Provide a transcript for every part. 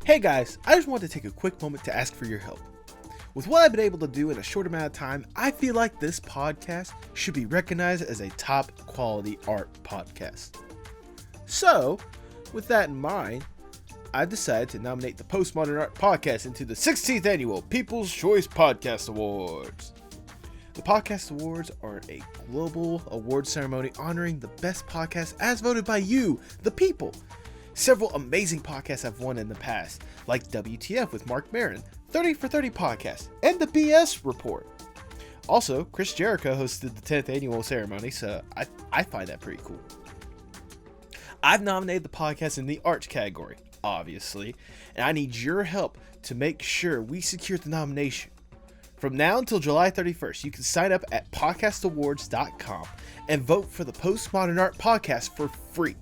Hey guys, I just wanted to take a quick moment to ask for your help. With what I've been able to do in a short amount of time, I feel like this podcast should be recognized as a top quality art podcast. So, with that in mind, I've decided to nominate the Postmodern Art Podcast into the 16th Annual People's Choice Podcast Awards. The Podcast Awards are a global award ceremony honoring the best podcasts as voted by you, the people. Several amazing podcasts have won in the past, like WTF with Mark Maron, 30 for 30 podcast, and the BS Report. Also, Chris Jericho hosted the 10th annual ceremony, so I find that pretty cool. I've nominated the podcast in the arts category, obviously, and I need your help to make sure we secure the nomination. From now until July 31st, you can sign up at podcastawards.com and vote for the Postmodern Art Podcast for free.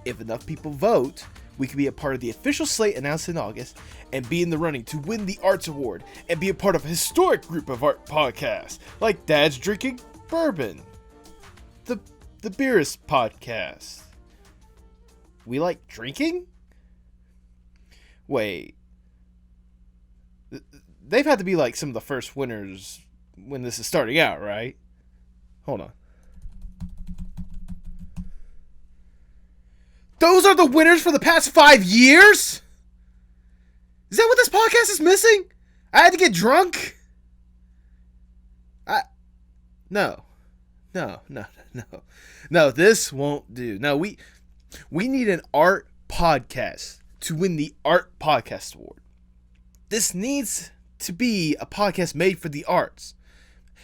If enough people vote, we can be a part of the official slate announced in August and be in the running to win the Arts Award and be a part of a historic group of art podcasts like Dad's Drinking Bourbon, the Beerist Podcast. We like drinking? Wait. They've had to be like some of the first winners when this is starting out, right? Hold on. Those are the winners for the past 5 years? Is that what this podcast is missing? I had to get drunk? No, this won't do. No, we need an art podcast to win the Art Podcast Award. This needs to be a podcast made for the arts.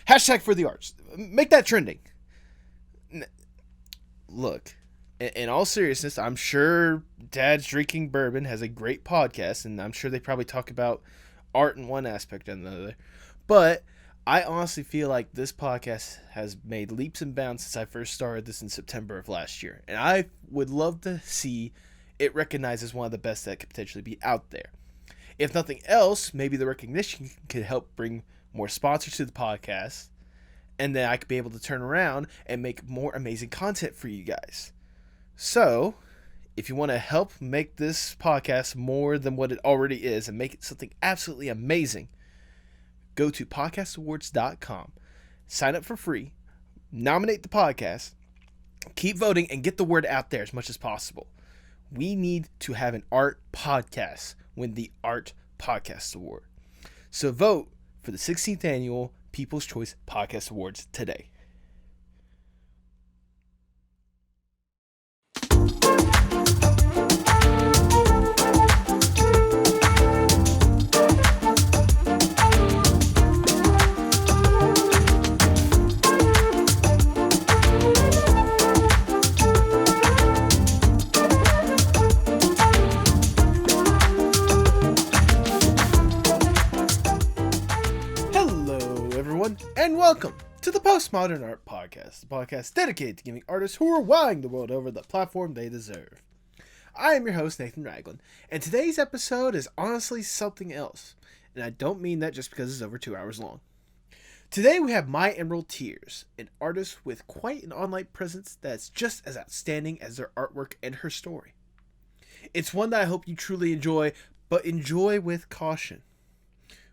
Hashtag for the arts. Make that trending. Look. In all seriousness, I'm sure Dad's Drinking Bourbon has a great podcast, and I'm sure they probably talk about art in one aspect and another. But I honestly feel like this podcast has made leaps and bounds since I first started this in September of last year. And I would love to see it recognized as one of the best that could potentially be out there. If nothing else, maybe the recognition could help bring more sponsors to the podcast, and then I could be able to turn around and make more amazing content for you guys. So, if you want to help make this podcast more than what it already is and make it something absolutely amazing, go to podcastawards.com, sign up for free, nominate the podcast, keep voting, and get the word out there as much as possible. We need to have an art podcast win the Art Podcast Award. So vote for the 16th Annual People's Choice Podcast Awards today. And welcome to the Postmodern Art Podcast, the podcast dedicated to giving artists who are wowing the world over the platform they deserve. I am your host, Nathan Ragland, and today's episode is honestly something else, and I don't mean that just because it's over 2 hours long. Today we have MyEmeraldTears, an artist with quite an online presence that's just as outstanding as their artwork and her story. It's one that I hope you truly enjoy, but enjoy with caution.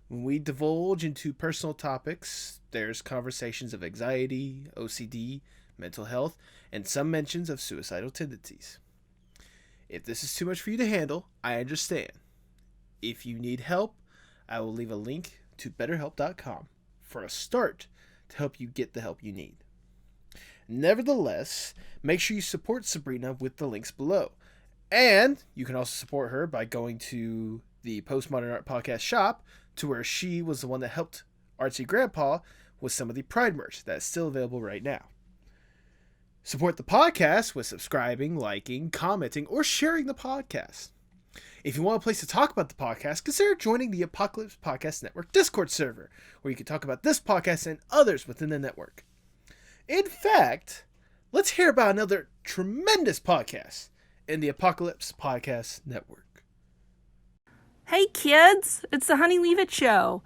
When we divulge into personal topics, there's conversations of anxiety, OCD, mental health, and some mentions of suicidal tendencies. If this is too much for you to handle, I understand. If you need help, I will leave a link to betterhelp.com for a start to help you get the help you need. Nevertheless, make sure you support Sabrina with the links below. And you can also support her by going to the Postmodern Art Podcast shop, to where she was the one that helped Artsy Grandpa with some of the Pride merch that is still available right now. Support the podcast with subscribing, liking, commenting, or sharing the podcast. If you want a place to talk about the podcast, consider joining the Apocalypse Podcast Network Discord server, where you can talk about this podcast and others within the network. In fact, let's hear about another tremendous podcast in the Apocalypse Podcast Network. Hey kids, it's the Honey Leave It Show.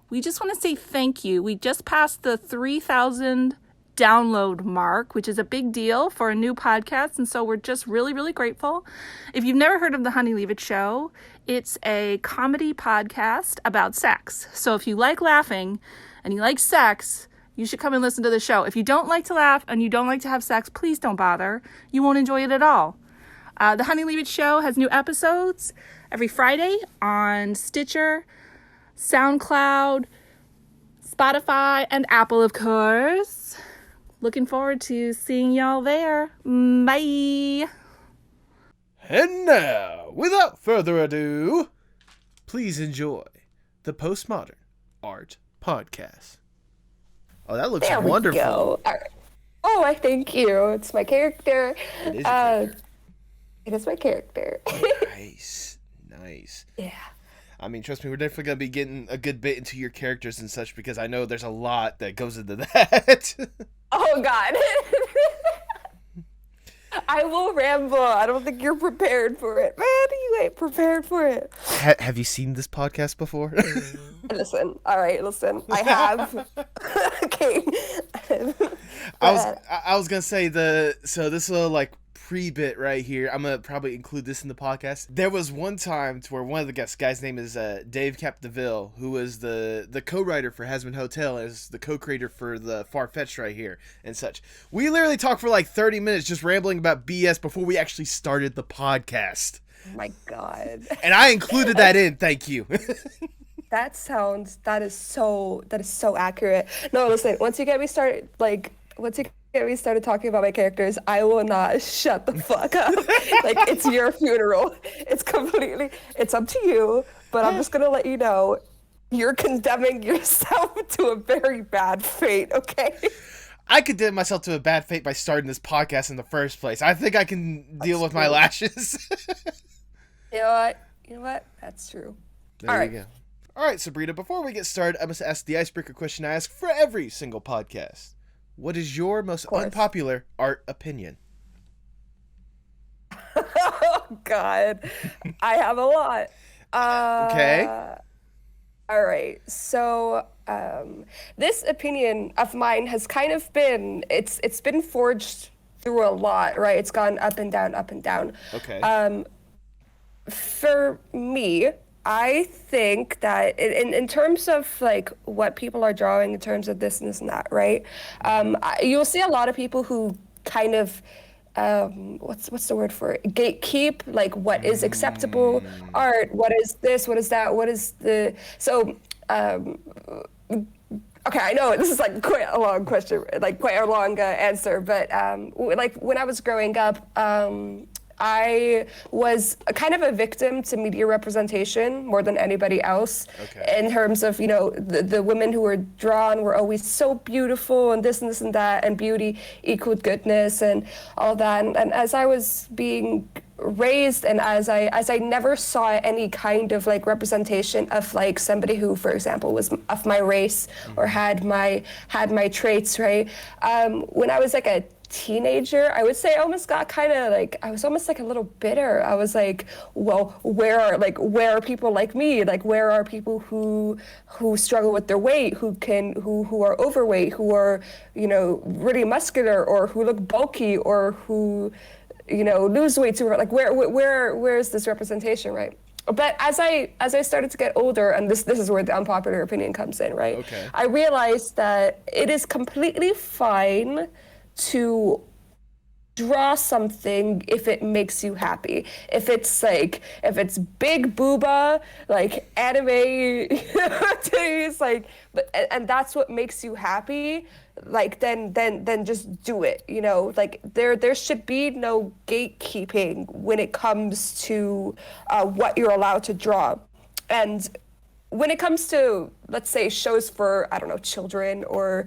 We just want to say thank you. We just passed the 3,000 download mark, which is a big deal for a new podcast. And so we're just really, really grateful. If you've never heard of the Honey Leave It Show, it's a comedy podcast about sex. So if you like laughing and you like sex, you should come and listen to the show. If you don't like to laugh and you don't like to have sex, please don't bother. You won't enjoy it at all. The Honey Leave It Show has new episodes every Friday on Stitcher, SoundCloud, Spotify, and Apple, of course. Looking forward to seeing y'all there. Bye. And now, without further ado, please enjoy the Postmodern Art Podcast. Oh, that looks wonderful. There we go. All right. Oh, I thank you. It's my character. It is your character. It is my character. Nice. Yeah. I mean, trust me, we're definitely going to be getting a good bit into your characters and such, because I know there's a lot that goes into that. Oh, God. I will ramble. I don't think you're prepared for it. Man, you ain't prepared for it. Have you seen this podcast before? Listen. All right, listen. I have. Okay. I was going to say, so this little, like, pre-bit right here, I'm going to probably include this in the podcast. There was one time to where one of the guy's name is Dave Capdeville, who was the co-writer for Hasman Hotel, as the co-creator for the Far-Fetched right here and such. We literally talked for like 30 minutes just rambling about BS before we actually started the podcast. Oh my God. And I included that in, thank you. That is so accurate. No, listen, once you get me started talking about my characters, I will not shut the fuck up. Like, it's your funeral. It's up to you, but I'm just gonna let you know, you're condemning yourself to a very bad fate, okay? I condemned myself to a bad fate by starting this podcast in the first place. I think I can deal with my lashes. You know what? That's true. There you go. All right, Sabrina, before we get started, I must ask the icebreaker question I ask for every single podcast. What is your most unpopular art opinion? Oh, God. I have a lot. Okay. All right. So this opinion of mine has kind of been, it's been forged through a lot, right? It's gone up and down, up and down. Okay. For me, I think that in terms of like what people are drawing in terms of this and that, right? You'll see a lot of people who kind of what's the word for it? Gatekeep, like what is acceptable art, what is this, what is that, what is the okay, I know this is like quite a long question, like quite a long answer, but like when I was growing up, I was kind of a victim to media representation more than anybody else. Okay. In terms of, the women who were drawn were always so beautiful and this and that, and beauty equaled goodness and all that. And as I was being raised and as I never saw any kind of like representation of like somebody who, for example, was of my race or had my traits, right? When I was like a teenager, I would say I almost got kind of like, I was almost like a little bitter. I was like, well, where are people like me? Like, where are people who struggle with their weight, who are overweight, who are, really muscular, or who look bulky, or who, lose weight too? Like, where is this representation, right? But as I started to get older, and this is where the unpopular opinion comes in, right? Okay. I realized that it is completely fine to draw something if it makes you happy. If it's big booba, like anime titties, like, and that's what makes you happy, like then just do it. Like there should be no gatekeeping when it comes to what you're allowed to draw. And when it comes to, let's say, shows for, I don't know, children or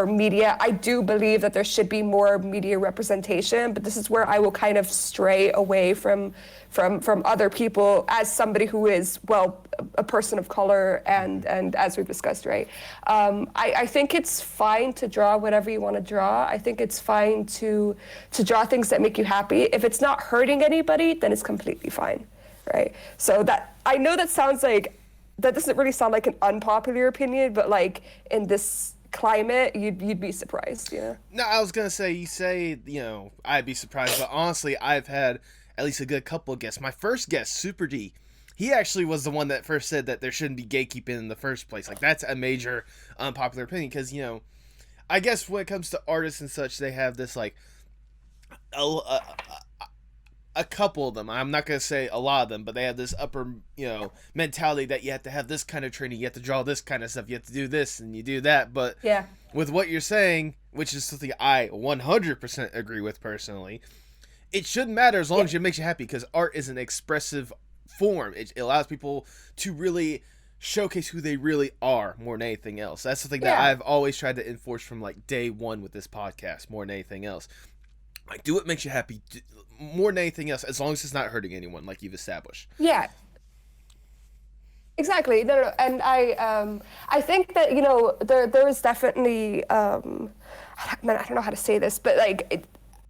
media, I do believe that there should be more media representation, but this is where I will kind of stray away from other people as somebody who is, well, a person of color and as we've discussed, right? I think it's fine to draw whatever you want to draw. I think it's fine to draw things that make you happy. If it's not hurting anybody, then it's completely fine, right? So that, I know that sounds like, that doesn't really sound like an unpopular opinion, but like in this climate, you'd be surprised. No, I was gonna say, you say, I'd be surprised, but honestly, I've had at least a good couple of guests. My first guest, Super D, he actually was the one that first said that there shouldn't be gatekeeping in the first place. Like, that's a major unpopular opinion, because, I guess when it comes to artists and such, they have this, like, a couple of them, I'm not going to say a lot of them, but they have this upper, mentality that you have to have this kind of training, you have to draw this kind of stuff, you have to do this, and you do that. But yeah, with what you're saying, which is something I 100% agree with personally, it shouldn't matter as long as it makes you happy, because art is an expressive form. It allows people to really showcase who they really are more than anything else. That's something that I've always tried to enforce from, like, day one with this podcast more than anything else. Like, do what makes you happy more than anything else, as long as it's not hurting anyone, like you've established. Yeah. Exactly. No. And I think that, there is definitely, I don't know how to say this, but like,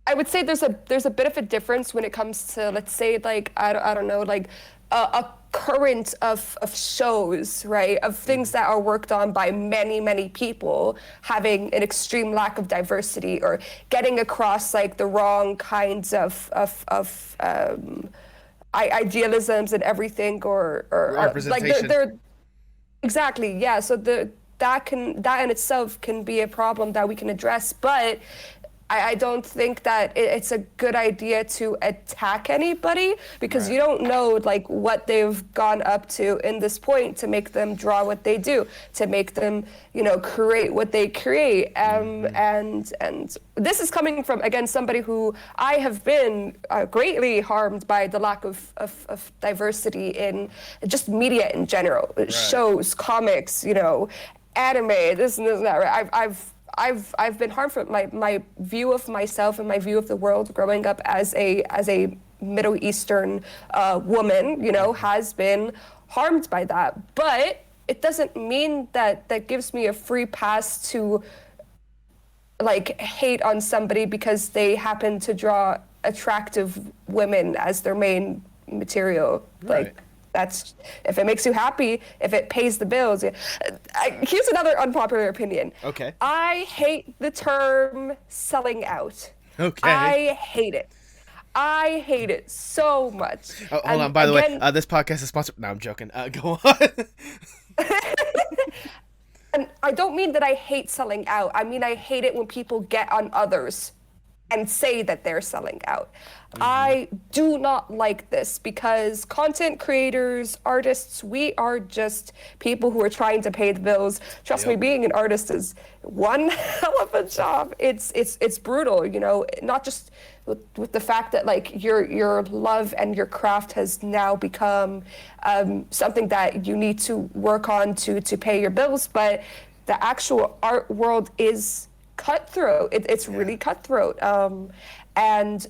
I would say there's a bit of a difference when it comes to, let's say, like, I don't know, like a current of shows, right, of things that are worked on by many people, having an extreme lack of diversity, or getting across, like, the wrong kinds of idealisms and everything, or representation. Like they're exactly, yeah. So that in itself can be a problem that we can address, but I don't think that it's a good idea to attack anybody, because you don't know, like, what they've gone up to in this point to make them draw what they do, to make them, create what they create. And this is coming from, again, somebody who I have been greatly harmed by the lack of diversity in just media in general, shows, comics, anime, this and that, right? I've been harmed from my view of myself and my view of the world growing up as a Middle Eastern woman, has been harmed by that. But it doesn't mean that gives me a free pass to, like, hate on somebody because they happen to draw attractive women as their main material. Right. Like, that's, if it makes you happy, if it pays the bills. Here's another unpopular opinion. Okay. I hate the term selling out. Okay. I hate it. I hate it so much. Oh, hold on. By the way, this podcast is sponsored. No, I'm joking. Go on. And I don't mean that I hate selling out. I mean, I hate it when people get on others and say that they're selling out. I do not like this, because content creators, artists, we are just people who are trying to pay the bills. Trust me, being an artist is one hell of a job. It's brutal, not just with the fact that, like, your love and your craft has now become something that you need to work on to pay your bills, but the actual art world is cutthroat. It's really cutthroat. And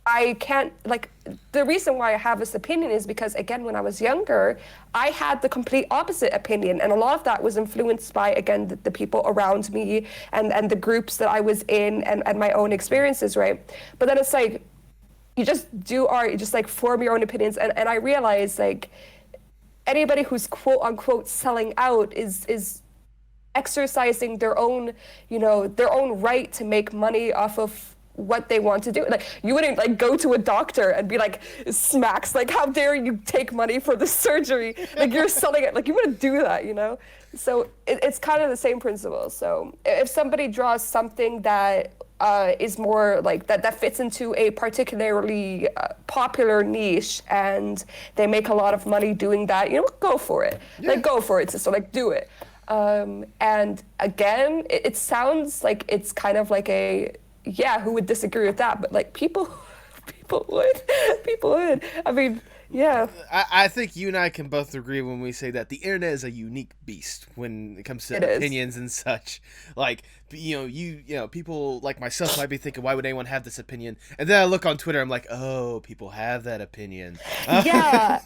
I can't, like, the reason why I have this opinion is because, again, when I was younger, I had the complete opposite opinion. And a lot of that was influenced by, again, the people around me and the groups that I was in and my own experiences, right? But then it's like, you just do art, you just, like, form your own opinions. And I realized, like, anybody who's quote unquote selling out is exercising their own, their own right to make money off of what they want to do. Like, you wouldn't, like, go to a doctor and be like, smacks, like, how dare you take money for the surgery? Like, you're selling it. Like, you wouldn't do that, So it's kind of the same principle. So if somebody draws something that is more like that fits into a particularly popular niche, and they make a lot of money doing that, go for it. Yeah. Like, go for it, sister. Like, do it. And again, it sounds like it's kind of like who would disagree with that? But, like, people would. I mean, yeah. I think you and I can both agree when we say that the internet is a unique beast when it comes to opinions and such. Like, people like myself might be thinking, why would anyone have this opinion? And then I look on Twitter, I'm like, oh, people have that opinion. Yeah.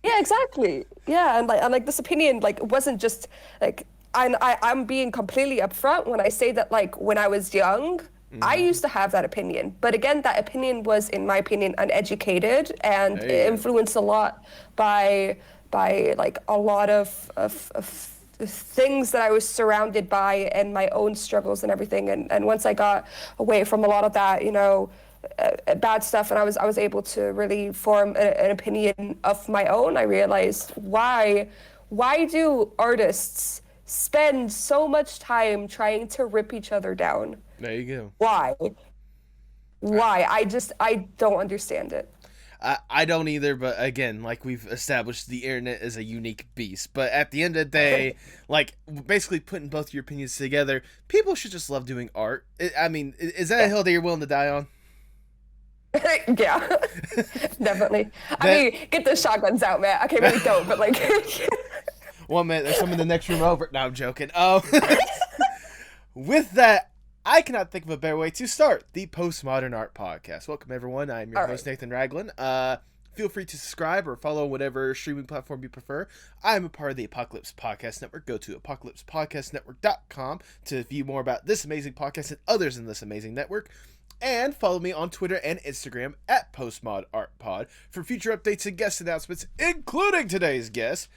Yeah, exactly. Yeah, and like this opinion, like, wasn't just, like, I'm being completely upfront when I say that, like, when I was young, I used to have that opinion. But again, that opinion was, in my opinion, uneducated and influenced a lot by like a lot of things that I was surrounded by and my own struggles and everything. And once I got away from a lot of that, bad stuff, and I was able to really form an opinion of my own, I realized why do artists spend so much time trying to rip each other down? There you go. Why? I don't understand it. I don't either, but again, like we've established, the internet is a unique beast. But at the end of the day, like basically putting both your opinions together, people should just love doing art. I mean, is that a hill that you're willing to die on? Yeah, definitely. I mean, get the shotguns out, man. Okay, maybe don't, but like. 1 minute, there's some in the next room over. No, I'm joking. With that, I cannot think of a better way to start the Postmodern Art Podcast. Welcome, everyone. I'm your host, Nathan Ragland. Feel free to subscribe or follow whatever streaming platform you prefer. I'm a part of the Apocalypse Podcast Network. Go to apocalypsepodcastnetwork.com to view more about this amazing podcast and others in this amazing network. And follow me on Twitter and Instagram at PostmodArtPod for future updates and guest announcements, including today's guest.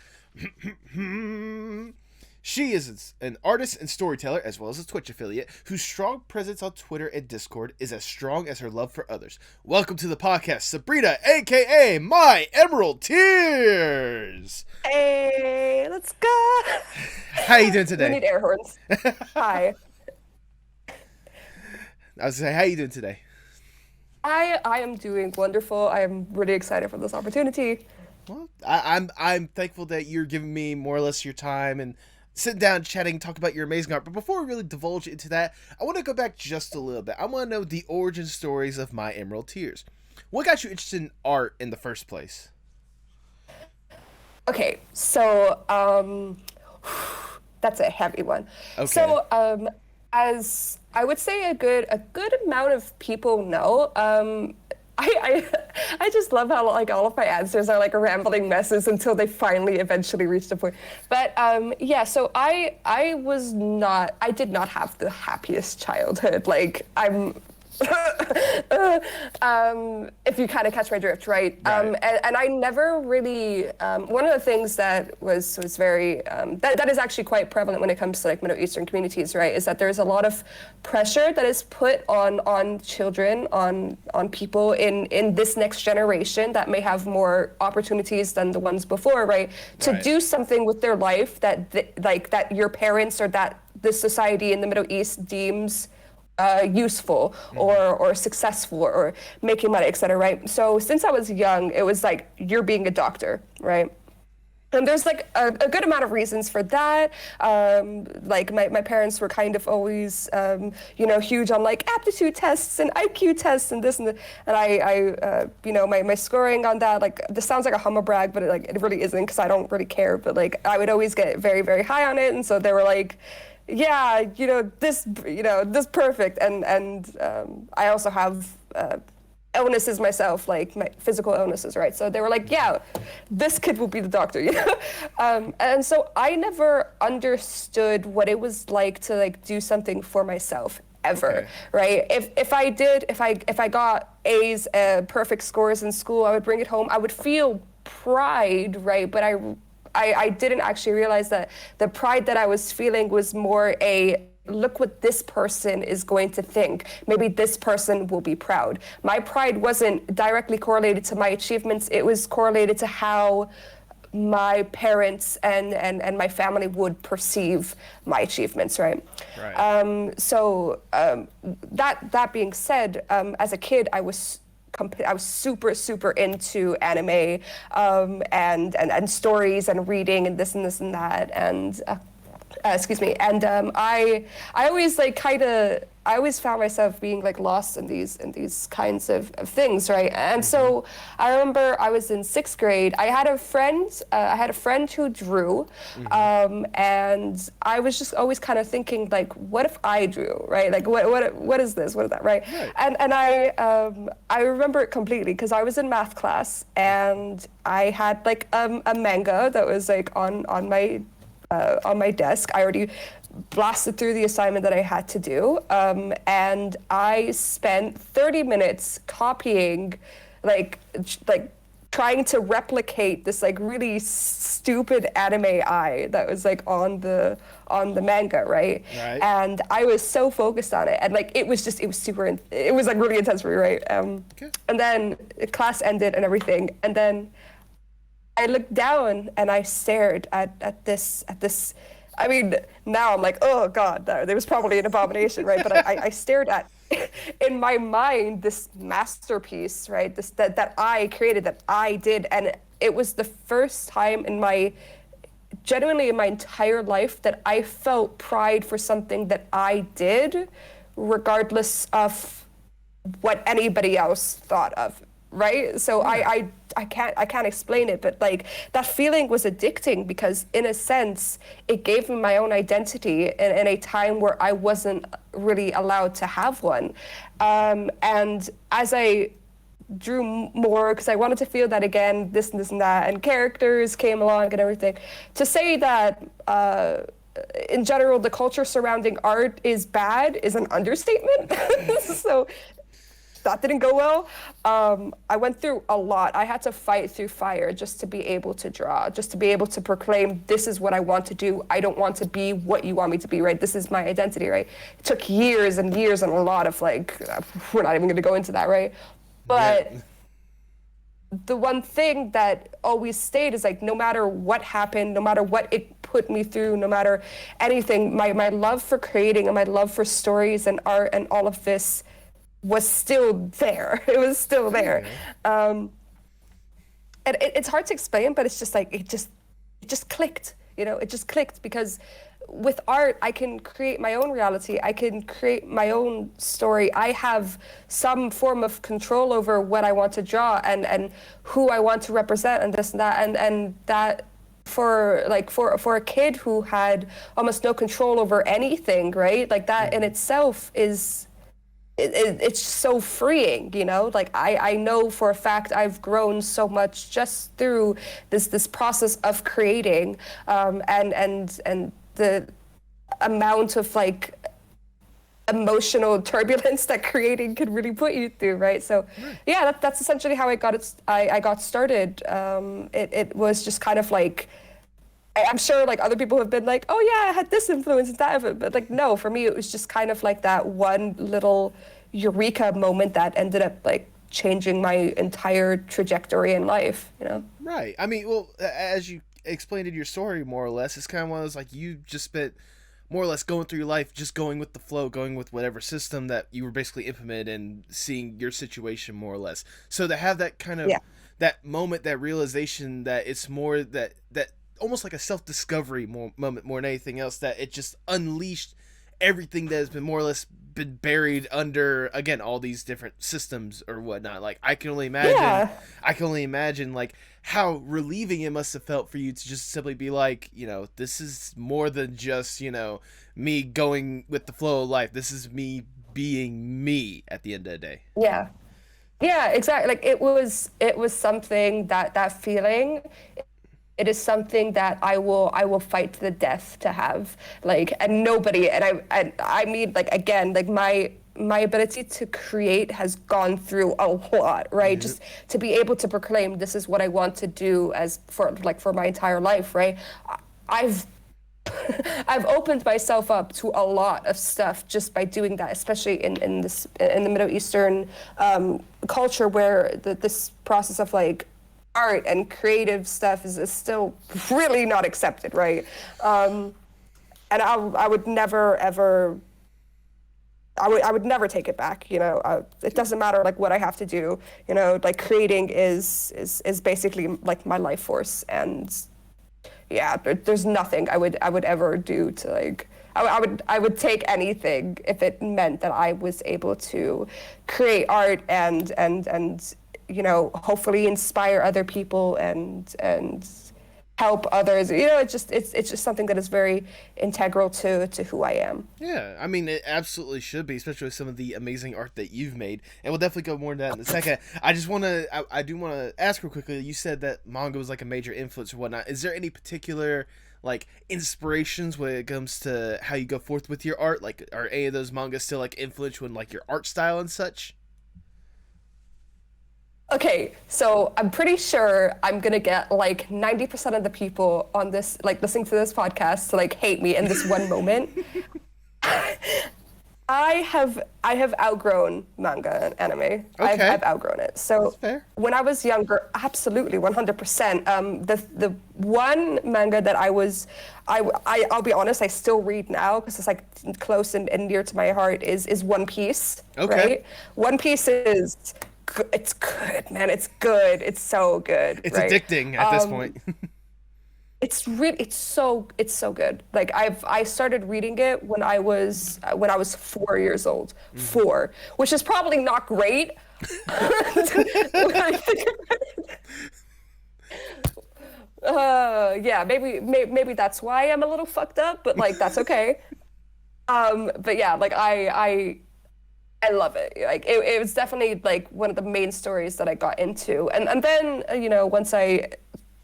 She is an artist and storyteller, as well as a Twitch affiliate, whose strong presence on Twitter and Discord is as strong as her love for others. Welcome to the podcast, Sabrina, a.k.a. MyEmeraldTears! Hey, let's go! How you doing today? We need air horns. Hi. I was going to say, how you doing today? I am doing wonderful. I am really excited for this opportunity. Well, I'm thankful that you're giving me more or less your time and sitting down, chatting, talk about your amazing art. But before we really divulge into that, I want to go back just a little bit. I want to know the origin stories of MyEmeraldTears. What got you interested in art in the first place? Okay, so that's a heavy one. Okay. So as I would say a good amount of people know, I just love how like all of my answers are like rambling messes until they finally eventually reach the point. But yeah, so I did not have the happiest childhood. Like if you kind of catch my drift, right? And I never really, one of the things that was very, that is actually quite prevalent when it comes to like Middle Eastern communities, right, is that there's a lot of pressure that is put on children, on people in this next generation that may have more opportunities than the ones before, right, to do something with their life that that your parents or that the society in the Middle East deems useful or successful or making money, etc. Right? So since I was young, it was like, you're being a doctor, right? And there's like a good amount of reasons for that. Like my parents were kind of always, huge on like aptitude tests and IQ tests and this and that. And I my scoring on that, like, this sounds like a humble brag, but it really isn't, because I don't really care. But like, I would always get very, very high on it. And so they were like, yeah, this perfect. And I also have illnesses myself, like my physical illnesses, right? So they were like, yeah, this kid will be the doctor, and so I never understood what it was like to like do something for myself ever, right? If I got A's, perfect scores in school, I would bring it home. I would feel pride, right? But I didn't actually realize that the pride that I was feeling was more look what this person is going to think. Maybe this person will be proud. My pride wasn't directly correlated to my achievements. It was correlated to how my parents and my family would perceive my achievements, right? So that being said, as a kid, I was super, super into anime and stories and reading and this and this and that, and I always I always found myself being like lost in these kinds of things, right? And so I remember I was in 6th grade. I had a friend who drew, and I was just always kind of thinking, like, what if I drew, right? Like, what is this? What is that, right? And I remember it completely, because I was in math class and I had like a manga that was like on my desk. I already blasted through the assignment that I had to do, and I spent 30 minutes copying, like trying to replicate this like really stupid anime eye that was like on the manga, right? And I was so focused on it, and like it was like really intense for me, right? And then class ended and everything, and then I looked down and I stared at this. I mean, now I'm like, oh God, there was probably an abomination, right? But I stared at, in my mind, this masterpiece, right? That I created, that I did, and it was the first time genuinely in my entire life that I felt pride for something that I did, regardless of what anybody else thought of. Right? So I can't explain it, but like that feeling was addicting because in a sense it gave me my own identity in a time where I wasn't really allowed to have one. And as I drew more, because I wanted to feel that again, this and that, and characters came along and everything, to say that in general the culture surrounding art is bad is an understatement. So that didn't go well. I went through a lot. I had to fight through fire just to be able to draw, just to be able to proclaim, this is what I want to do. I don't want to be what you want me to be, right? This is my identity, right? It took years and years and a lot of like, we're not even going to go into that, right? But the one thing that always stayed is like, no matter what happened, no matter what it put me through, no matter anything, my love for creating and my love for stories and art and all of this was still there. It was still there. And it's hard to explain, but it's just like, it just clicked, you know, it just clicked because with art, I can create my own reality. I can create my own story. I have some form of control over what I want to draw and who I want to represent and this and that. And that for a kid who had almost no control over anything, right? Like that in itself is, it's so freeing, you know? Like I know for a fact I've grown so much just through this process of creating, and the amount of like emotional turbulence that creating can really put you through, right? So yeah, that's essentially how I got started. It was just kind of like, I'm sure like other people have been like, oh yeah, I had this influence and that, but like no, for me it was just kind of like that one little eureka moment that ended up like changing my entire trajectory in life, you know? Right. I mean, well, as you explained in your story, more or less, it's kind of one of those like you just spent more or less going through your life, just going with the flow, going with whatever system that you were basically implementing and seeing your situation more or less. So to have that kind of that moment, that realization that it's more that almost like a self-discovery moment more than anything else, that it just unleashed everything that has been more or less been buried under, again, all these different systems or whatnot. Like I can only imagine like how relieving it must have felt for you to just simply be like, you know, this is more than just, you know, me going with the flow of life. This is me being me at the end of the day. Yeah, exactly. Like it was something that feeling, it is something that I will fight to the death to have. Like, and nobody, and I mean, like, again, like my ability to create has gone through a lot, right? Mm-hmm. Just to be able to proclaim this is what I want to do for my entire life, right? I've opened myself up to a lot of stuff just by doing that, especially in the Middle Eastern culture where this process of like art and creative stuff is still really not accepted, right? And I would never ever, I would never take it back, you know. It doesn't matter like what I have to do, you know. Like creating is basically like my life force, and yeah, there's nothing I would ever do to like. I would take anything if it meant that I was able to create art and you know, hopefully inspire other people and help others. You know, it's just something that is very integral to who I am. Yeah, I mean, it absolutely should be, especially with some of the amazing art that you've made. And we'll definitely go more into that in a second. I do want to ask real quickly, you said that manga was like a major influence or whatnot. Is there any particular like inspirations when it comes to how you go forth with your art? Like, are any of those mangas still like influential in like your art style and such? Okay, so I'm pretty sure I'm gonna get like 90% of the people on this, like listening to this podcast, to like hate me in this one moment. I have outgrown manga and anime. Okay. I've outgrown it. So That's fair. when I was younger, absolutely 100%. The one manga that I'll be honest, I still read now because it's like close and near to my heart is One Piece. Okay. Right? One Piece it's good, man. It's good. It's so good. It's right? addicting at this point. It's so good. Like I started reading it when I was 4 years old. 4, which is probably not great. Yeah, maybe that's why I'm a little fucked up, but like that's okay. But yeah, like I love it. Like it was definitely like one of the main stories that I got into, and then once I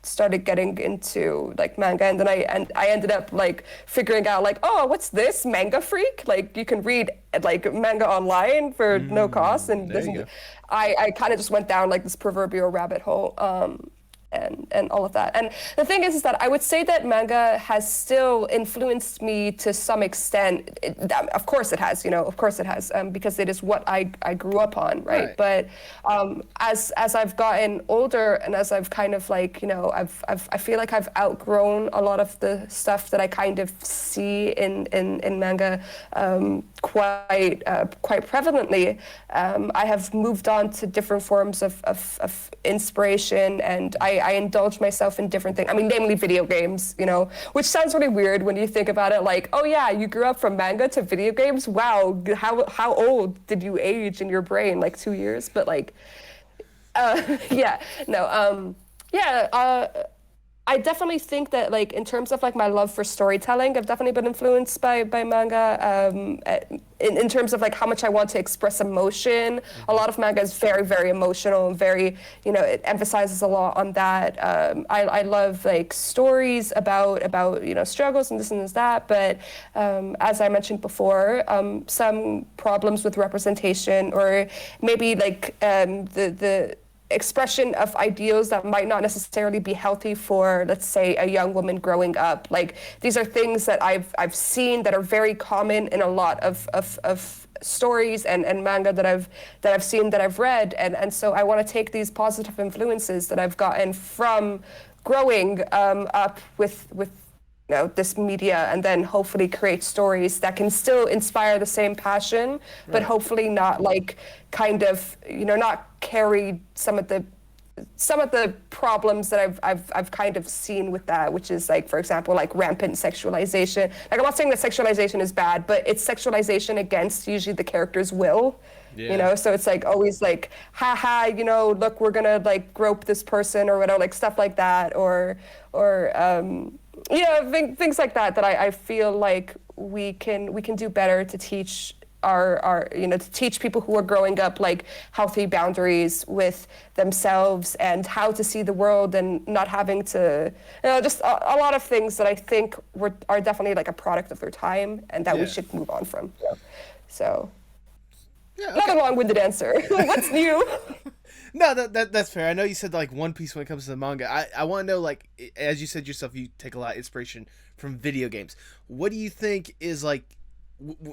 started getting into like manga, and then I ended up like figuring out like, oh, what's this, Manga Freak? Like you can read like manga online for no cost, and there you go. I kind of just went down like this proverbial rabbit hole. And all of that. And the thing is that I would say that manga has still influenced me to some extent. Of course it has, because it is what I grew up on, right? But as I've gotten older and as I've kind of like, I feel like I've outgrown a lot of the stuff that I kind of see in manga quite prevalently. I have moved on to different forms of inspiration, and I indulge myself in different things. I mean, namely video games, which sounds really weird when you think about it. Like, oh yeah, you grew up from manga to video games. Wow, how old did you age in your brain? Like 2 years? But like, yeah, no, I definitely think that like in terms of like my love for storytelling, I've definitely been influenced by manga. In terms of like how much I want to express emotion, a lot of manga is very, very emotional and very, it emphasizes a lot on that. I love like stories about struggles and this and that, but as I mentioned before, some problems with representation, or maybe like the expression of ideals that might not necessarily be healthy for, let's say, a young woman growing up. Like these are things that I've seen that are very common in a lot of stories and manga that I've seen, that I've read, and so I want to take these positive influences that I've gotten from growing up with this media, and then hopefully create stories that can still inspire the same passion, but hopefully not like kind of not carry some of the problems that I've kind of seen with that, which is like, for example, like rampant sexualization. Like I'm not saying that sexualization is bad, but it's sexualization against usually the character's will. Yeah. So it's like always like, haha, look, we're gonna like grope this person or whatever, like stuff like that, or things like that I feel like we can do better to teach our to teach people who are growing up like healthy boundaries with themselves and how to see the world, and not having to just a lot of things that I think are definitely like a product of their time and that we should move on from. So not a long-winded answer. What's new? No, that's fair. I know you said like One Piece when it comes to the manga. I want to know, like, as you said yourself, you take a lot of inspiration from video games. What do you think is like,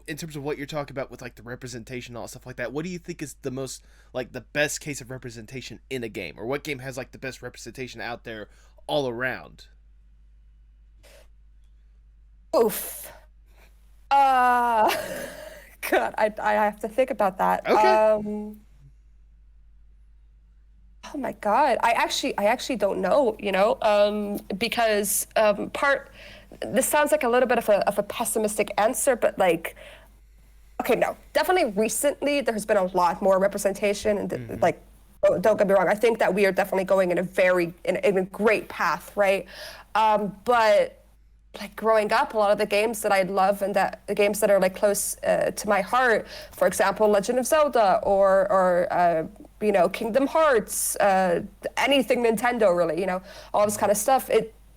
in terms of what you're talking about with like the representation and all stuff like that, what do you think is the most, like, the best case of representation in a game, or what game has like the best representation out there all around? Oof. God, I have to think about that. Okay. Oh my God, I actually don't know, because this sounds like a little bit of a pessimistic answer, but like, okay, no, definitely recently there has been a lot more representation, and like, don't get me wrong, I think that we are definitely going in a great path, right? But like growing up, a lot of the games that I love and that the games that are like close to my heart, for example, Legend of Zelda or Kingdom Hearts, anything Nintendo really, all this kind of stuff.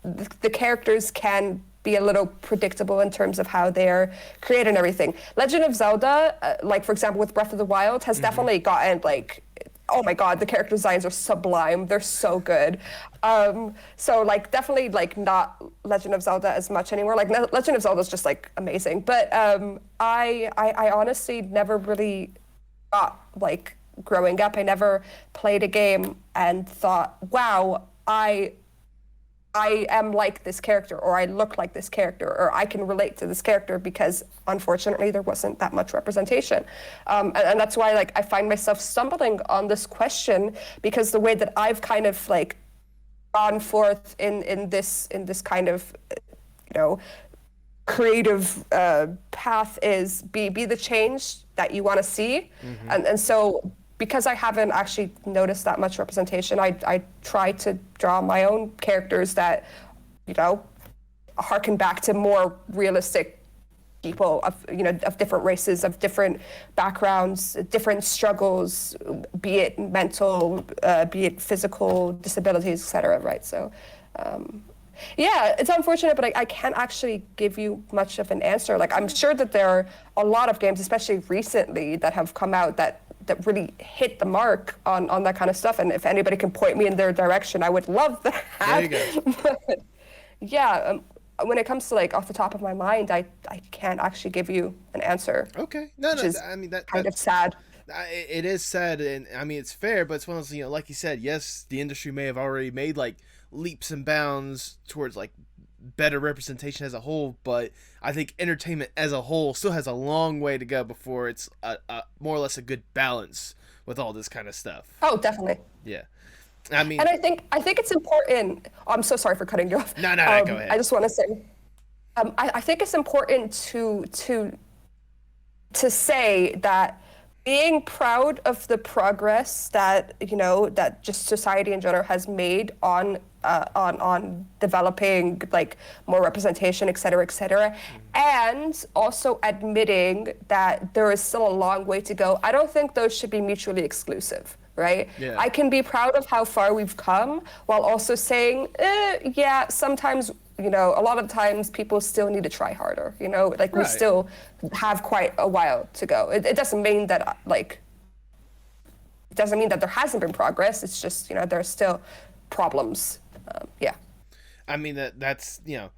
The characters can be a little predictable in terms of how they're created and everything. Legend of Zelda, like for example with Breath of the Wild, has definitely gotten like oh my God, the character designs are sublime. They're so good. So like definitely like not Legend of Zelda as much anymore. Like Legend of Zelda is just like amazing. But I honestly never really thought like growing up, I never played a game and thought, wow, I am like this character, or I look like this character, or I can relate to this character, because unfortunately there wasn't that much representation. And that's why like I find myself stumbling on this question, because the way that I've kind of like gone forth in this kind of, you know, creative path is be the change that you want to see. And so because I haven't actually noticed that much representation, I try to draw my own characters that, you know, harken back to more realistic people of, you know, of different races, of different backgrounds, different struggles, be it mental, be it physical disabilities, etc. Right? So, yeah, it's unfortunate, but I can't actually give you much of an answer. Like, I'm sure that there are a lot of games, especially recently, that have come out that really hit the mark on that kind of stuff. And if anybody can point me in their direction, I would love that. There you go. But yeah, when it comes to like off the top of my mind, I can't actually give you an answer. Okay. No, which is I mean, kind of sad. It is sad, and I mean, it's fair, but it's one of those, you know, like you said, yes, the industry may have already made like leaps and bounds towards like better representation as a whole, but I think entertainment as a whole still has a long way to go before it's a more or less a good balance with all this kind of stuff. Oh, definitely. Yeah. I mean, and I think it's important. I'm so sorry for cutting you off. No, go ahead. I just want to say, I think it's important to say that being proud of the progress that, you know, that just society in general has made on developing like more representation, et cetera, and also admitting that there is still a long way to go. I don't think those should be mutually exclusive, right? Yeah. I can be proud of how far we've come while also saying, yeah, sometimes, you know, a lot of times people still need to try harder, you know, like we still have quite a while to go. It doesn't mean that like, it doesn't mean that there hasn't been progress. It's just, you know, there's still problems. Yeah. I mean, that's, you know,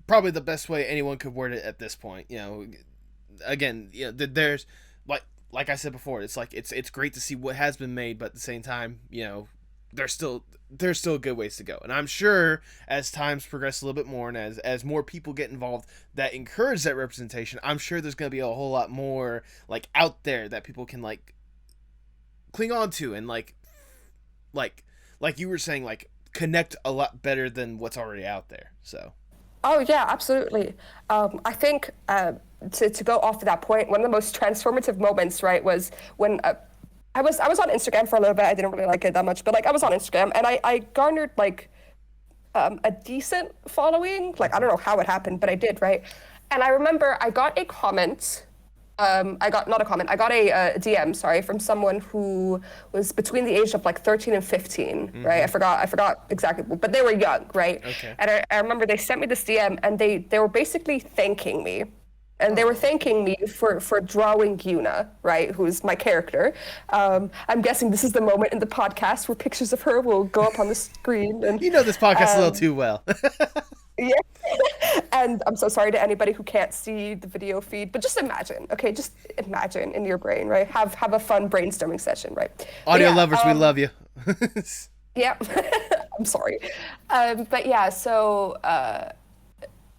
probably the best way anyone could word it at this point. You know, again, you know, there's like I said before, it's like it's great to see what has been made, but at the same time, you know, there's still good ways to go. And I'm sure as times progress a little bit more, and as more people get involved that encourage that representation, I'm sure there's going to be a whole lot more like out there that people can like cling on to, and like you were saying, like connect a lot better than what's already out there. So oh yeah, absolutely. I think to go off of that point, one of the most transformative moments, right, was when I was on Instagram for a little bit. I didn't really like it that much, but like I was on Instagram, and I garnered like a decent following. Like I don't know how it happened, but I did, right? And I remember I got a comment. I got a DM, sorry, from someone who was between the age of like 13 and 15, right? I forgot exactly, but they were young, right? Okay. And I remember they sent me this DM, and they were basically thanking me. And they were thanking me for drawing Yoona, right, who's my character. I'm guessing this is the moment in the podcast where pictures of her will go up on the screen. And you know this podcast a little too well. yeah. And I'm so sorry to anybody who can't see the video feed, but just imagine, okay? Just imagine in your brain, right? Have a fun brainstorming session, right? Audio lovers, we love you. Yeah. I'm sorry. But yeah, so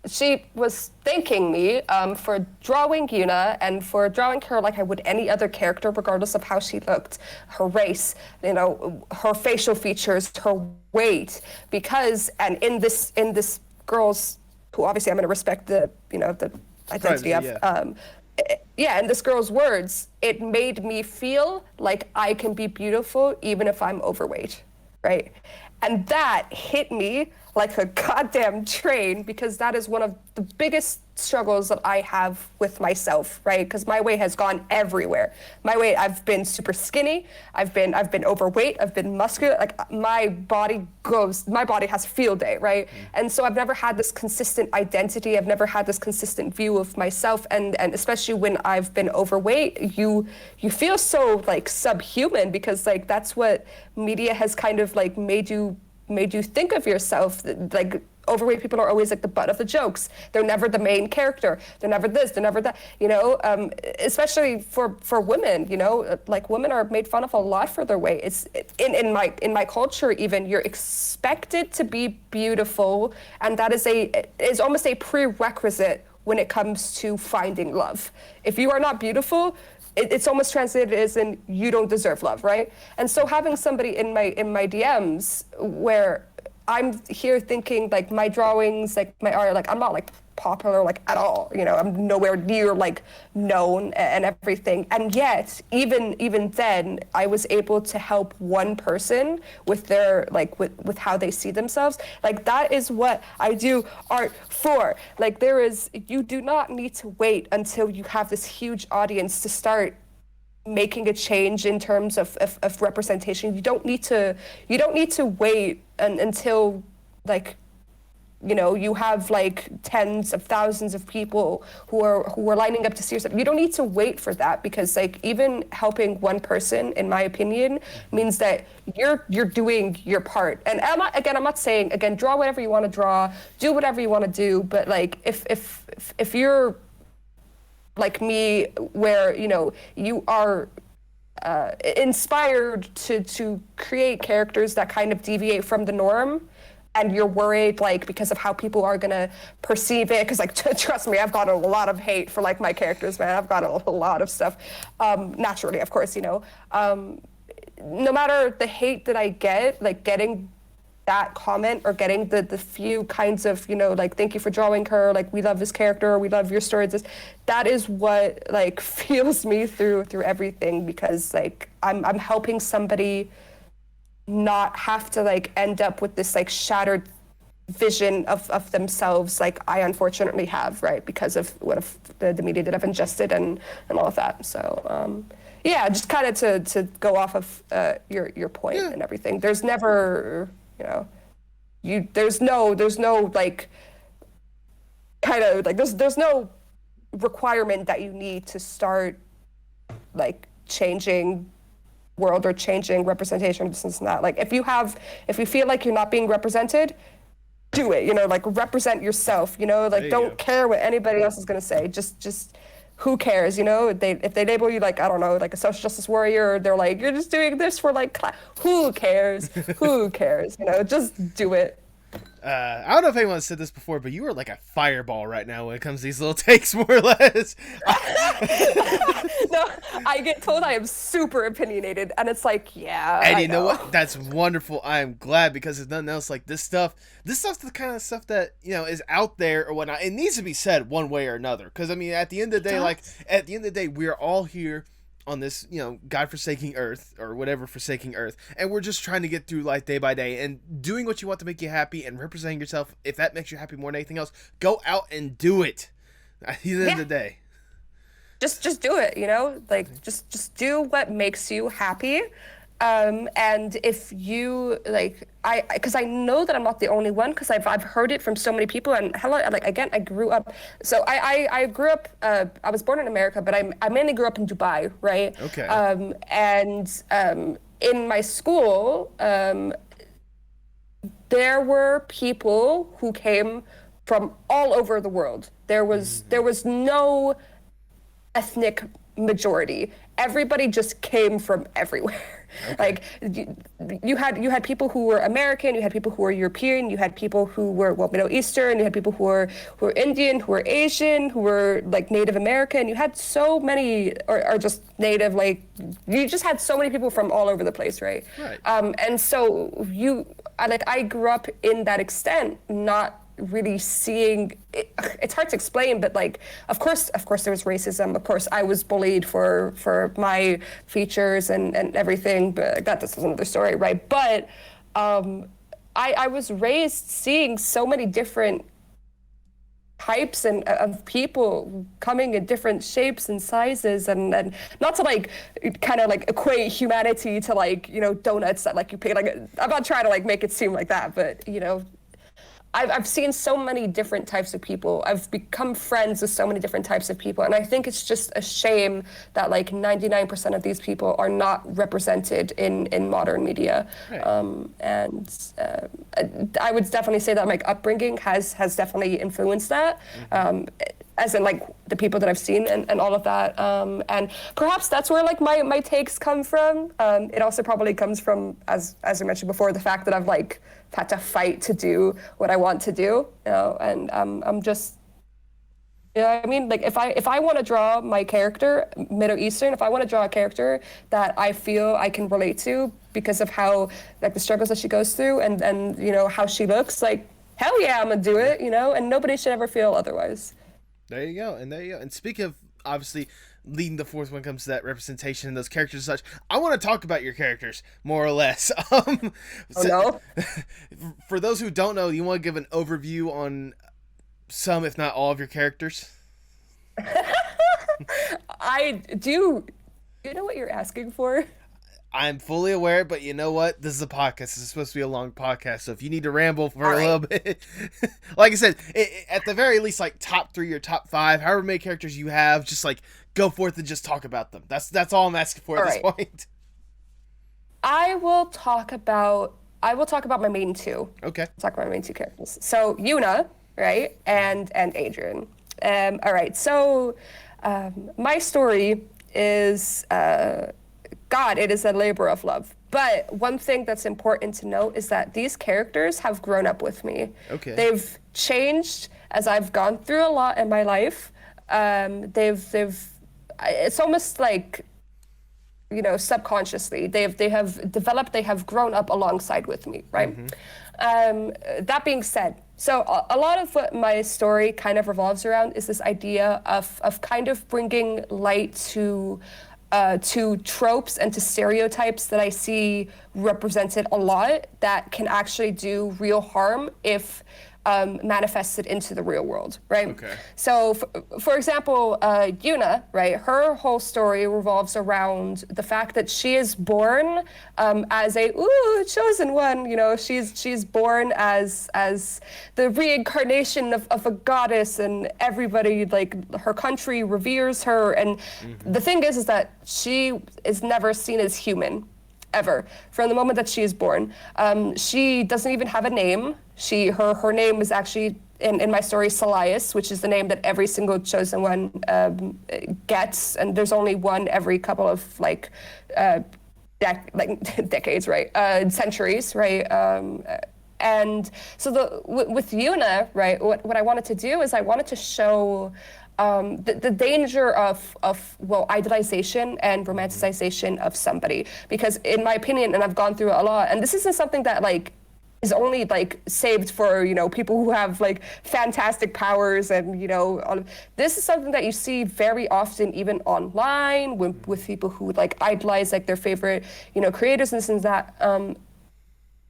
she was thanking me for drawing Yoona and for drawing her like I would any other character, regardless of how she looked, her race, you know, her facial features, her weight, because, and in this girl's, who obviously I'm going to respect the, you know, the identity of, yeah, in this girl's words, it made me feel like I can be beautiful even if I'm overweight, right? And that hit me like a goddamn train, because that is one of the biggest struggles that I have with myself, right? Because my weight has gone everywhere. I've been super skinny, I've been overweight, I've been muscular, like my body has a field day, right? And so I've never had this consistent identity, I've never had this consistent view of myself, and especially when I've been overweight, you feel so like subhuman, because like that's what media has kind of like made you think of yourself. Like overweight people are always like the butt of the jokes. They're never the main character. They're never this, they're never that, you know, especially for women, you know, like women are made fun of a lot for their weight. It's in my culture, even you're expected to be beautiful, and that is almost a prerequisite when it comes to finding love. If you are not beautiful, it's almost translated as in you don't deserve love, right? And so having somebody in my DMs where I'm here thinking like my drawings, like my art, like I'm not like popular like at all, you know, I'm nowhere near like known and everything. And yet, even then, I was able to help one person with their like with how they see themselves. Like that is what I do art for. Like you do not need to wait until you have this huge audience to start making a change in terms of representation. You don't need to wait until like, you know, you have like tens of thousands of people who are lining up to see yourself. You don't need to wait for that, because like even helping one person, in my opinion, means that you're doing your part. And I'm not saying again, draw whatever you want to draw, do whatever you want to do, but like if you're like me, where, you know, you are inspired to create characters that kind of deviate from the norm, and you're worried like because of how people are gonna perceive it, because like trust me, I've gotten a lot of hate for like my characters, man. I've gotten a lot of stuff, naturally, of course, you know. No matter the hate that I get, like getting that comment or getting the few kinds of, you know, like, thank you for drawing her, like, we love this character, we love your stories, that is what like fuels me through everything, because like I'm helping somebody not have to like end up with this like shattered vision of themselves like I unfortunately have, right, because of the media that I've ingested and all of that. So yeah, just kind of to go off of your point and everything. There's never, you know, there's no like kind of like there's no requirement that you need to start like changing world or changing representation, this and that. Like if you feel like you're not being represented, do it, you know, like represent yourself, you know, like don't care what anybody else is going to say. Just who cares, you know? If they label you like, I don't know, like a social justice warrior, they're like, you're just doing this for like, who cares? Who cares? You know, just do it. I don't know if anyone said this before, but you are like a fireball right now when it comes to these little takes, more or less. No, I get told I am super opinionated, and it's like, yeah. And you know what? That's wonderful. I am glad, because if nothing else, like this stuff's the kind of stuff that, you know, is out there or whatnot. It needs to be said one way or another, because I mean, at the end of the day, we are all here on this, you know, God-forsaking earth, or whatever forsaking earth, and we're just trying to get through life day by day and doing what you want to make you happy and representing yourself. If that makes you happy more than anything else, go out and do it. At the end of the day, just do it, you know, like just do what makes you happy. And if you like, because I know that I'm not the only one, because I've heard it from so many people. And like again, I grew up. So I grew up. I was born in America, but I mainly grew up in Dubai, right? Okay. And in my school, there were people who came from all over the world. There was no ethnic majority. Everybody just came from everywhere. Okay. Like you had people who were American, you had people who were European, you had people who were Middle Eastern, you had people who were Indian, who were Asian, who were like Native American. You had so many, or just Native, like you just had so many people from all over the place, right? Right. And so I grew up in that extent, not really seeing it. It's hard to explain, but like of course there was racism. Of course I was bullied for my features and everything, but that's another story, right? But I was raised seeing so many different types and of people coming in different shapes and sizes, and not to like kind of like equate humanity to like, you know, donuts that like you pay, like I'm not trying to like make it seem like that, but you know, I've seen so many different types of people. I've become friends with so many different types of people. And I think it's just a shame that like 99% of these people are not represented in modern media. Right. I would definitely say that my upbringing has definitely influenced that. As in like the people that I've seen and all of that. And perhaps that's where like my takes come from. It also probably comes from, as I mentioned before, the fact that I've like had to fight to do what I want to do, you know, and I'm just, you know what I mean? Like if I want to draw my character, Middle Eastern, if I want to draw a character that I feel I can relate to because of how like the struggles that she goes through and you know, how she looks, like, hell yeah, I'm gonna do it, you know, and nobody should ever feel otherwise. There you go. And speaking of obviously leading the fourth when it comes to that representation and those characters and such, I want to talk about your characters more or less. No? For those who don't know, you want to give an overview on some, if not all, of your characters? I do. You know what you're asking for? I'm fully aware, but you know what? This is a podcast. This is supposed to be a long podcast, so if you need to ramble for All a right. little bit, like I said, at the very least, like top 3 or top 5, however many characters you have, just like go forth and just talk about them. That's all I'm asking for at this point. I will talk about my main 2. Okay. Talk about my main 2 characters. So Yoona, right, and Adrian. All right. So my story is. God, it is a labor of love. But one thing that's important to note is that these characters have grown up with me. Okay. They've changed as I've gone through a lot in my life. It's almost like, you know, subconsciously, they have developed, they have grown up alongside with me, right? That being said, so a lot of what my story kind of revolves around is this idea of kind of bringing light to tropes and to stereotypes that I see represented a lot that can actually do real harm if manifested into the real world, right? Okay. So, for example, Yoona, right? Her whole story revolves around the fact that she is born as a chosen one. You know, she's born as the reincarnation of a goddess, and everybody, like her country, reveres her. And the thing is that she is never seen as human. Ever. From the moment that she is born. She doesn't even have a name. Her name is actually, in my story, Cilia, which is the name that every single chosen one gets, and there's only one every couple of decades, right? Centuries, right? And so with Yoona, right, what I wanted to do is I wanted to show the danger of idolization and romanticization of somebody, because in my opinion, and I've gone through it a lot, and this isn't something that like is only like saved for, you know, people who have like fantastic powers, and you know, this is something that you see very often even online with people who like idolize like their favorite, you know, creators and this and that.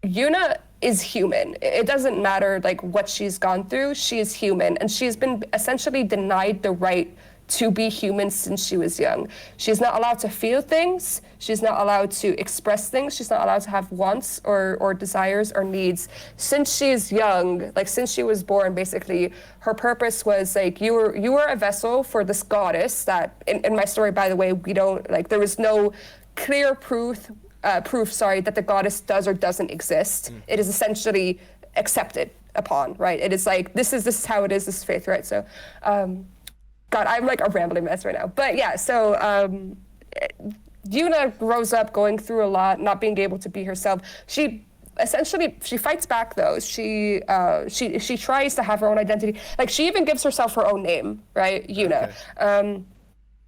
Yoona is human. It doesn't matter like what she's gone through. She is human, and she's been essentially denied the right to be human since she was young. She's not allowed to feel things. She's not allowed to express things. She's not allowed to have wants or desires or needs. Since she's young, like since she was born, basically, her purpose was like, you were a vessel for this goddess that, in my story, by the way, we don't, like, there was no clear proof, that the goddess does or doesn't exist. It is essentially accepted upon, right? It is like, this is how it is, this is faith, right? So, God, I'm like a rambling mess right now. But yeah, so Yoona grows up going through a lot, not being able to be herself. She fights back though. She tries to have her own identity. Like she even gives herself her own name, right? Yoona. Okay.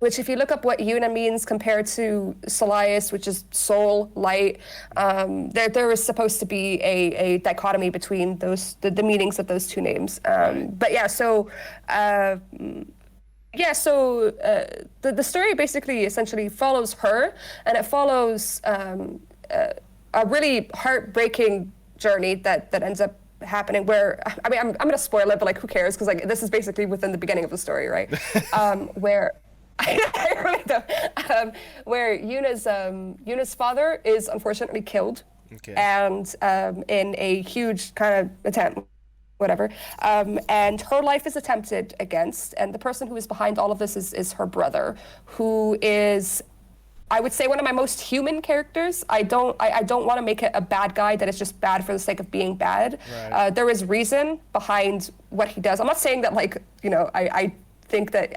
Which if you look up what Yoona means compared to Cilia, which is soul, light, there is supposed to be a dichotomy between those the meanings of those two names. But yeah, so the story basically essentially follows her, and it follows a really heartbreaking journey that ends up happening where, I mean, I'm going to spoil it, but like, who cares? Because like, this is basically within the beginning of the story, right? Where I really don't. Where Yoona's father is unfortunately killed, and in a huge kind of attempt, whatever. And her life is attempted against, and the person who is behind all of this is her brother, who is, I would say, one of my most human characters. I don't want to make it a bad guy that is just bad for the sake of being bad. Right. There is reason behind what he does. I'm not saying that, like, I think that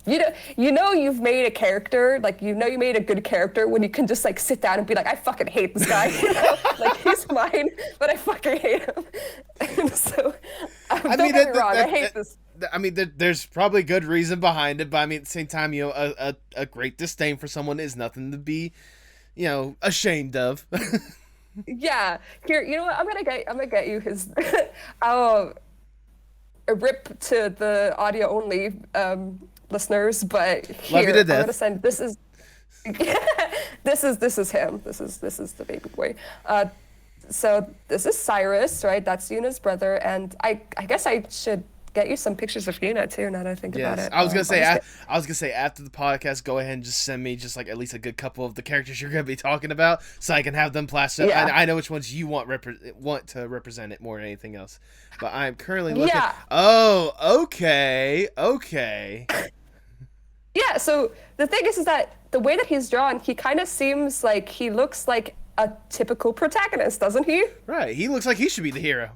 you've made a character, like, you made a good character when you can just like sit down and be like, I fucking hate this guy. Like, he's mine, but I fucking hate him. And so, don't get me wrong, I hate this. I mean, there's probably good reason behind it, but I mean, at the same time, a great disdain for someone is nothing to be, ashamed of. Yeah. Here, you know what? I'm gonna get you his. A rip to the audio only listeners, but here Love you to death. I'm gonna send. This is him. This is the baby boy. So this is Cyrus, right? That's Yoona's brother, and I guess I should get you some pictures of Yoona too. Now that I think about it. I was gonna say after the podcast, go ahead and just send me just like at least a good couple of the characters you're gonna be talking about, so I can have them plastered. Yeah. I know which ones you want to represent it more than anything else. But I'm currently looking. Yeah. Oh, okay. Yeah. So the thing is that the way that he's drawn, he kind of seems like he looks like a typical protagonist, doesn't he? Right. He looks like he should be the hero.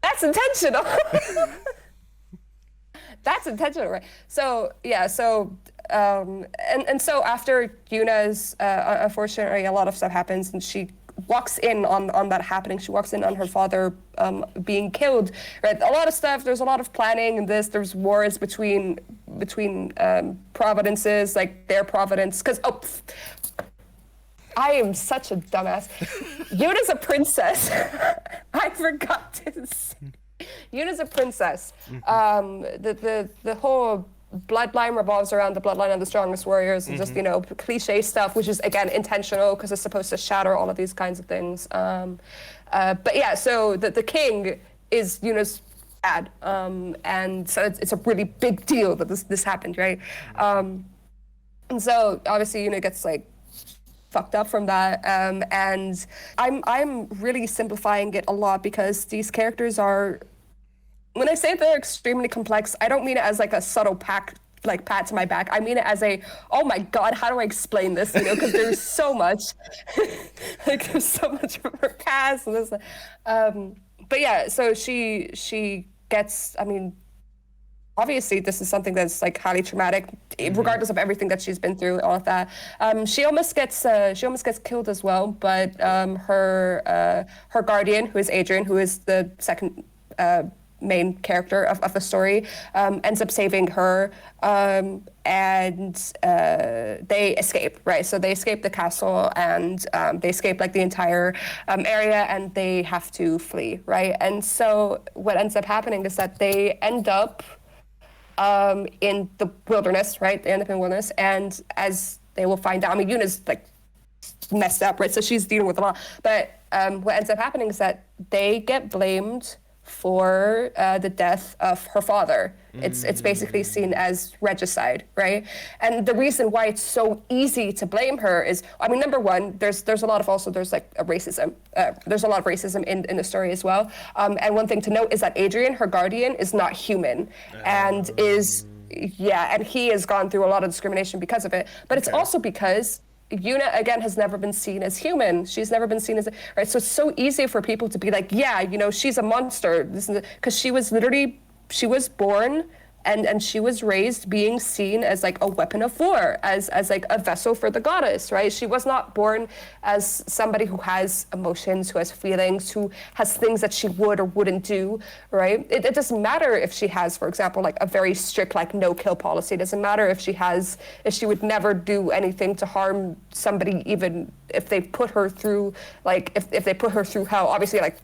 That's intentional. That's intentional, right? So yeah, and so after Yoona's, unfortunately, a lot of stuff happens, and she walks in on that happening. She walks in on her father being killed. Right, a lot of stuff. There's a lot of planning in this. There's wars between providences, like their providence, because I am such a dumbass. Yoona's a princess. I forgot to say. Yoona's a princess. The whole bloodline revolves around the bloodline of the strongest warriors, and just cliche stuff, which is again intentional because it's supposed to shatter all of these kinds of things. But yeah, so the king is Yoona's dad, and so it's a really big deal that this happened, right? And so obviously Yoona gets like fucked up from that, and I'm really simplifying it a lot because these characters are, when I say they're extremely complex, I don't mean it as like a subtle pat to my back. I mean it as a, oh my god, how do I explain this? Because there's so much, like there's so much from her past and this. But yeah, so she gets, I mean, obviously this is something that's like highly traumatic, regardless of everything that she's been through, all of that. She almost gets killed as well, but her guardian, who is Adrian, who is the second main character of the story, ends up saving her, and they escape, right? So they escape the castle, and they escape like the entire area, and they have to flee, right? And so what ends up happening is that they end up in the wilderness, right? They end up in the wilderness, and as they will find out, I mean, Yoona's like messed up, right? So she's dealing with a lot. But what ends up happening is that they get blamed for the death of her father. It's basically seen as regicide, right? And the reason why it's so easy to blame her is, I mean, number one, there's a lot of there's like a racism. There's a lot of racism in the story as well. And one thing to note is that Adrian, her guardian, is not human, and and he has gone through a lot of discrimination because of it. But it's also because Yoona, again, has never been seen as human. She's never been seen as, right? So it's so easy for people to be like, yeah, she's a monster. Because she was born and she was raised being seen as like a weapon of war, as like a vessel for the goddess, right? She was not born as somebody who has emotions, who has feelings, who has things that she would or wouldn't do, right? It doesn't matter if she has, for example, like a very strict like no-kill policy. It doesn't matter if she would never do anything to harm somebody, even if they put her through, like if they put her through hell. Obviously, like,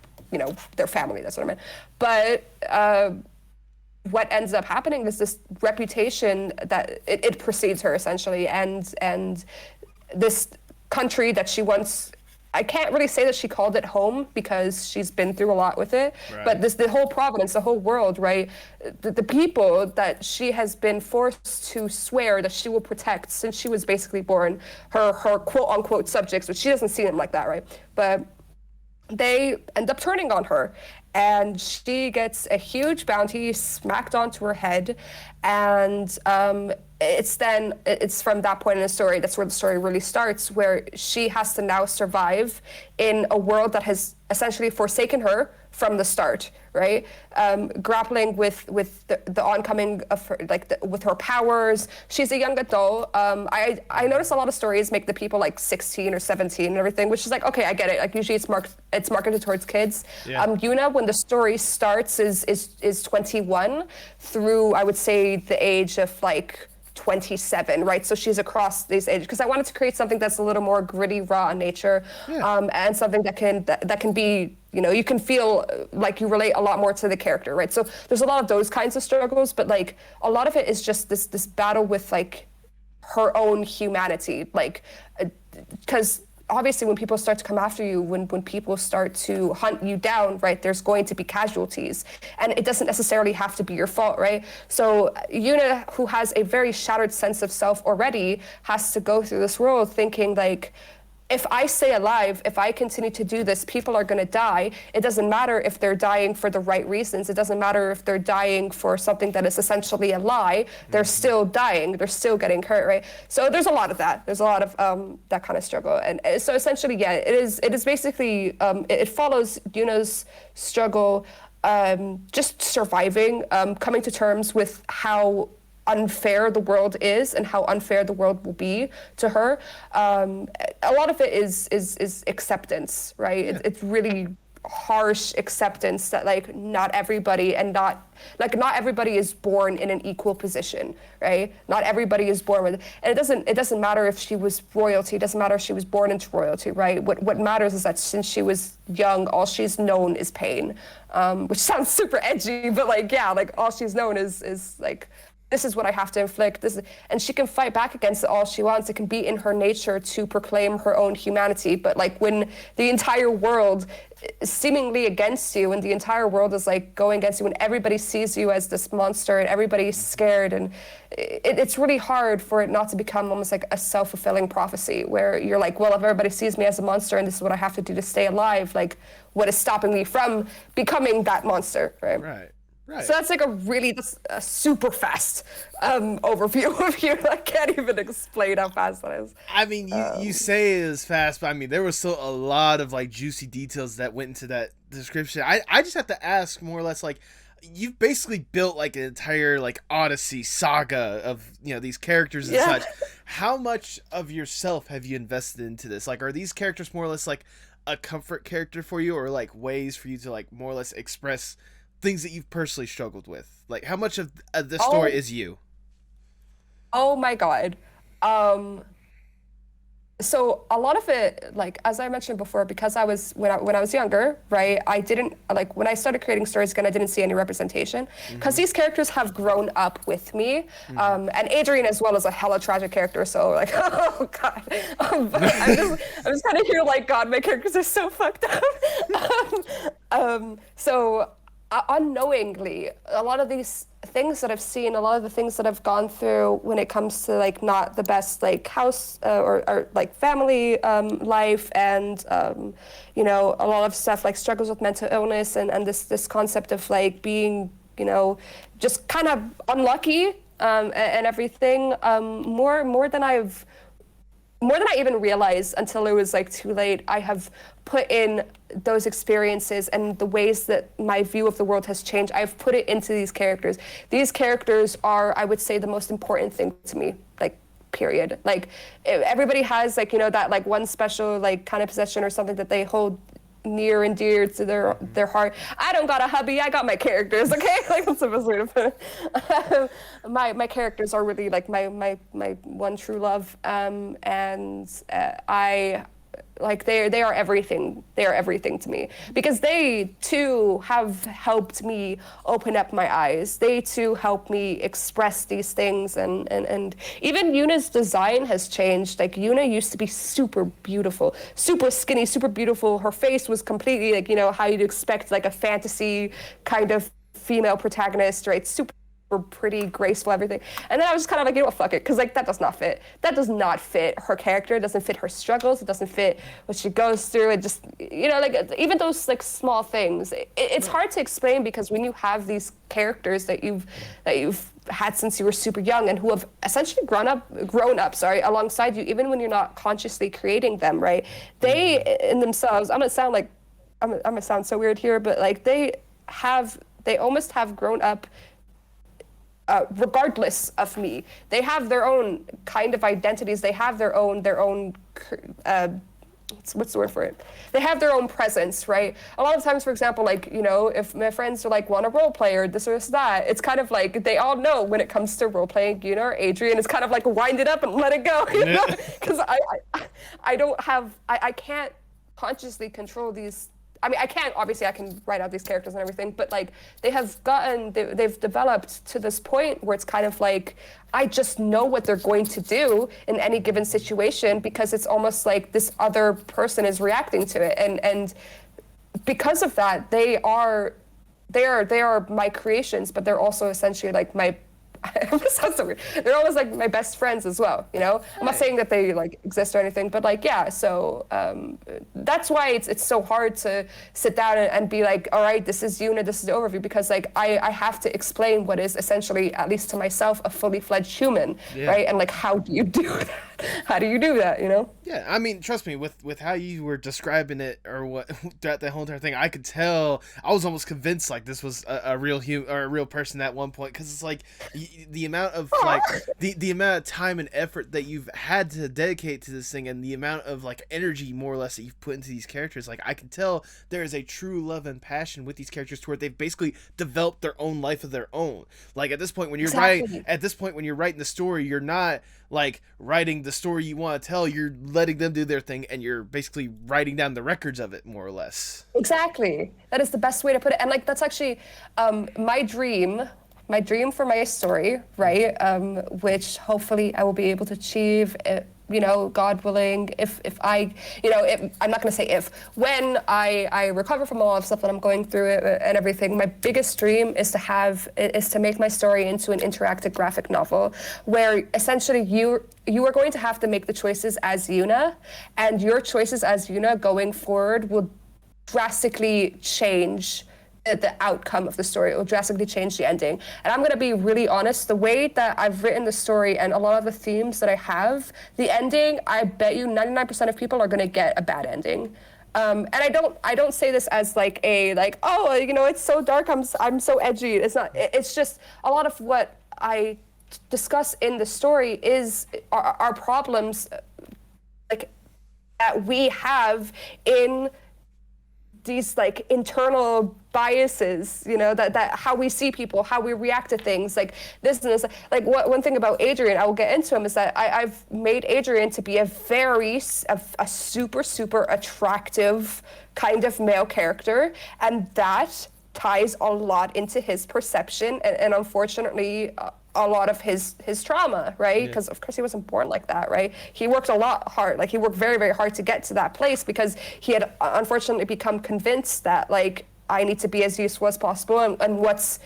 their family, that's what I meant. But what ends up happening is this reputation that it precedes her essentially, and this country that she once I can't really say that she called it home because she's been through a lot with it. Right. But the whole province, the whole world, right? The people that she has been forced to swear that she will protect since she was basically born, her quote unquote subjects, which she doesn't see them like that, right? But they end up turning on her, and she gets a huge bounty smacked onto her head, and it's from that point in the story, that's where the story really starts, where she has to now survive in a world that has essentially forsaken her from the start, right? Grappling with the oncoming of her, with her powers. She's a young adult. I notice a lot of stories make the people like 16 or 17 and everything, which is like, okay, I get it. Like usually it's marketed towards kids. Yeah. Yoona, when the story starts, is 21 through, I would say, the age of like 27, right? So she's across these ages, because I wanted to create something that's a little more gritty, raw in nature, and something that can be, you can feel like you relate a lot more to the character, right? So there's a lot of those kinds of struggles, but like a lot of it is just this battle with like her own humanity, like because obviously when people start to come after you, when people start to hunt you down, right, there's going to be casualties, and it doesn't necessarily have to be your fault, right? So Yoona, who has a very shattered sense of self already, has to go through this world thinking like, if I stay alive, if I continue to do this, people are going to die. It doesn't matter if they're dying for the right reasons. It doesn't matter if they're dying for something that is essentially a lie. They're still dying. They're still getting hurt, right? So there's a lot of that. There's a lot of that kind of struggle. And so essentially, yeah, it is basically, it follows Yoona's struggle, just surviving, coming to terms with how unfair the world is and how unfair the world will be to her. A lot of it is acceptance, right? Yeah. It's really harsh acceptance that like not everybody is born in an equal position, right? Not everybody is born with, and it doesn't matter if she was royalty. It doesn't matter if she was born into royalty, right? What matters is that since she was young, all she's known is pain, which sounds super edgy, but like, yeah, like all she's known is like, this is what I have to inflict. And she can fight back against it all she wants. It can be in her nature to proclaim her own humanity. But like when the entire world is seemingly against you, and the entire world is like going against you, and everybody sees you as this monster, and everybody's scared, and it's really hard for it not to become almost like a self-fulfilling prophecy, where you're like, well, if everybody sees me as a monster and this is what I have to do to stay alive, like what is stopping me from becoming that monster, right? Right. So that's like a super fast overview of you. I can't even explain how fast that is. I mean, you say it is fast, but I mean, there was still a lot of like juicy details that went into that description. I just have to ask more or less, like, you've basically built like an entire like Odyssey saga of, these characters and such. How much of yourself have you invested into this? Like, are these characters more or less like a comfort character for you, or like ways for you to like more or less express things that you've personally struggled with? Like, how much of the story is you? Oh my God. So a lot of it, like, as I mentioned before, because when I was younger, right, I didn't, like, when I started creating stories again, I didn't see any representation, because these characters have grown up with me, and Adrian as well is a hella tragic character, so like, oh God. I'm just kind of here like, God, my characters are so fucked up. So unknowingly, a lot of these things that I've seen, a lot of the things that I've gone through when it comes to like not the best like house or like family life, and a lot of stuff like struggles with mental illness, and this concept of like being just kind of unlucky, and everything, more than I even realized until it was like too late. I have put in those experiences and the ways that my view of the world has changed. I've put it into these characters. These characters are, I would say, the most important thing to me, like, period. Like, everybody has like, that like one special like kind of possession or something that they hold near and dear to their heart. I don't got a hubby, I got my characters, okay? Like, that's the best way to put it. My characters are really like my one true love, and I Like they are everything. They are everything to me because they too have helped me open up my eyes. They too help me express these things, and even Yuna's design has changed. Like Yuna used to be super beautiful, super skinny, super beautiful. Her face was completely like, you know, how you'd expect like a fantasy kind of female protagonist, right? Super pretty, graceful, everything. And then I was just kind of like, you know what, fuck it, because like that does not fit. That does not fit her character. It doesn't fit her struggles. It doesn't fit what she goes through. It just, you know, like even those like small things. It's hard to explain because when you have these characters that you've had since you were super young and who have essentially grown up, alongside you, even when you're not consciously creating them, right? They in themselves, I'm gonna sound so weird here, but like they almost have grown up regardless of me. They have their own kind of identities. They have their own what's the word for it? They have their own presence, right? A lot of times, for example, like, you know, if my friends are like, want a role play or this or that, it's kind of like, they all know when it comes to role playing Yuna or Adrian, it's kind of like wind it up and let it go, you know? Because I can't consciously control these. I mean, I can write out these characters and everything, but like they've developed to this point where it's kind of like, I just know what they're going to do in any given situation because it's almost like this other person is reacting to it. And because of that, they are my creations, but they're also essentially like my, it sounds so weird. They're always like my best friends as well, you know? I'm not saying that they like exist or anything, but like, yeah, so that's why it's so hard to sit down and be like, all right, this is Yuna, this is the overview, because like I have to explain what is essentially, at least to myself, a fully fledged human, right? And like, how do you do that? How do you do that, you know? Yeah, I mean, trust me, with how you were describing it or what throughout the whole entire thing, I could tell, I was almost convinced like this was a real human or a real person at one point, because it's like the amount of like the amount of time and effort that you've had to dedicate to this thing, and the amount of like energy more or less that you've put into these characters, like I can tell there is a true love and passion with these characters to where they've basically developed their own life of their own. Like at this point when you're writing the story, you're not like writing the story you want to tell, you're letting them do their thing and you're basically writing down the records of it, more or less. Exactly. That is the best way to put it. And like that's actually my dream for my story, right? Which hopefully I will be able to achieve, you know, God willing, if I, you know, I'm not going to say if, when I recover from all of the stuff that I'm going through and everything, my biggest dream is to make my story into an interactive graphic novel where essentially you are going to have to make the choices as Yuna, and your choices as Yuna going forward will drastically change the outcome of the story. It will drastically change the ending. And I'm going to be really honest, the way that I've written the story and a lot of the themes that I have, the ending, I bet you 99% of people are going to get a bad ending. And I don't say this as like oh, you know, it's so dark, I'm so edgy. It's not. It's just a lot of what I discuss in the story is our problems, like that we have in these like internal biases, you know, that how we see people, how we react to things, like this and this. Like one thing about Adrian, I will get into him, is that I've made Adrian to be a super, super attractive kind of male character, and that ties a lot into his perception and unfortunately a lot of his trauma, right? Because of course he wasn't born like that, right? He worked a lot hard, like he worked very, very hard to get to that place because he had unfortunately become convinced that like I need to be as useful as possible, and what's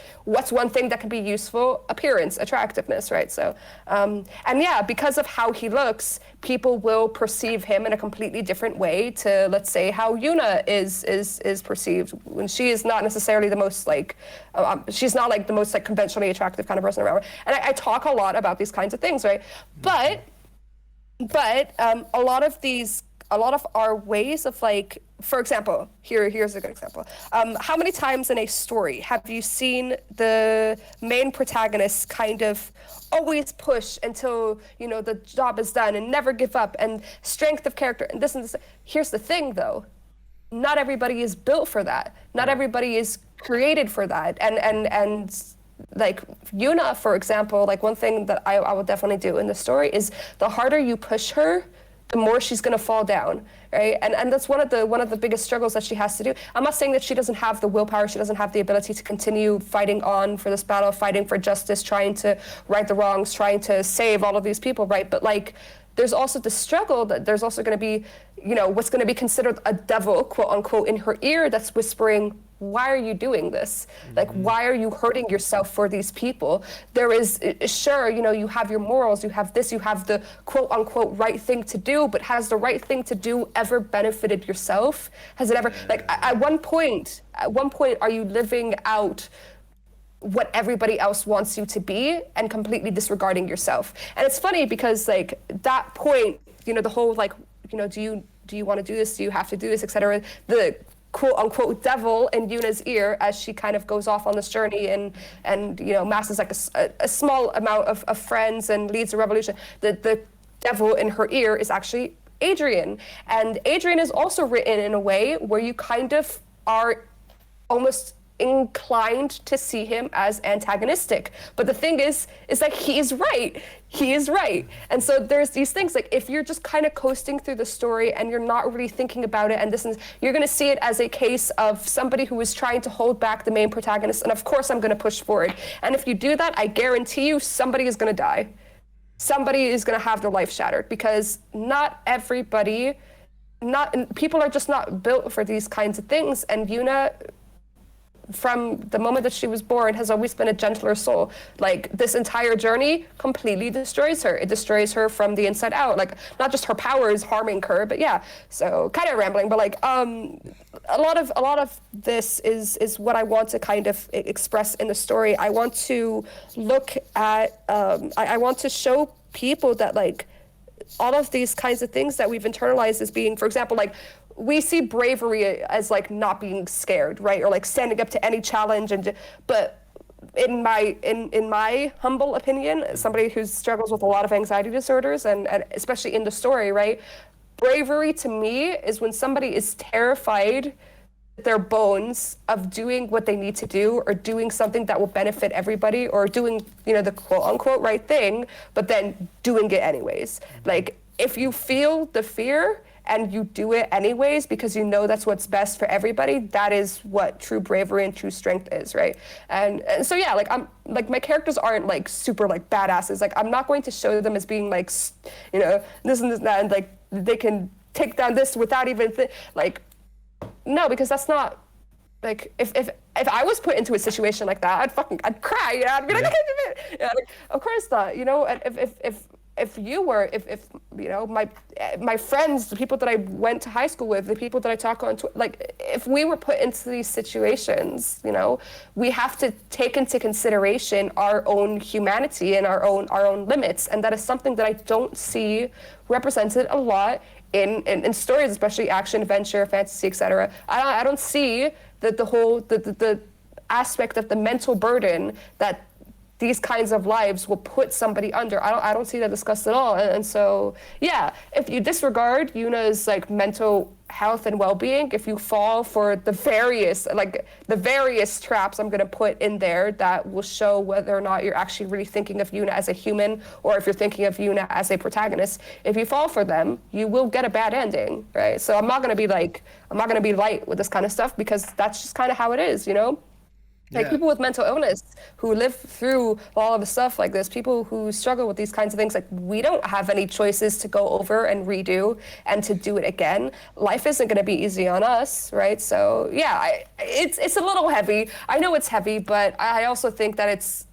one thing that can be useful? Appearance, attractiveness, right? So, and yeah, because of how he looks, people will perceive him in a completely different way to, let's say, how Yuna is perceived, when she is not necessarily the most like, she's not like the most like conventionally attractive kind of person around. And I talk a lot about these kinds of things, right? But a lot of our ways of like, for example, here's a good example. How many times in a story have you seen the main protagonist kind of always push until, you know, the job is done and never give up and strength of character and this and this? Here's the thing though, not everybody is built for that. Not everybody is created for that. And like Yuna, for example, like one thing that I will definitely do in the story is the harder you push her, the more she's going to fall down, right? And that's one of the biggest struggles that she has to do. I'm not saying that she doesn't have the willpower, she doesn't have the ability to continue fighting on for this battle, fighting for justice, trying to right the wrongs, trying to save all of these people, right? But like, there's also the struggle that there's also going to be, what's going to be considered a devil, quote unquote, in her ear that's whispering, why are you doing this? Like, why are you hurting yourself for these people? There is, sure, you have your morals, you have this, you have the quote unquote right thing to do, but has the right thing to do ever benefited yourself? Has it ever, like, at one point, are you living out what everybody else wants you to be and completely disregarding yourself? And it's funny because like that point, the whole like, do you want to do this? Do you have to do this, etc. The quote unquote devil in Yoona's ear as she kind of goes off on this journey and masses like a small amount of friends and leads a revolution. The devil in her ear is actually Adrian. And Adrian is also written in a way where you kind of are almost inclined to see him as antagonistic. But the thing is that he is right. And so there's these things like if you're just kind of coasting through the story and you're not really thinking about it, and you're going to see it as a case of somebody who is trying to hold back the main protagonist. And of course I'm going to push forward. And if you do that, I guarantee you somebody is going to die. Somebody is going to have their life shattered because people are just not built for these kinds of things. And Yoona, from the moment that she was born, has always been a gentler soul. Like this entire journey completely destroys her. It destroys her from the inside out. Like not just her powers harming her, but yeah. So kind of rambling, but like a lot of this is what I want to kind of express in the story. I want to look at I want to show people that like all of these kinds of things that we've internalized as being, for example, like we see bravery as like not being scared, right? Or like standing up to any challenge. But in my humble opinion, somebody who struggles with a lot of anxiety disorders and especially in the story, right? Bravery to me is when somebody is terrified their bones of doing what they need to do or doing something that will benefit everybody or doing, the quote unquote right thing, but then doing it anyways. Like if you feel the fear and you do it anyways because you know that's what's best for everybody, that is what true bravery and true strength is, right? And so yeah, like I'm like my characters aren't like super like badasses. Like I'm not going to show them as being like this and this and that, and like they can take down this without even like no, because that's not like if I was put into a situation like that, I'd cry. I'd be like, like, of course not. If my friends, the people that I went to high school with, the people that I talk on, like if we were put into these situations, we have to take into consideration our own humanity and our own limits, and that is something that I don't see represented a lot in stories, especially action, adventure, fantasy, etc. I don't see the aspect of the mental burden that these kinds of lives will put somebody under. I don't see that discussed at all. And so, yeah, if you disregard Yoona's like mental health and well-being, if you fall for the various traps I'm going to put in there that will show whether or not you're actually really thinking of Yoona as a human or if you're thinking of Yoona as a protagonist, if you fall for them, you will get a bad ending, right? So I'm not going to be light with this kind of stuff because that's just kind of how it is, Like people with mental illness who live through all of the stuff like this, people who struggle with these kinds of things, like we don't have any choices to go over and redo and to do it again. Life isn't going to be easy on us, right? So yeah, it's a little heavy. I know it's heavy, but I also think that it's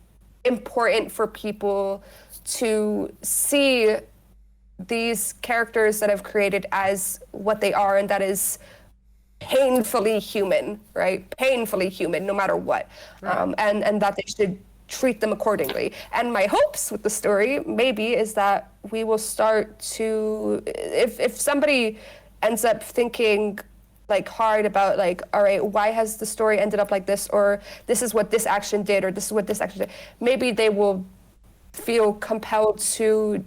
important for people to see these characters that I've created as what they are, and that is painfully human, right? Painfully human, no matter what. Right. And that they should treat them accordingly. And my hopes with the story maybe is that we will start to, if somebody ends up thinking like hard about like, all right, why has the story ended up like this? Or this is what this action did, or this is what this action did. Maybe they will feel compelled to,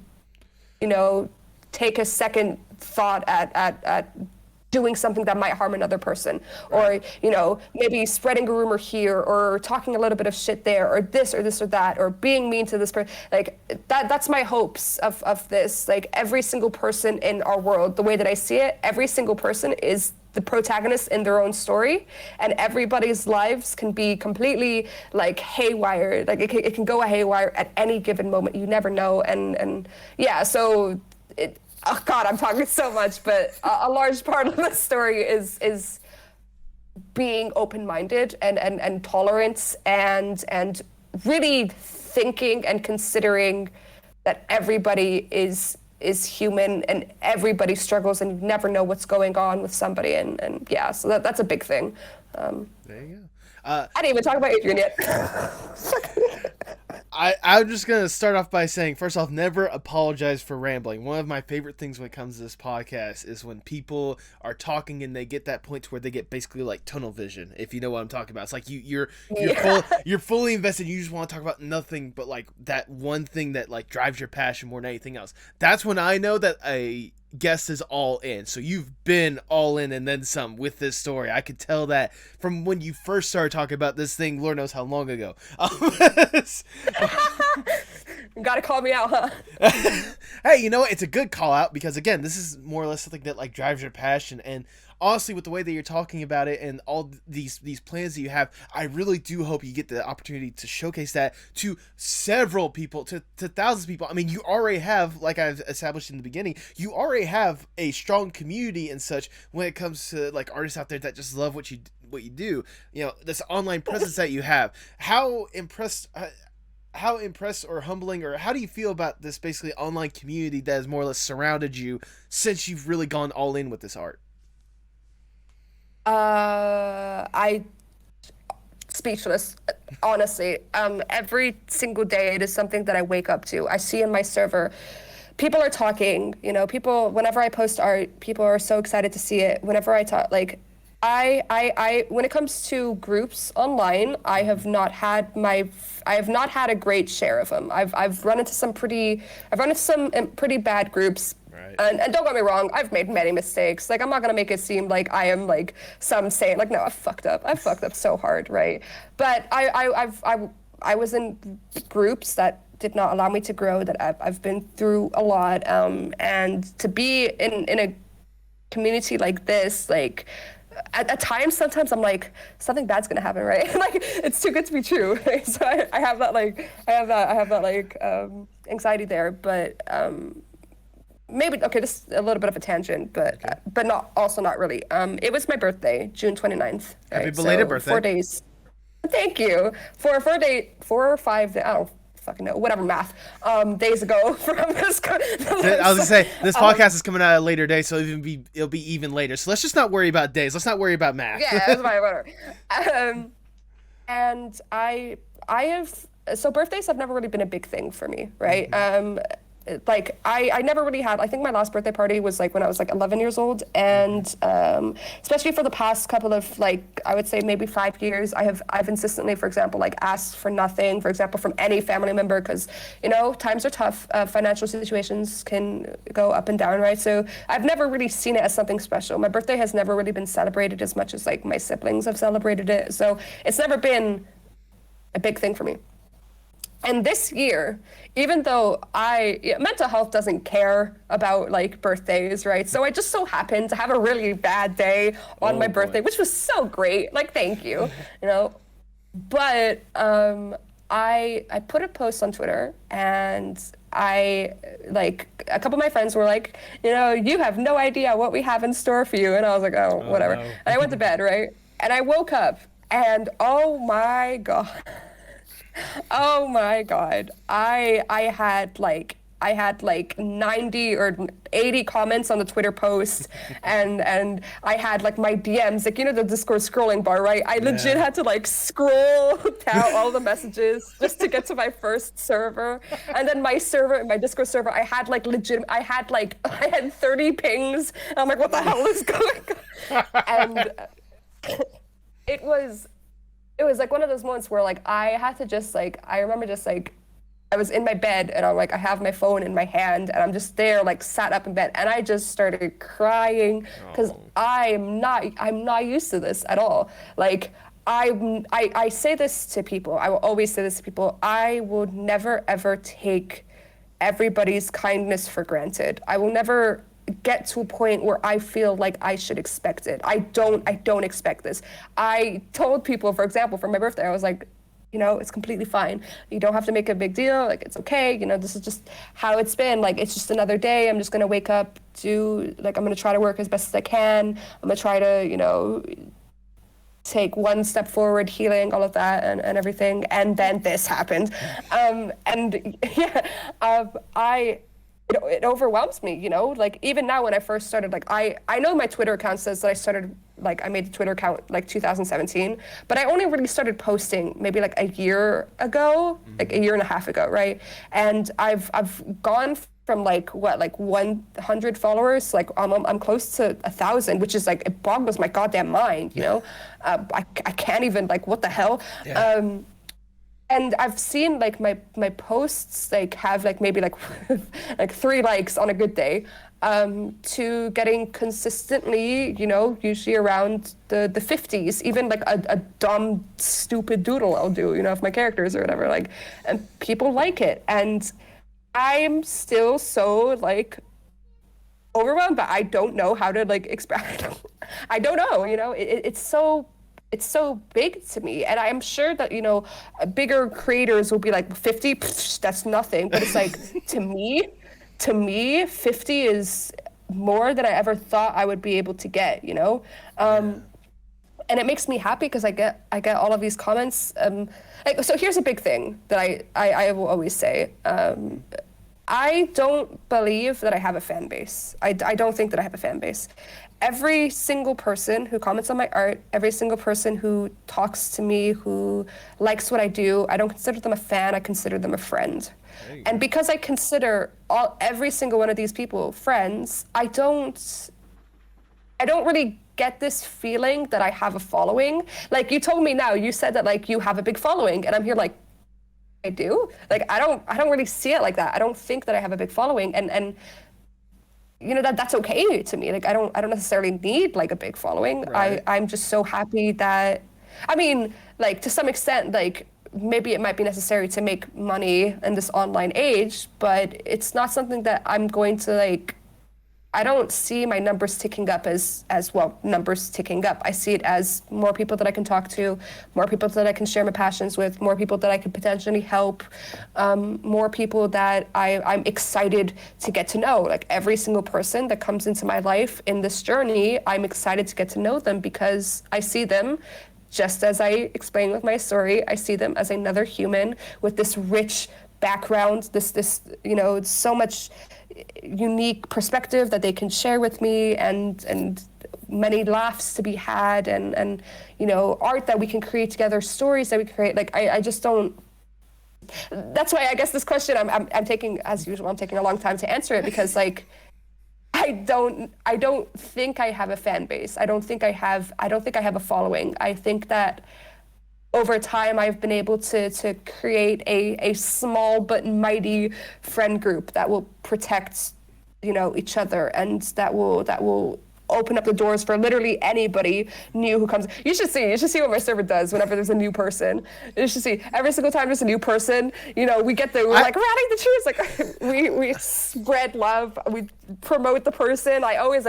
take a second thought at doing something that might harm another person, or maybe spreading a rumor here, or talking a little bit of shit there, or this or this or that, or being mean to this person. Like that's my hopes of this. Like every single person in our world, the way that I see it, every single person is the protagonist in their own story, and everybody's lives can be completely like haywire. Like it can go haywire at any given moment. You never know. And yeah, so oh God, I'm talking so much, but a large part of the story is being open-minded and tolerant and really thinking and considering that everybody is human and everybody struggles, and you never know what's going on with somebody, and yeah, so that's a big thing. There you go. I didn't even talk about Adrian yet. I'm just going to start off by saying, first off, never apologize for rambling. One of my favorite things when it comes to this podcast is when people are talking and they get that point to where they get basically like tunnel vision, if you know what I'm talking about. It's like you're fully invested. You just want to talk about nothing but like that one thing that like drives your passion more than anything else. That's when I know that a guest is all in. So you've been all in and then some with this story. I could tell that from when you first started talking about this thing, Lord knows how long ago. You gotta call me out, huh? Hey, you know what? It's a good call out because again, this is more or less something that like drives your passion, and honestly, with the way that you're talking about it and all these plans that you have, I really do hope you get the opportunity to showcase that to several people, to thousands of people. I mean, you already have, like I've established in the beginning, you already have a strong community and such when it comes to like artists out there that just love what you do. You know, this online presence that you have. How impressed or humbling, or how do you feel about this basically online community that has more or less surrounded you since you've really gone all in with this art? I speechless, honestly. Every single day it is something that I wake up to. I see in my server, people are talking, people, whenever I post art, people are so excited to see it. Whenever I talk, like, I when it comes to groups online, I have not had a great share of them. I've run into some pretty bad groups. Right. And don't get me wrong, I've made many mistakes. Like, I'm not gonna make it seem like I am like some saying like, no, I fucked up so hard, right? But I was in groups that did not allow me to grow. That I've been through a lot, and to be in a community like this, like. At times, sometimes I'm like, something bad's gonna happen, right? Like, it's too good to be true. Right? So I have that anxiety there, but maybe okay, just a little bit of a tangent, but Okay. But not really. It was my birthday, June 29th. Right? Happy belated birthday. 4 days. Thank you. 4 or 5 days. I don't fucking know, whatever math, days ago from this. I was gonna say this podcast is coming out at a later day, so it'll be even later. So let's just not worry about days. Let's not worry about math. Yeah, that's fine, whatever. And I have, so birthdays have never really been a big thing for me, right? Mm-hmm. Like I never really had, I think my last birthday party was like when I was like 11 years old, and especially for the past couple of, like, I would say maybe 5 years, I've insistently, for example, like asked for nothing, for example, from any family member, because times are tough, financial situations can go up and down, right? So I've never really seen it as something special. My birthday has never really been celebrated as much as like my siblings have celebrated it, so it's never been a big thing for me. And this year, even though mental health doesn't care about like birthdays, right? So I just so happened to have a really bad day on my birthday, which was so great. Like, thank you, But I put a post on Twitter, and a couple of my friends were like, you have no idea what we have in store for you. And I was like, oh whatever. No. And I went to bed, right? And I woke up, and oh my God. Oh my God. I had like 90 or 80 comments on the Twitter post, and I had like my DMs, like, the Discord scrolling bar, right? I legit had to like scroll down all the messages just to get to my first server. And then my Discord server, I had 30 pings. And I'm like, what the hell is going on? And it was like one of those moments where like I had to just like, I remember just like I was in my bed, and I'm like, I have my phone in my hand, and I'm just there, like, sat up in bed, and I just started crying because I'm not used to this at all. Like, I say this to people. I will always say this to people. I will never ever take everybody's kindness for granted. I will never get to a point where I feel like I should expect it. I don't expect this. I told people, for example, for my birthday, I was like, you know, it's completely fine. You don't have to make a big deal. Like, it's okay. You know, this is just how it's been. Like, it's just another day. I'm just going to wake up, I'm going to try to work as best as I can. I'm going to try to, you know, take one step forward, healing, all of that and everything. And then this happened. It overwhelms me, you know, like even now when I first started, like I know my Twitter account says that I started, like I made the Twitter account like 2017, but I only really started posting maybe like a year ago, like a year and a half ago, right? And I've gone from like 100 followers, like I'm close to 1,000, which is like, it boggles my goddamn mind, you know? I can't even, like, what the hell? Yeah. And I've seen like my posts like have like maybe like like 3 likes on a good day, to getting consistently, you know, usually around the 50s, even like a dumb stupid doodle I'll do, you know, of my characters or whatever, like, and people like it, and I'm still so like overwhelmed, but I don't know how to like express. I don't know, you know, it's so big to me, and I'm sure that, you know, bigger creators will be like 50, that's nothing, but it's like to me 50 is more than I ever thought I would be able to get, you know. And it makes me happy because I get all of these comments, like, so here's a big thing that I will always say. I don't believe that I have a fan base. I don't think that I have a fan base. Every single person who comments on my art, every single person who talks to me, who likes what I do, I don't consider them a fan, I consider them a friend. And because I consider every single one of these people friends, I don't really get this feeling that I have a following. Like, you told me now, you said that like you have a big following, and I'm here like, I do? Like, I don't really see it like that. I don't think that I have a big following, and you know, that's okay to me. Like, I don't necessarily need like a big following. Right. I'm just so happy that, I mean, like, to some extent, like, maybe it might be necessary to make money in this online age, but it's not something that I'm going to like, I don't see my numbers ticking up as well, numbers ticking up. I see it as more people that I can talk to, more people that I can share my passions with, more people that I could potentially help, more people that I'm excited to get to know. Like, every single person that comes into my life in this journey, I'm excited to get to know them because I see them, just as I explained with my story, I see them as another human with this rich background, this you know, so much unique perspective that they can share with me, and many laughs to be had, and you know, art that we can create together, stories that we create. Like, I just don't. That's why I guess this question I'm taking, as usual, I'm taking a long time to answer it, because like I don't think I have a fan base. I don't think I have a following. I think that over time, I've been able to create a small but mighty friend group that will protect, you know, each other, and that will open up the doors for literally anybody new who comes. You should see what my server does whenever there's a new person. You should see every single time there's a new person, you know, we're like rallying the troops, like we spread love, we promote the person. I always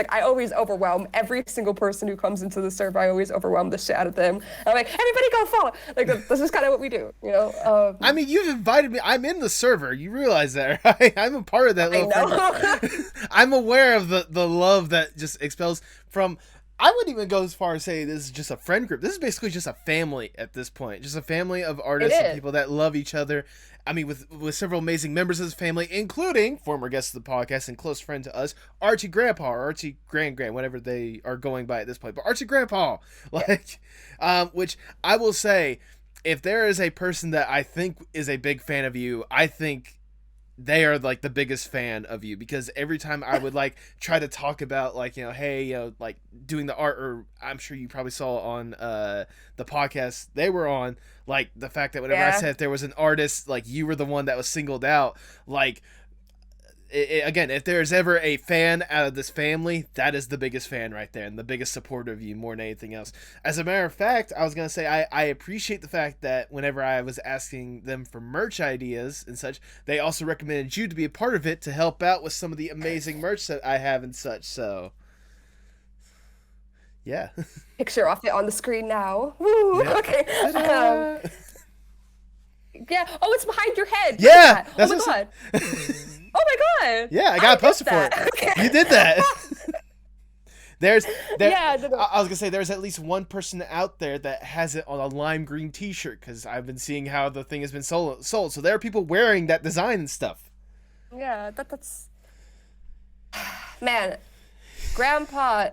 overwhelm every single person who comes into the server. I always overwhelm the shit out of them. I'm like, everybody go follow. Like, this is kind of what we do, you know. I mean, you've invited me. I'm in the server. You realize that, right? I'm a part of that little thing. I'm aware of the love that just expels from. I wouldn't even go as far as say this is just a friend group. This is basically just a family at this point. Just a family of artists and people that love each other. I mean, with several amazing members of this family, including former guests of the podcast and close friend to us, Archie Grandpa, or Archie Grand, whatever they are going by at this point. But Archie Grandpa, like, which I will say, if there is a person that I think is a big fan of you, I think they are like the biggest fan of you, because every time I would like try to talk about like, you know, hey, you know, like doing the art, or I'm sure you probably saw on the podcast they were on, like the fact that whenever I said there was an artist, like you were the one that was singled out, like again, if there's ever a fan out of this family, that is the biggest fan right there, and the biggest supporter of you more than anything else. As a matter of fact, I was going to say, I appreciate the fact that whenever I was asking them for merch ideas and such, they also recommended you to be a part of it to help out with some of the amazing merch that I have and such. So, yeah. Picture of it on the screen now. Woo, Yeah. okay. Yeah. Oh, it's behind your head. Look Yeah, at that. that's Oh my what god. Oh my god. Yeah, I got a poster for it. Okay. You did that. Yeah, no. I was gonna say there's at least one person out there that has it on a lime green T-shirt, because I've been seeing how the thing has been sold. So there are people wearing that design and stuff. Yeah, that's man, Grandpa.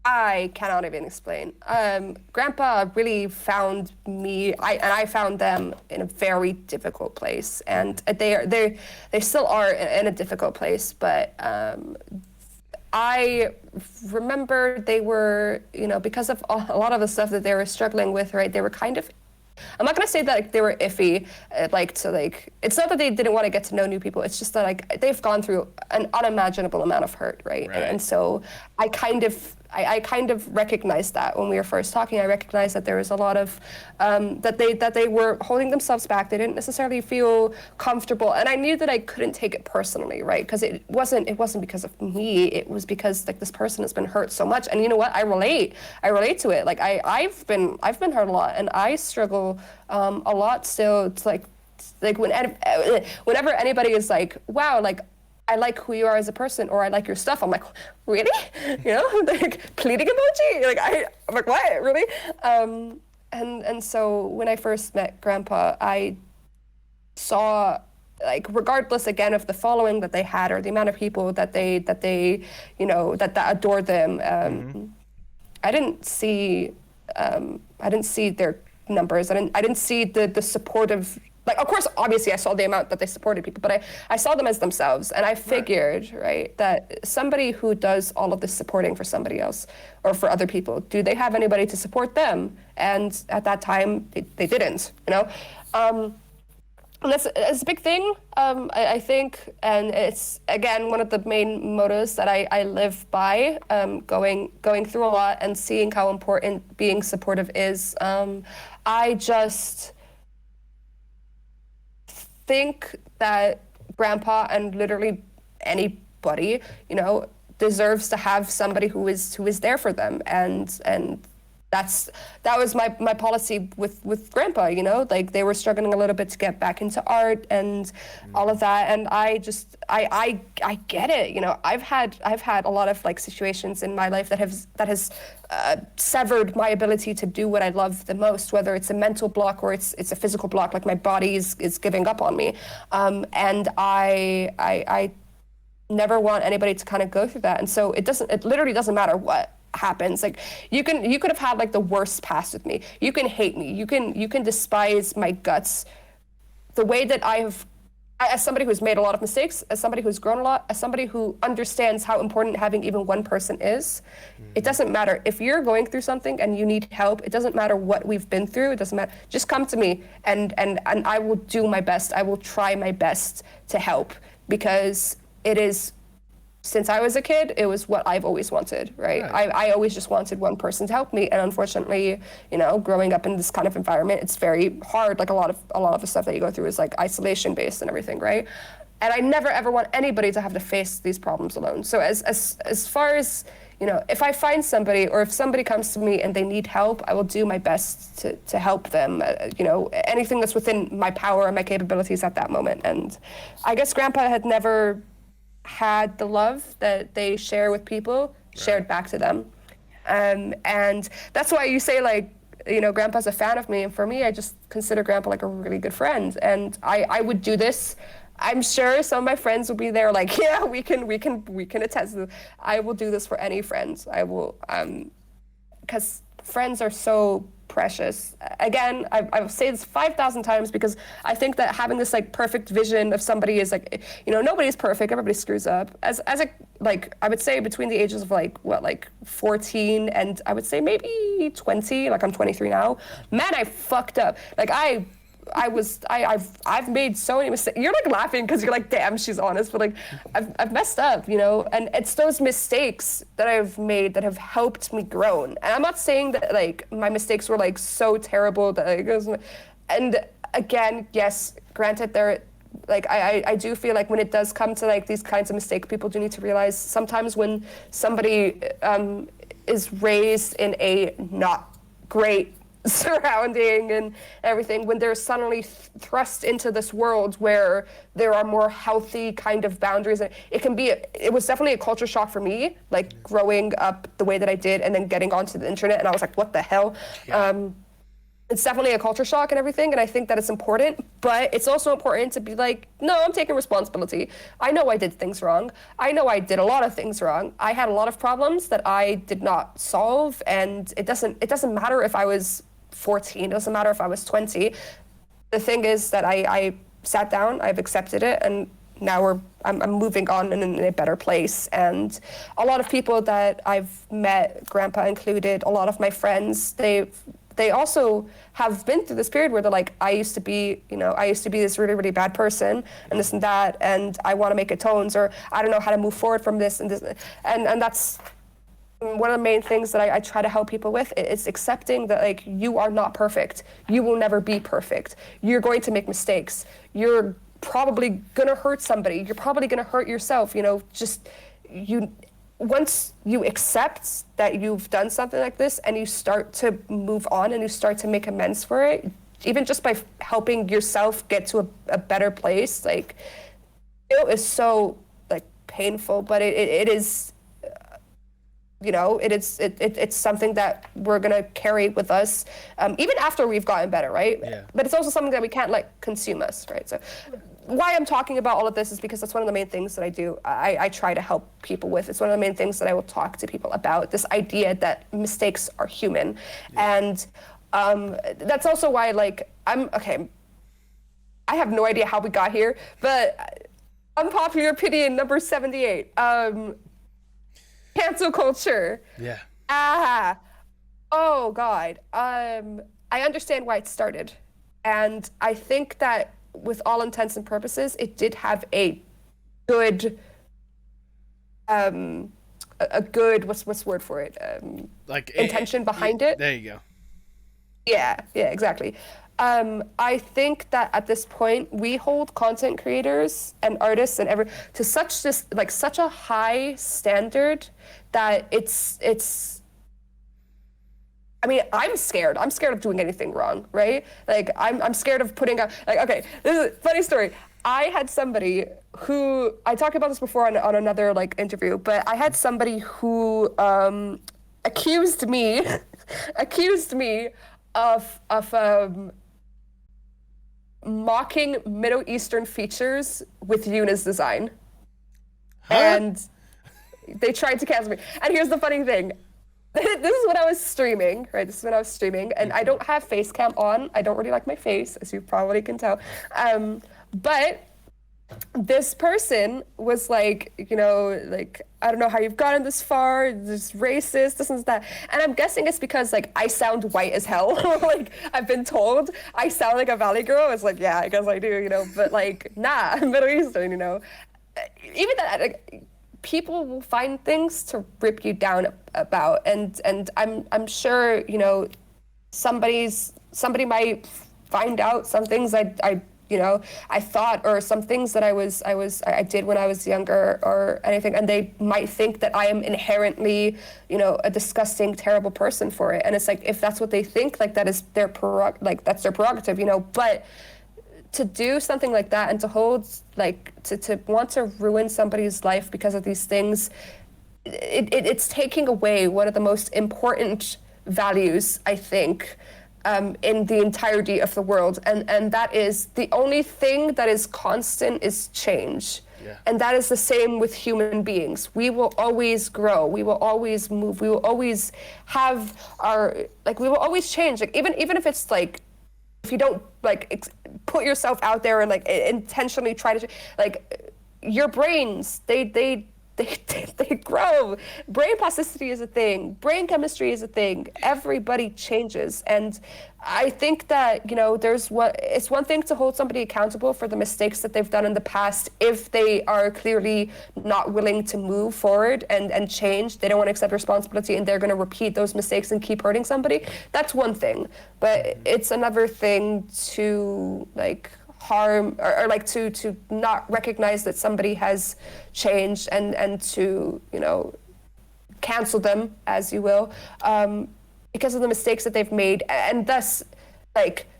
I cannot even explain. Grandpa really found me, I found them in a very difficult place, and they still are in a difficult place. But I remember they were, you know, because of a lot of the stuff that they were struggling with, right? They were kind of, I'm not gonna say that like, they were iffy, it's not that they didn't want to get to know new people. It's just that like they've gone through an unimaginable amount of hurt, right? And so I kind of recognized that when we were first talking. I recognized that there was a lot of that they were holding themselves back. They didn't necessarily feel comfortable, and I knew that I couldn't take it personally, right? Because it wasn't because of me. It was because like this person has been hurt so much, and you know what? I relate to it. Like I've been hurt a lot, and I struggle a lot still. To like whenever anybody is like, wow, like, I like who you are as a person, or I like your stuff. I'm like, really? You know, like pleading emoji. Like I'm like, what? Really? And so when I first met Grandpa, I saw, like, regardless again of the following that they had or the amount of people that they you know that adored them. I didn't see their numbers. I didn't see the supportive. Like, of course, obviously, I saw the amount that they supported people, but I saw them as themselves. And I figured, right, that somebody who does all of this supporting for somebody else or for other people, do they have anybody to support them? And at that time, they didn't, you know? And that's a big thing, I think. And it's, again, one of the main motives that I live by, going through a lot and seeing how important being supportive is. I just think that Grandpa and literally anybody, you know, deserves to have somebody who is there for them, and that was my policy with Grandpa, you know, like they were struggling a little bit to get back into art and all of that, and I get it, you know. I've had a lot of like situations in my life that has severed my ability to do what I love the most, whether it's a mental block or it's a physical block, like my body is giving up on me, and I never want anybody to kind of go through that. And so it literally doesn't matter what happens. Like you could have had like the worst past with me, you can hate me, you can despise my guts, the way that I have, as somebody who's made a lot of mistakes, as somebody who's grown a lot, as somebody who understands how important having even one person is. It doesn't matter if you're going through something and you need help. It doesn't matter what we've been through. It doesn't matter. Just come to me, and I will do my best. I will try my best to help, because it is, since I was a kid, it was what I've always wanted, right? I always just wanted one person to help me, and unfortunately, you know, growing up in this kind of environment, it's very hard. Like a lot of the stuff that you go through is like isolation based and everything, right? And I never ever want anybody to have to face these problems alone. So as far as, you know, if I find somebody, or if somebody comes to me and they need help, I will do my best to help them. You know, anything that's within my power and my capabilities at that moment. And I guess Grandpa had never had the love that they share with people shared back to them, and that's why you say, like, you know, Grandpa's a fan of me, and for me, I just consider Grandpa like a really good friend. And I would do this. I'm sure some of my friends will be there like, yeah, we can attest to this. I will do this for any friends. I will, because friends are so precious. Again, I've said this 5,000 times because I think that having this like perfect vision of somebody is like, you know, nobody's perfect. Everybody screws up. As a like, I would say between the ages of like 14 and I would say maybe 20. Like I'm 23 now. Man, I fucked up. Like I've made so many mistakes. You're like laughing because you're like, damn, she's honest, but like I've messed up, you know, and it's those mistakes that I've made that have helped me grow. And I'm not saying that like my mistakes were like so terrible that like, it was, and again, yes, granted, there, like I do feel like when it does come to like these kinds of mistakes, people do need to realize sometimes when somebody is raised in a not great surrounding and everything, when they're suddenly thrust into this world where there are more healthy kind of boundaries, it was definitely a culture shock for me, like growing up the way that I did and then getting onto the internet and I was like, what the hell? Yeah. It's definitely a culture shock and everything, and I think that it's important, but it's also important to be like, no, I'm taking responsibility. I know I did things wrong. I know I did a lot of things wrong. I had a lot of problems that I did not solve, and it doesn't matter if I was 14, it doesn't matter if I was 20. The thing is that I sat down, I've accepted it, and now I'm moving on in a better place. And a lot of people that I've met, Grandpa included, a lot of my friends, they also have been through this period where they're like, I used to be this really, really bad person and this and that, and I want to make atones, or I don't know how to move forward from this and this. And that's one of the main things that I try to help people with is accepting that like you are not perfect. You will never be perfect. You're going to make mistakes. You're probably going to hurt somebody. You're probably going to hurt yourself, you know, once you accept that you've done something like this and you start to move on and you start to make amends for it, even just by helping yourself get to a better place, like it is so like painful, but it is, you know, it's something that we're gonna carry with us even after we've gotten better, right? Yeah. But it's also something that we can't let consume us, right? So why I'm talking about all of this is because that's one of the main things that I do. I try to help people with. It's one of the main things that I will talk to people about, this idea that mistakes are human. Yeah. And that's also why, like, I have no idea how we got here, but unpopular opinion number 78. Cancel culture. Yeah. Oh, God. I understand why it started. And I think that with all intents and purposes, it did have a good, what's the word for it? Like intention behind it. There you go. Yeah, exactly. I think that at this point, we hold content creators and artists and to such a high standard that it's. I mean, I'm scared. I'm scared of doing anything wrong, right? Like, I'm scared of putting out, like, okay, this is a funny story. I had somebody who, I talked about this before on another, like, interview, but I had somebody who accused me of mocking Middle Eastern features with Yoona's design. Huh? And they tried to cancel me. And here's the funny thing. This is when I was streaming, right? This is when I was streaming, and I don't have face cam on. I don't really like my face, as you probably can tell. But this person was like, you know, like, I don't know how you've gotten this far, this racist, this and that. And I'm guessing it's because, like, I sound white as hell. Like, I've been told I sound like a Valley girl. It's like, yeah, I guess I do, you know, but, like, nah, I'm Middle Eastern, you know. Even that, like, people will find things to rip you down about, and I'm sure, you know, somebody might find out some things I thought, or some things that I did when I was younger or anything, and they might think that I am inherently, you know, a disgusting, terrible person for it. And it's like, if that's what they think, like, that is their that's their prerogative, you know. But to do something like that and to hold, like, to want to ruin somebody's life because of these things, it's taking away one of the most important values, I think, in the entirety of the world, and that is the only thing that is constant is change. Yeah. And that is the same with human beings. We will always grow. We will always move. We will always have we will always change. Like even if it's like, if you don't like put yourself out there and like intentionally try to, like, your brains, they grow. Brain plasticity is a thing. Brain chemistry is a thing. Everybody changes. And I think that, it's one thing to hold somebody accountable for the mistakes that they've done in the past if they are clearly not willing to move forward and change. They don't want to accept responsibility and they're going to repeat those mistakes and keep hurting somebody. That's one thing. But it's another thing to harm or to not recognize that somebody has changed and to cancel them, as you will, because of the mistakes that they've made, and thus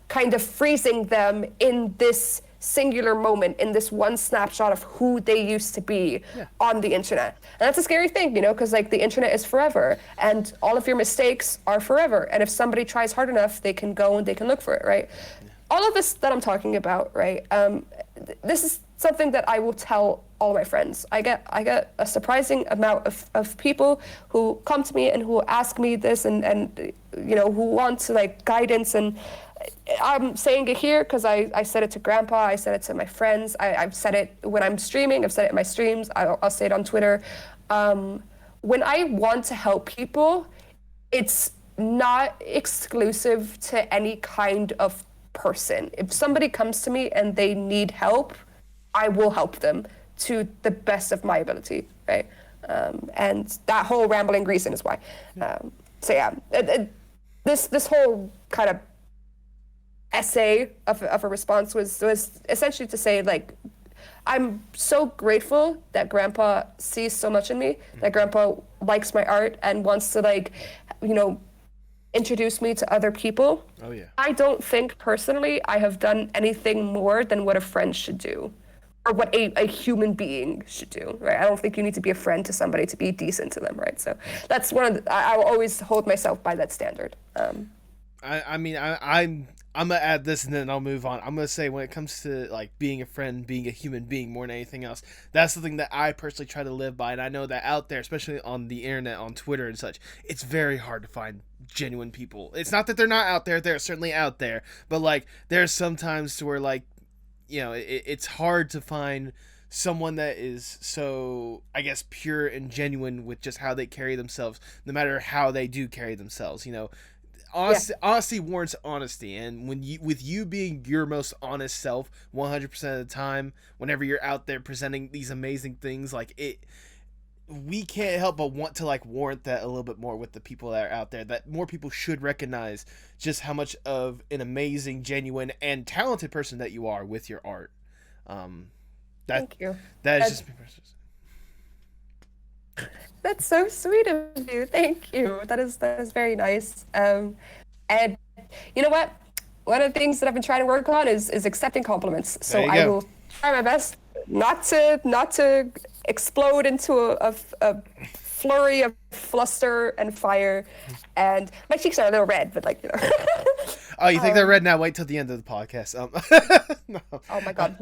kind of freezing them in this singular moment, in this one snapshot of who they used to be on the internet. And that's a scary thing, because the internet is forever and all of your mistakes are forever, and if somebody tries hard enough, they can go and they can look for it, right? All of this that I'm talking about, right? This is something that I will tell all my friends. I get a surprising amount of people who come to me and who ask me this and who want guidance. And I'm saying it here because I said it to Grandpa. I said it to my friends. I've said it when I'm streaming. I've said it in my streams. I'll say it on Twitter. When I want to help people, it's not exclusive to any kind of person. If somebody comes to me and they need help, I will help them to the best of my ability, right? And that whole rambling reason is why. This whole kind of essay of a response was essentially to say, I'm so grateful that Grandpa sees so much in me, that Grandpa likes my art and wants to introduce me to other people. Oh yeah. I don't think personally I have done anything more than what a friend should do, or what a human being should do, right? I don't think you need to be a friend to somebody to be decent to them, right? So that's I will always hold myself by that standard. I'm gonna add this and then I'll move on. I'm gonna say, when it comes to being a friend, being a human being more than anything else, that's something that I personally try to live by. And I know that out there, especially on the internet, on Twitter and such, it's very hard to find genuine people. It's not that they're not out there; they're certainly out there. But there's sometimes to where it's hard to find someone that is so, I guess, pure and genuine with just how they carry themselves, no matter how they do carry themselves. Honesty warrants honesty, and with you being your most honest self 100% of the time, whenever you're out there presenting these amazing things, we can't help but want to warrant that a little bit more with the people that are out there, that more people should recognize just how much of an amazing, genuine, and talented person that you are with your art. Thank you. That is just me personally. That's so sweet of you. Thank you. That is very nice. And you know what? One of the things that I've been trying to work on is accepting compliments. So I will try my best not to explode into a flurry of fluster and fire. And my cheeks are a little red, but Oh, you think they're red now? Wait till the end of the podcast. No. Oh my God.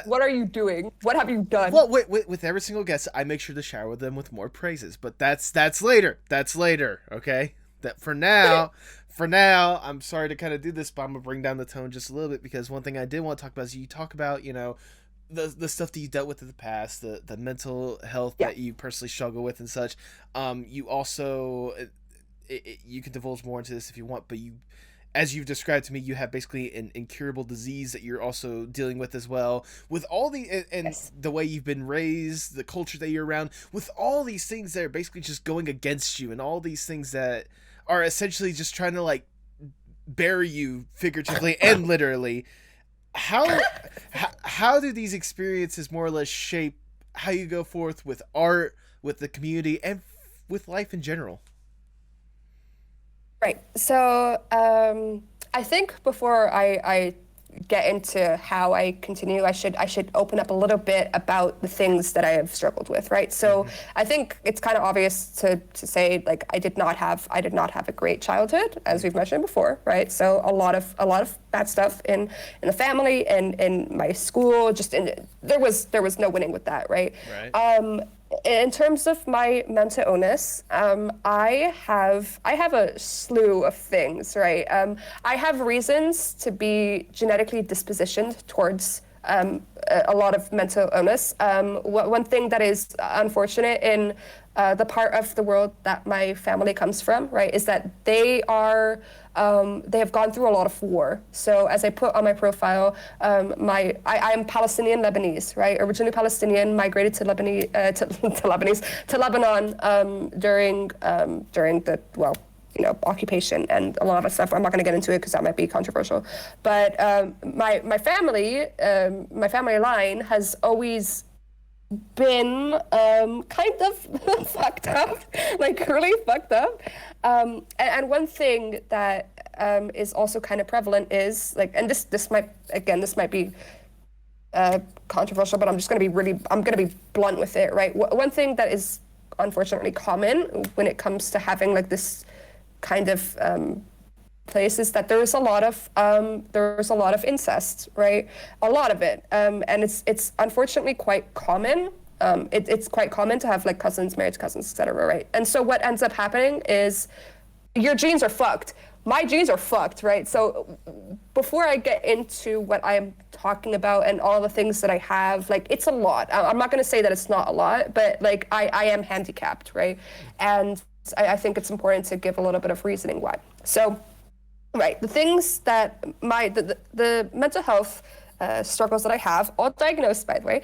What are you doing? What have you done? Well, with every single guest, I make sure to shower them with more praises, but that's later. That's later, okay? That for now, I'm sorry to kind of do this, but I'm gonna bring down the tone just a little bit, because one thing I did want to talk about is you talk about, the stuff that you dealt with in the past, the mental health that you personally struggle with and such. You also, you can divulge more into this if you want, but as you've described to me, you have basically an incurable disease that you're also dealing with as well. With all the way you've been raised, the culture that you're around, with all these things that are basically just going against you, and all these things that are essentially just trying to bury you figuratively and literally. How do these experiences more or less shape how you go forth with art, with the community, and with life in general? Right. So I think before I get into how I continue, I should open up a little bit about the things that I have struggled with, right? So I think it's kind of obvious to say, like, I did not have a great childhood, as we've mentioned before, right? So a lot of bad stuff in the family and in my school, there was no winning with that, right? In terms of my mental illness, I have a slew of things, right? I have reasons to be genetically dispositioned towards a lot of mental illness. One thing that is unfortunate in the part of the world that my family comes from, right, is that they have gone through a lot of war. So as I put on my profile, I am Palestinian Lebanese, right? Originally Palestinian, migrated to Lebanon during the occupation and a lot of stuff. I'm not going to get into it because that might be controversial. But my family line has always been kind of fucked up, like really fucked up. And one thing that is also kind of prevalent is like, and this might be controversial, but I'm gonna be blunt with it, right? One thing that is unfortunately common when it comes to having like this kind of place is that there's a lot of incest, right? A lot of it, and it's unfortunately quite common. It's quite common to have like cousins married to cousins, etc., right? And so what ends up happening is your genes are fucked. My genes are fucked, right? So before I get into what I'm talking about and all the things that I have, like, it's a lot. I'm not going to say that it's not a lot, but like I am handicapped, right? And I think it's important to give a little bit of reasoning why. So, right, the things that the mental health struggles that I have, all diagnosed, by the way.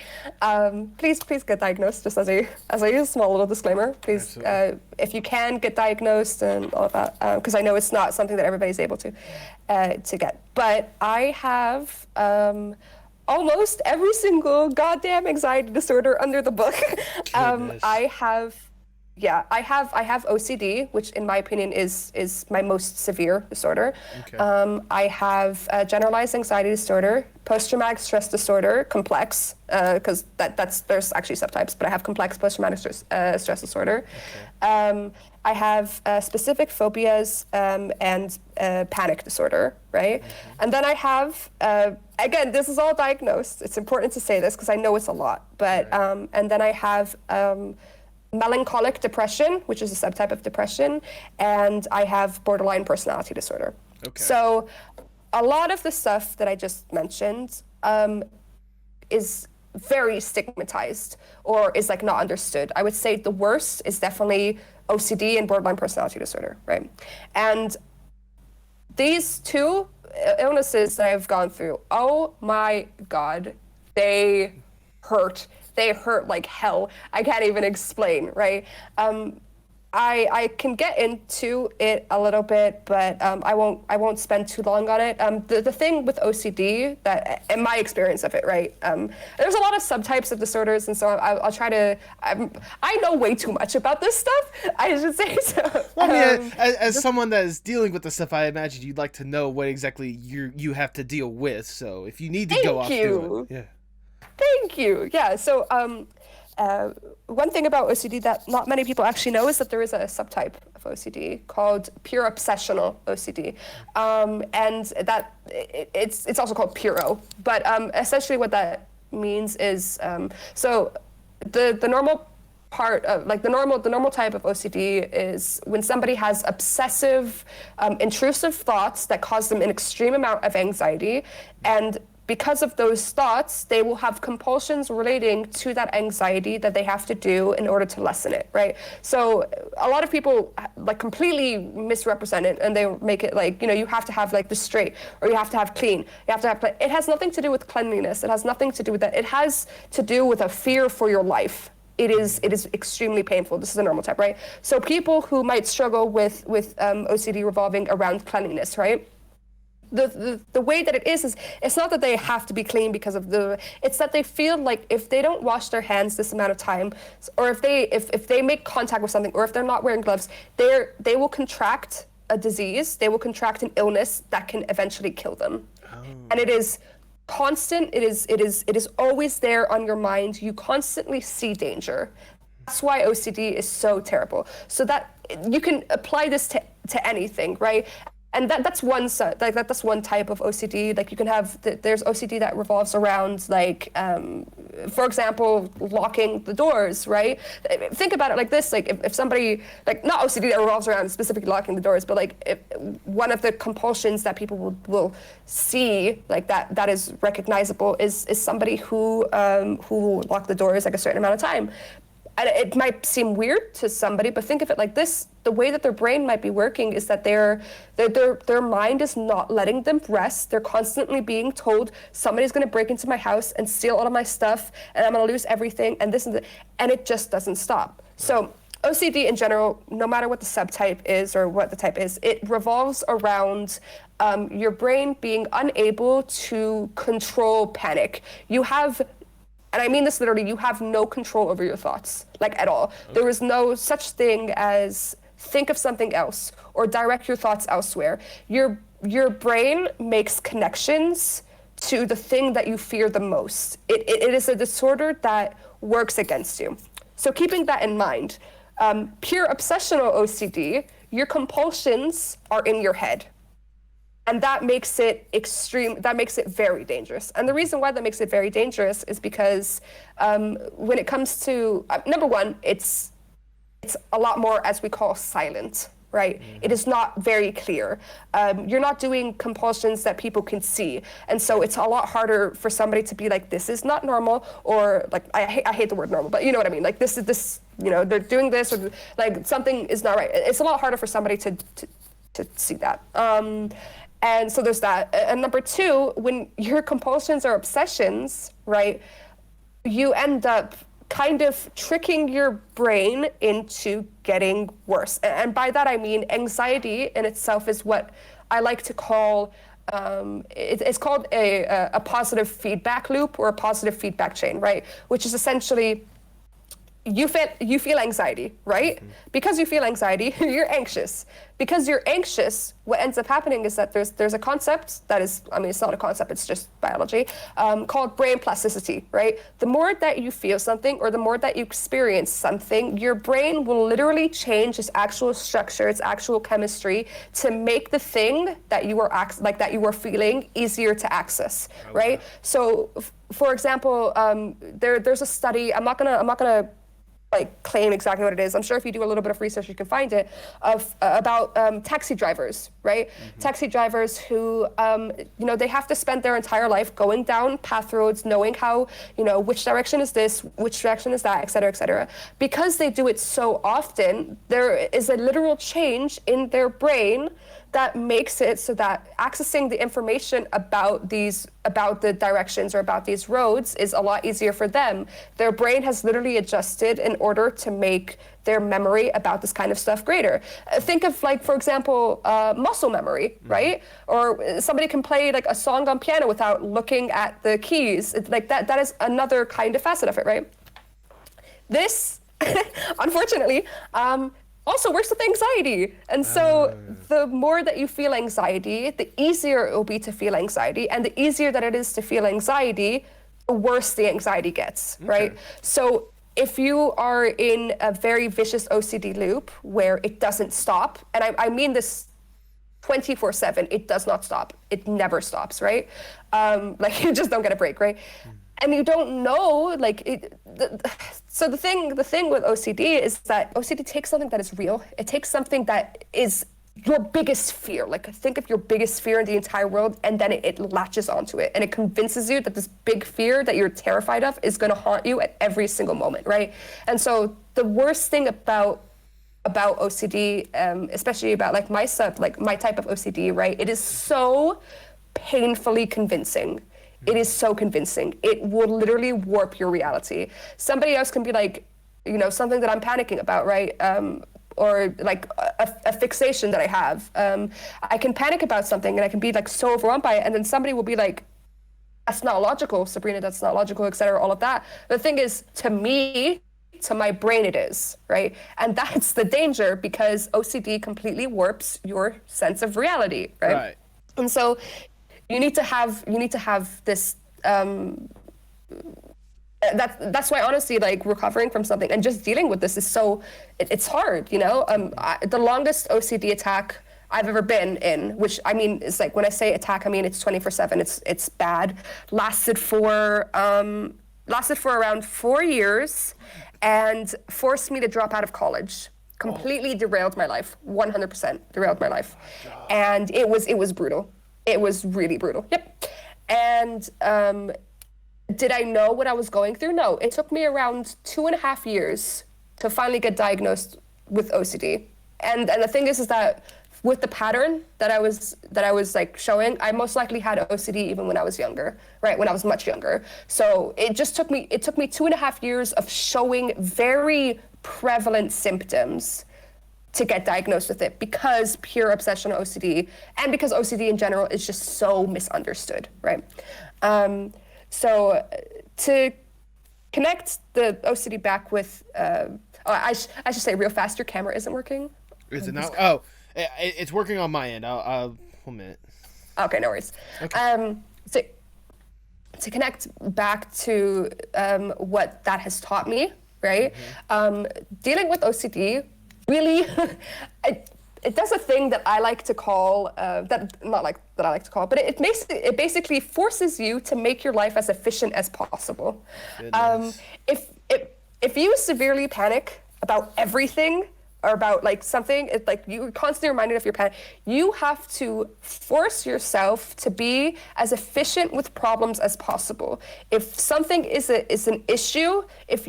Please get diagnosed, just as a small little disclaimer. Please, if you can, get diagnosed and all of that, because I know it's not something that everybody's able to get. But I have almost every single goddamn anxiety disorder under the book. I have OCD, which in my opinion is my most severe disorder. Okay. I have generalized anxiety disorder, post-traumatic stress disorder, complex, because there's actually subtypes, but I have complex post-traumatic stress disorder. Okay. I have specific phobias and panic disorder, right? Mm-hmm. And then I have, again, this is all diagnosed. It's important to say this because I know it's a lot, but right. And then I have Melancholic Depression, which is a subtype of depression, and I have borderline personality disorder. Okay. So a lot of the stuff that I just mentioned is very stigmatized or is like not understood. I would say the worst is definitely OCD and borderline personality disorder, right? And these two illnesses that I've gone through, oh my God, they hurt. They hurt like hell. I can't even explain, right? I can get into it a little bit, but I won't spend too long on it. The thing with OCD, that in my experience of it, right? There's a lot of subtypes of disorders, and so I'll try to. I know way too much about this stuff, I should say. So, well, I mean, as someone that is dealing with this stuff, I imagine you'd like to know what exactly you have to deal with. So if you need to go off, do it. Yeah. Thank you. Yeah. So one thing about OCD that not many people actually know is that there is a subtype of OCD called pure obsessional OCD, and that it's also called puro. But essentially, what that means is so the normal part of like the normal type of OCD is when somebody has obsessive, intrusive thoughts that cause them an extreme amount of anxiety, and because of those thoughts, they will have compulsions relating to that anxiety that they have to do in order to lessen it, right? So a lot of people like completely misrepresent it, and they make it like, you have to have like the straight, or you have to have clean. You have to have, it has nothing to do with cleanliness. It has nothing to do with that. It has to do with a fear for your life. It is extremely painful. This is a normal type, right? So people who might struggle with OCD revolving around cleanliness, right? The way that it is it's not that they have to be clean because of it's that they feel like if they don't wash their hands this amount of time, or if they make contact with something, or if they're not wearing gloves, they will contract a disease, they will contract an illness that can eventually kill them. And it is constant. It is always there on your mind. You constantly see danger. That's why OCD is so terrible. So that you can apply this to anything, right? And that's one that's one type of OCD. Like you can have there's OCD that revolves around like, for example, locking the doors, right? Think about it like this: like if somebody, like not OCD that revolves around specifically locking the doors, but like if one of the compulsions that people will see like that is recognizable is somebody who will lock the doors like a certain amount of time. And it might seem weird to somebody, but think of it like this: the way that their brain might be working is that their mind is not letting them rest. They're constantly being told somebody's going to break into my house and steal all of my stuff, and I'm going to lose everything, and this and that, and it just doesn't stop. So OCD in general, no matter what the subtype is or what the type is, it revolves around your brain being unable to control panic. You have, and I mean this literally, you have no control over your thoughts, like at all. Okay. There is no such thing as think of something else or direct your thoughts elsewhere. Your brain makes connections to the thing that you fear the most. It is a disorder that works against you. So keeping that in mind, pure obsessional OCD, your compulsions are in your head. And that makes it very dangerous. And the reason why that makes it very dangerous is because when it comes to, number one, it's a lot more, as we call, silent, right? Mm-hmm. It is not very clear. You're not doing compulsions that people can see. And so it's a lot harder for somebody to be like, this is not normal, or like, I hate the word normal, but you know what I mean? Like this, they're doing this, or like something is not right. It's a lot harder for somebody to see that. And so there's that. And number two, when your compulsions are obsessions, right, you end up kind of tricking your brain into getting worse. And by that I mean anxiety in itself is what I like to call, it's called a positive feedback loop or a positive feedback chain, right? Which is essentially, you feel anxiety, right? Mm-hmm. Because you feel anxiety, you're anxious. Because you're anxious, what ends up happening is that there's a concept that is, I mean, it's not a concept, it's just biology, called brain plasticity, right? The more that you feel something or the more that you experience something, your brain will literally change its actual structure, its actual chemistry to make the thing that you are feeling easier to access, right? So, for example, there's a study, I'm not gonna like claim exactly what it is. I'm sure if you do a little bit of research, you can find it, about taxi drivers, right? Mm-hmm. Taxi drivers who, they have to spend their entire life going down path roads, knowing how, which direction is this, which direction is that, et cetera, et cetera. Because they do it so often, there is a literal change in their brain that makes it so that accessing the information about the directions or about these roads is a lot easier for them. Their brain has literally adjusted in order to make their memory about this kind of stuff greater. Think of, like, for example, muscle memory, right? Or somebody can play like a song on piano without looking at the keys. It's like that is another kind of facet of it, right? This, unfortunately, also works with anxiety. And so the more that you feel anxiety, the easier it will be to feel anxiety. And the easier that it is to feel anxiety, the worse the anxiety gets, right? So if you are in a very vicious OCD loop where it doesn't stop, and I mean this 24/7, it does not stop. It never stops, right? Like you just don't get a break, right? And you don't know, so the thing with OCD is that OCD takes something that is real. It takes something that is your biggest fear. Like, think of your biggest fear in the entire world, and then it latches onto it, and it convinces you that this big fear that you're terrified of is going to haunt you at every single moment, right? And so the worst thing about OCD, especially about like my type of OCD, right? It is so painfully convincing. It is so convincing. It will literally warp your reality. Somebody else can be like, something that I'm panicking about, right? Or like a fixation that I have. I can panic about something and I can be like so overwhelmed by it. And then somebody will be like, that's not logical, Sabrina, that's not logical, et cetera, all of that. The thing is, to me, to my brain it is, right? And that's the danger, because OCD completely warps your sense of reality, right? And so you need to have this. That's why, honestly, like, recovering from something and just dealing with this is it's hard, you know. The longest OCD attack I've ever been in, which, I mean, it's like, when I say attack, I mean it's 24/7. It's bad. Lasted for around 4 years, and forced me to drop out of college. Completely derailed my life. 100% derailed my life, and it was brutal. It was really brutal. Yep. And did I know what I was going through? No. It took me around 2.5 years to finally get diagnosed with OCD. And the thing is that with the pattern that I was like showing, I most likely had OCD even when I was younger, right? When I was much younger. So it took me 2.5 years of showing very prevalent symptoms to get diagnosed with it, because pure obsession OCD, and because OCD in general is just so misunderstood, right? So to connect the OCD back with, I should say real fast, your camera isn't working. Is it not? Oh, it's working on my end. I'll 1 minute. Okay, no worries. Okay. So to connect back to what that has taught me, right? Dealing with OCD really, it does a thing that I like to call, but it basically forces you to make your life as efficient as possible. If you severely panic about everything, or about like something, it's like you're constantly reminded of your panic. You have to force yourself to be as efficient with problems as possible. If something is an issue, if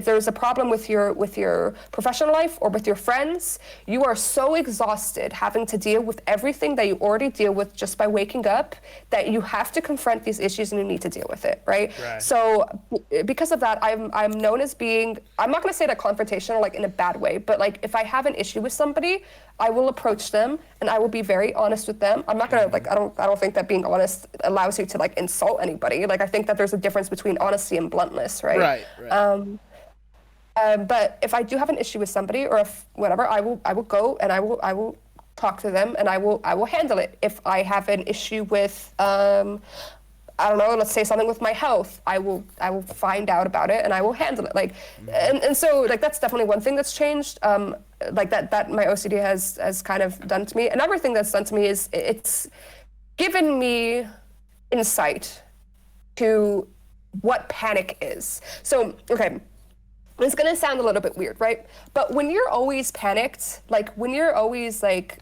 there's a problem with your professional life or with your friends, you are so exhausted having to deal with everything that you already deal with just by waking up, that you have to confront these issues and you need to deal with it, right? So because of that, I'm known as being, I'm not going to say that confrontational like in a bad way, but like if I have an issue with somebody, I will approach them and I will be very honest with them. I'm not gonna like, I don't think that being honest allows you to like insult anybody. Like, I think that there's a difference between honesty and bluntness, right? Right. But if I do have an issue with somebody, or if whatever, I will go and I will talk to them, and I will handle it. If I have an issue with I don't know, let's say something with my health, I will find out about it and I will handle it. Like, and so like that's definitely one thing that's changed. Like that my OCD has kind of done to me. Another thing that's done to me is it's given me insight to what panic is. So, okay, it's gonna sound a little bit weird, right? But when you're always panicked, like when you're always like,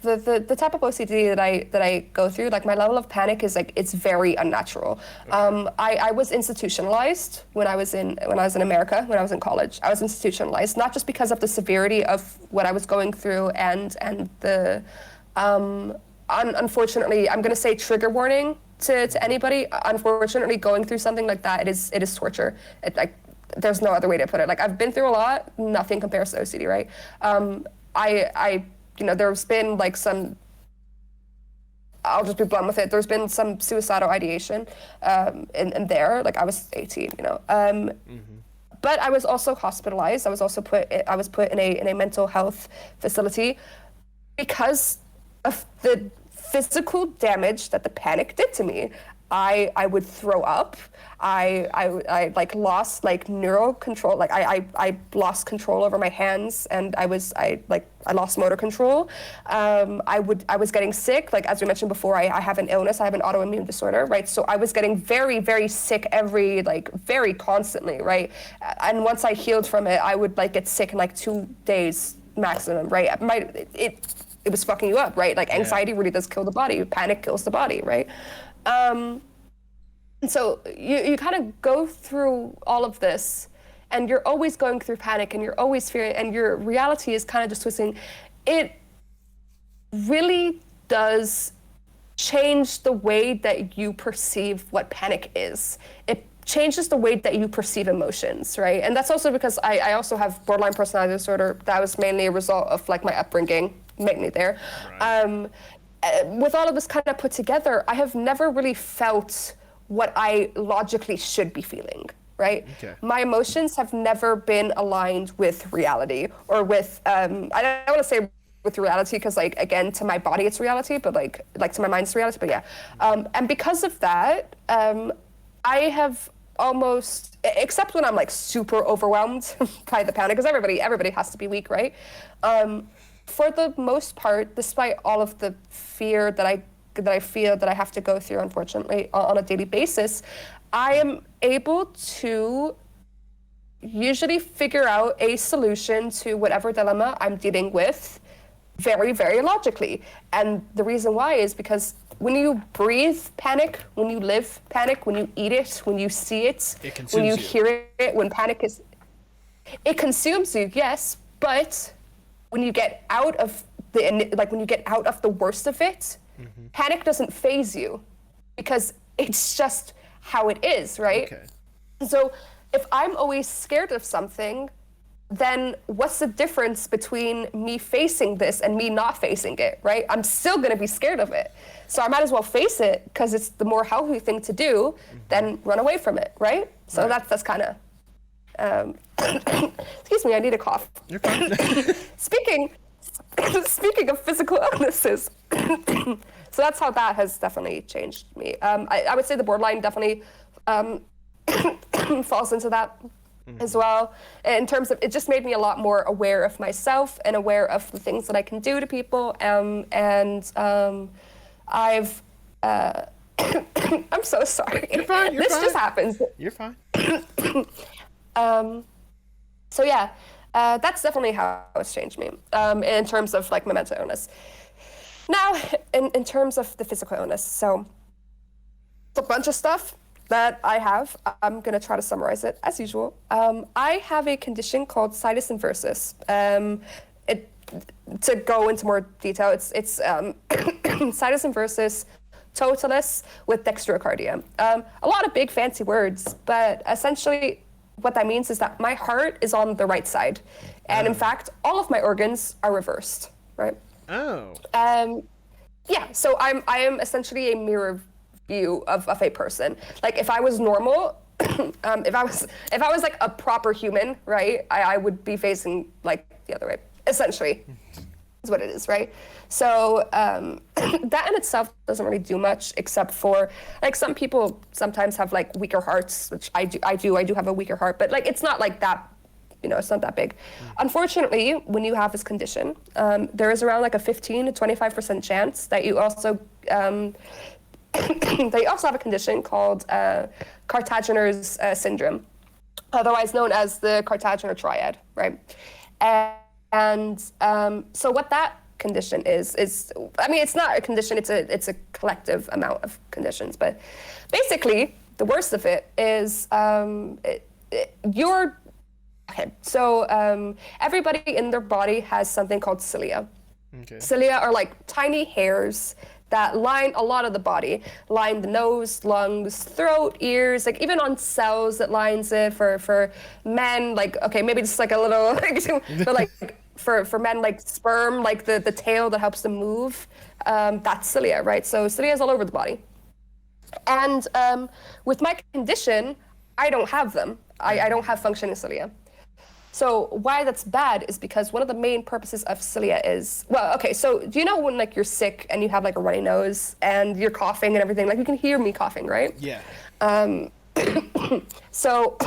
the type of OCD that I go through, like my level of panic is like, it's very unnatural. Okay. I was institutionalized when I was in America, when I was in college. I was institutionalized, not just because of the severity of what I was going through and the, unfortunately, I'm gonna say trigger warning to anybody. Unfortunately, going through something like that, it is torture. There's no other way to put it. Like, I've been through a lot, nothing compares to OCD, right? There's been like I'll just be blunt with it. There's been some suicidal ideation in there. Like, I was 18, but I was also hospitalized. I was put in a mental health facility because of the physical damage that the panic did to me. I would throw up. I like lost like neural control. Like I lost control over my hands, and I lost motor control. I was getting sick. Like, as we mentioned before, I have an illness. I have an autoimmune disorder, right? So I was getting very, very sick very constantly, right? And once I healed from it, I would like get sick in like 2 days maximum, right? It was fucking you up, right? Like, anxiety really does kill the body. Panic kills the body, right? And so you kind of go through all of this, and you're always going through panic, and you're always fearing, and your reality is kind of just twisting. It really does change the way that you perceive what panic is. It changes the way that you perceive emotions, right? And that's also because I also have borderline personality disorder. That was mainly a result of like my upbringing, mainly there. Right. With all of this kind of put together, I have never really felt what I logically should be feeling, right? Okay. My emotions have never been aligned with reality, or with, I don't want to say with reality because, like, again, to my body it's reality, but like to my mind it's reality. But yeah, and because of that, I have almost, except when I'm like super overwhelmed by the panic, because everybody has to be weak, right? For the most part, despite all of the fear that I feel that I have to go through, unfortunately, on a daily basis, I am able to usually figure out a solution to whatever dilemma I'm dealing with very, very logically. And the reason why is because when you breathe panic, when you live panic, when you eat it, when you see it, when you hear it, when panic is, it consumes you, yes, but when you get out of the worst of it, panic doesn't faze you because it's just how it is, right? Okay. So if I'm always scared of something, then what's the difference between me facing this and me not facing it, right? I'm still gonna be scared of it. So I might as well face it because it's the more healthy thing to do than run away from it, right? So that's kind of, excuse me, I need a cough. You're fine. Speaking of physical illnesses, so that's how that has definitely changed me. I would say the borderline definitely falls into that as well. In terms of, it just made me a lot more aware of myself and aware of the things that I can do to people. I've, I'm so sorry. You're fine. This just happens. You're fine. So yeah, that's definitely how it's changed me in terms of like my mental illness. Now, in terms of the physical illness, so a bunch of stuff that I have. I'm going to try to summarize it as usual. I have a condition called situs inversus. To go into more detail, it's situs inversus totalis with dextrocardia. A lot of big fancy words, but essentially what that means is that my heart is on the right side. And in fact, all of my organs are reversed, right? Oh. Yeah, so I am essentially a mirror view of a person. Like if I was normal, if I was like a proper human, right, I would be facing like the other way, essentially, is what it is, right? So that in itself doesn't really do much, except for like some people sometimes have like weaker hearts, which I do have a weaker heart, but like it's not like that, you know, it's not that big. Unfortunately, when you have this condition, there is around like a 15 to 25% chance that you also they also have a condition called Cartagener's syndrome, otherwise known as the Cartagener triad, right? And so what that condition is, I mean, it's not a condition, it's a collective amount of conditions, but basically the worst of it is everybody in their body has something called cilia. Okay. Cilia are like tiny hairs that line a lot of the body, line the nose, lungs, throat, ears, like even on cells that lines it for men, like, okay, maybe just like a little, but like for men, like sperm, like the tail that helps them move, that's cilia, right? So cilia is all over the body. And with my condition, I don't have them. I don't have functioning cilia. So why that's bad is because one of the main purposes of cilia is, well, okay, so do you know when like you're sick and you have like a runny nose and you're coughing and everything, like you can hear me coughing, right? Yeah. So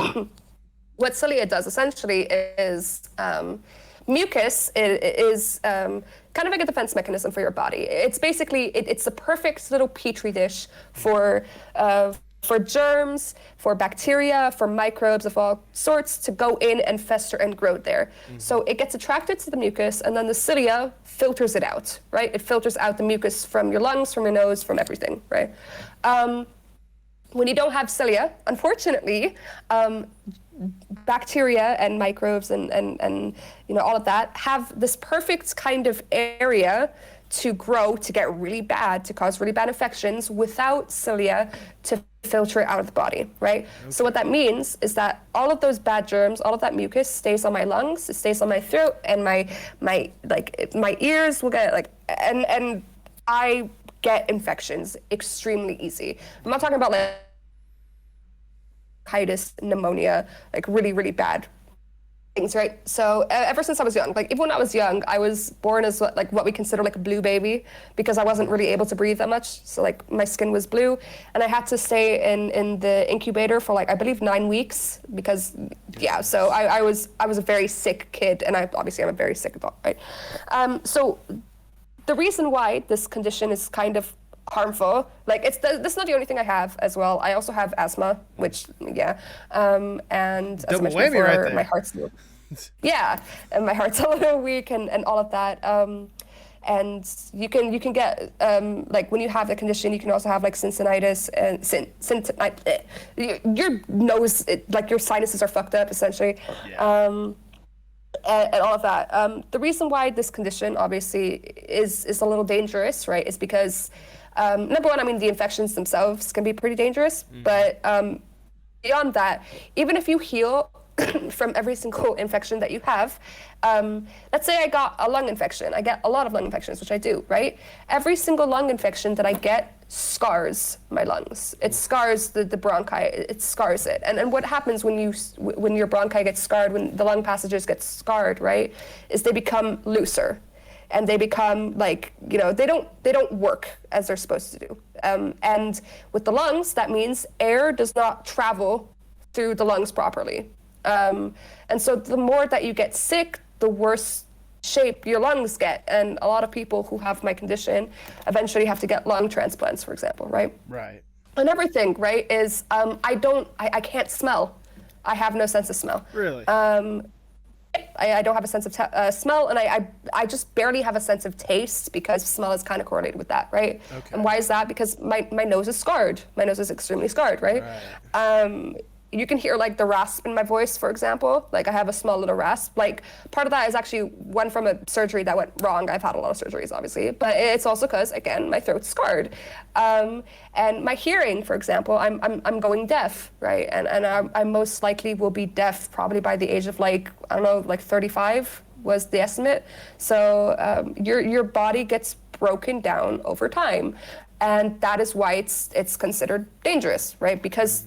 what cilia does essentially is mucus is kind of like a defense mechanism for your body. It's basically, it's the perfect little petri dish for germs, for bacteria, for microbes of all sorts to go in and fester and grow there. So it gets attracted to the mucus, and then the cilia filters it out, right? It filters out the mucus from your lungs, from your nose, from everything, right? When you don't have cilia, unfortunately, bacteria and microbes and you know, all of that have this perfect kind of area to grow, to get really bad, to cause really bad infections without cilia to filter it out of the body, right? Okay. So what that means is that all of those bad germs, all of that mucus stays on my lungs, it stays on my throat, and my ears will get like, and I get infections extremely easy. I'm not talking about like pneumonia, like really, really bad things, right? So ever since I was young, like even when I was young, I was born as what we consider like a blue baby because I wasn't really able to breathe that much. So like my skin was blue, and I had to stay in the incubator for like I believe 9 weeks because yeah. So I was a very sick kid, and I'm a very sick adult, right? So the reason why this condition is kind of harmful, like this is not the only thing I have as well. I also have asthma, which and as I mentioned before, right there. my heart's and my heart's a little weak and all of that. And you can get like when you have the condition, you can also have like sinusitis and your nose, like your sinuses are fucked up essentially. And all of that. The reason why this condition obviously is a little dangerous, right, is because number one, I mean, the infections themselves can be pretty dangerous, but beyond that, even if you heal from every single infection that you have, let's say I got a lung infection. I get a lot of lung infections, which I do, right? Every single lung infection that I get scars my lungs. It scars the bronchi. It scars it. And what happens when your bronchi gets scarred, when the lung passages get scarred, right, is they become looser. And they become like, they don't work as they're supposed to do. And with the lungs, that means air does not travel through the lungs properly. And so the more that you get sick, the worse shape your lungs get. And a lot of people who have my condition eventually have to get lung transplants, for example, right? Right. Another thing, right, is I can't smell. I have no sense of smell. Really? I don't have a sense of smell, and I just barely have a sense of taste because smell is kind of correlated with that, right? Okay. And why is that? Because my nose is scarred. My nose is extremely scarred, right? You can hear like the rasp in my voice, for example. Like I have a small little rasp. Like part of that is actually one from a surgery that went wrong. I've had a lot of surgeries, obviously, but it's also because, again, my throat's scarred. And my hearing, for example, I'm going deaf, right? And I most likely will be deaf probably by the age of like 35 was the estimate. So your body gets broken down over time, and that is why it's considered dangerous, right? Because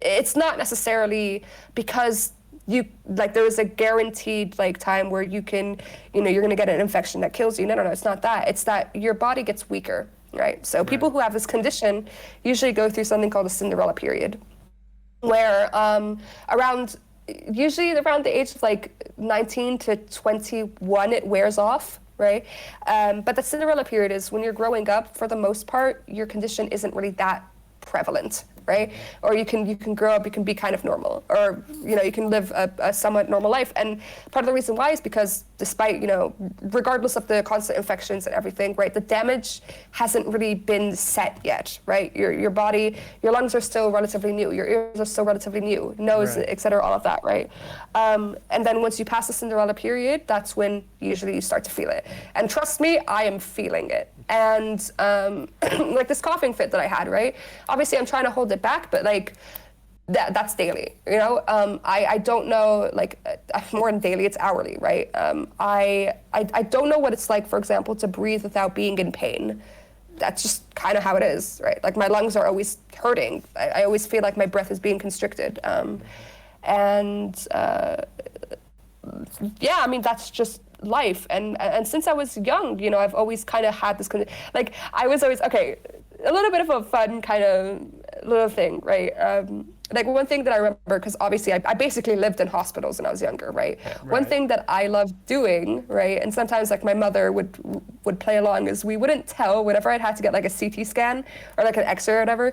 it's not necessarily because there is a guaranteed like time where you can, you're going to get an infection that kills you. No, it's not that. It's that your body gets weaker, right? So people who have this condition usually go through something called a Cinderella period, where usually around the age of like 19 to 21, it wears off, right? But the Cinderella period is when you're growing up, for the most part, your condition isn't really that prevalent, right? Or you can grow up, you can be kind of normal, or you can live a somewhat normal life. And part of the reason why is because despite regardless of the constant infections and everything, right, the damage hasn't really been set yet, right? Your body, your lungs are still relatively new, your ears are still relatively new, nose, right, etc., all of that, right? And then once you pass the Cinderella period, that's when usually you start to feel it. And trust me, I am feeling it. And like this coughing fit that I had, right? Obviously, I'm trying to hold it back, but like that's daily, I don't know, like more than daily, it's hourly, right? I don't know what it's like, for example, to breathe without being in pain. That's just kind of how it is, right? Like my lungs are always hurting. I always feel like my breath is being constricted. Yeah, I mean, that's just life. And since I was young, I've always kind of had this kind of, like, I was always, okay, a little bit of a fun kind of little thing, right? Like one thing that I remember, because obviously I basically lived in hospitals when I was younger, right? One thing that I loved doing, right, and sometimes like my mother would play along, is we wouldn't tell, whenever I'd had to get like a CT scan or like an X-ray or whatever,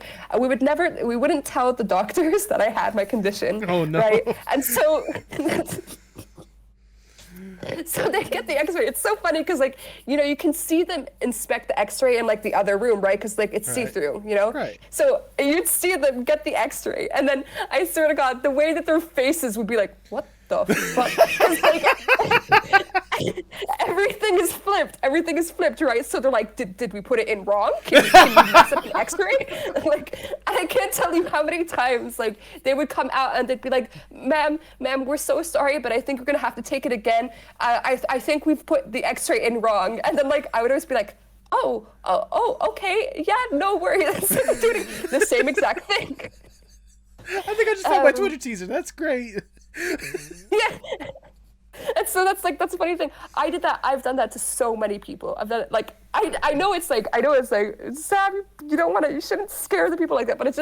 we wouldn't tell the doctors that I had my condition, oh, no. right? And so... So they get the X-ray. It's so funny because, like, you can see them inspect the X-ray in like the other room, right? Because like it's see-through, Right. So you'd see them get the X-ray, and then I swear to God, the way that their faces would be like, "What the fuck?" Because like everything is flipped. Everything is flipped, right? So they're like, "Did we put it in wrong? Can you mess up the X-ray?" Like, and I can't tell you how many times like they would come out and they'd be like, ma'am, we're so sorry, but I think we're gonna have to take it again. I think we've put the X-ray in wrong." And then like I would always be like, oh, okay, yeah, no worries. Doing the same exact thing. I think I just found my Twitter teaser. That's great. Yeah. So that's a funny thing. I did that. I've done that to so many people. I've done it like I know it's like it's sad. You shouldn't scare the people like that. But it's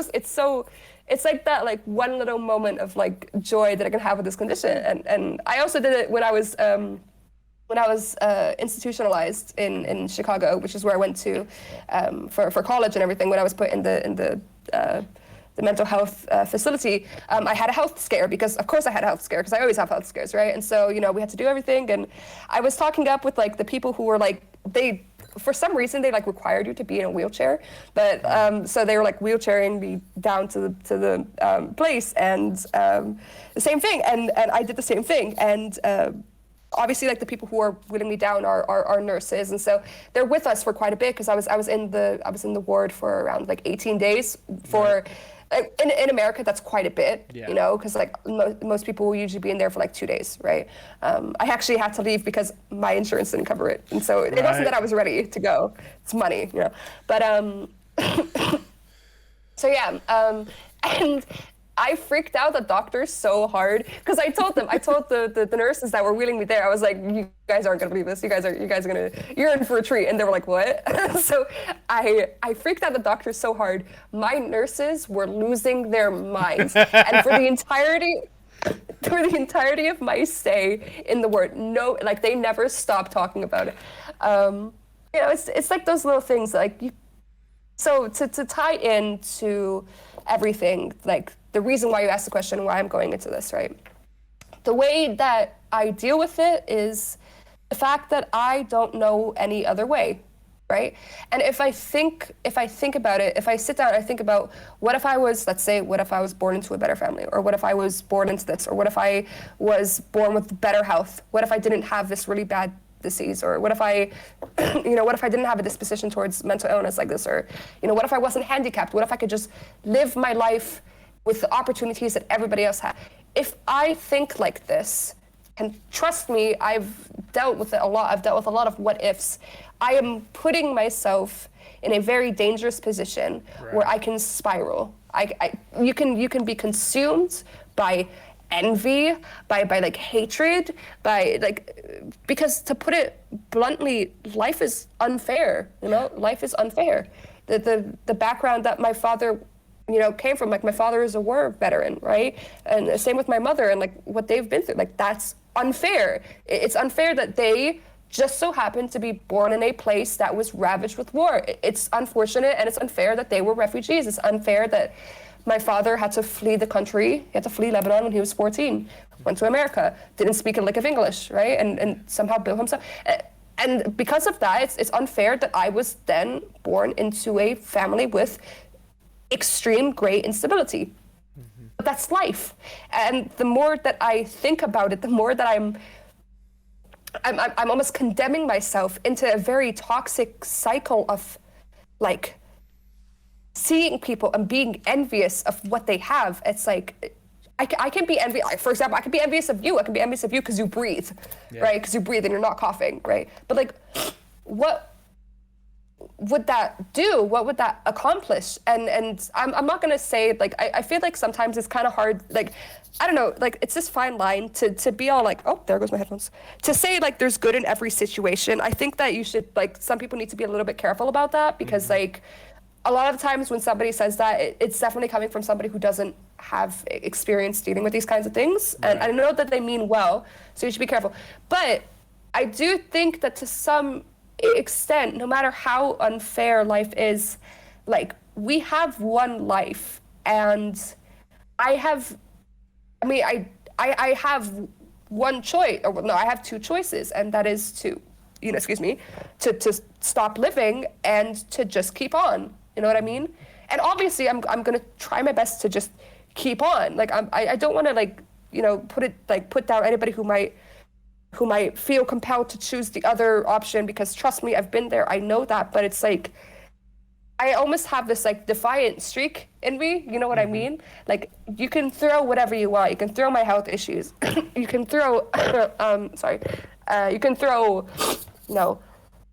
like that like one little moment of like joy that I can have with this condition. And I also did it when I was institutionalized in Chicago, which is where I went to for college and everything. When I was put in the mental health facility, I had a health scare because, of course, I had a health scare because I always have health scares, right? And so, we had to do everything, and I was talking up with like the people who were like for some reason they like required you to be in a wheelchair, but so they were like wheelchairing me down to the place, and the same thing, and I did the same thing, and. Obviously, like the people who are wheeling me down are nurses, and so they're with us for quite a bit because I was in the ward for around like 18 days. In America, that's quite a bit, because like most people will usually be in there for like 2 days, right? I actually had to leave because my insurance didn't cover it, and so it wasn't that I was ready to go. It's money, But so yeah, and. I freaked out the doctors so hard because I told the nurses that were wheeling me there, I was like, you guys aren't gonna believe this. You're in for a treat. And they were like, what? So I freaked out the doctors so hard. My nurses were losing their minds. And for the entirety of my stay in the ward, they never stopped talking about it. It's like those little things so to tie into everything, like the reason why you asked the question, why I'm going into this, right? The way that I deal with it is the fact that I don't know any other way, right? And if I think about it, if I sit down and I think about what if I was born into a better family, or what if I was born into this, or what if I was born with better health? What if I didn't have this really bad disease, or what if I didn't have a disposition towards mental illness like this, or what if I wasn't handicapped? What if I could just live my life with the opportunities that everybody else had? If I think like this, and trust me, I've dealt with it a lot. I've dealt with a lot of what ifs. I am putting myself in a very dangerous position where I can spiral. You can be consumed by envy, by like hatred, because to put it bluntly, life is unfair. Life is unfair. The background that my father came from, like my father is a war veteran, right? And the same with my mother, and like what they've been through, like that's unfair. It's unfair that they just so happened to be born in a place that was ravaged with war. It's unfortunate, and it's unfair that they were refugees. It's unfair that my father had to flee the country. He had to flee Lebanon when he was 14, went to America, didn't speak a lick of English, right? And somehow built himself. And because of that, it's unfair that I was then born into a family with extreme great instability. Mm-hmm. But that's life. And the more that I think about it, the more that I'm almost condemning myself into a very toxic cycle of like seeing people and being envious of what they have. It's like I can be envious. For example, I can be envious of you. I can be envious of you because you breathe, right? Because you breathe and you're not coughing, right? But like, what would that do? What would that accomplish? And I'm not gonna say like I feel like sometimes it's kind of hard. Like I don't know. Like it's this fine line to be all like, oh, there goes my headphones. To say like there's good in every situation. I think that you should like some people need to be a little bit careful about that because like. A lot of the times when somebody says that, it's definitely coming from somebody who doesn't have experience dealing with these kinds of things. Right. And I know that they mean well, so you should be careful. But I do think that to some extent, no matter how unfair life is, like we have one life, and I have one choice, or no, I have two choices, and that is to stop living and to just keep on. You know what I mean? And obviously, I'm gonna try my best to just keep on. Like I don't want to put down anybody who might feel compelled to choose the other option, because trust me, I've been there. I know that, but it's like I almost have this like defiant streak in me. You know what I mean? Like you can throw whatever you want. You can throw my health issues. You can throw you can throw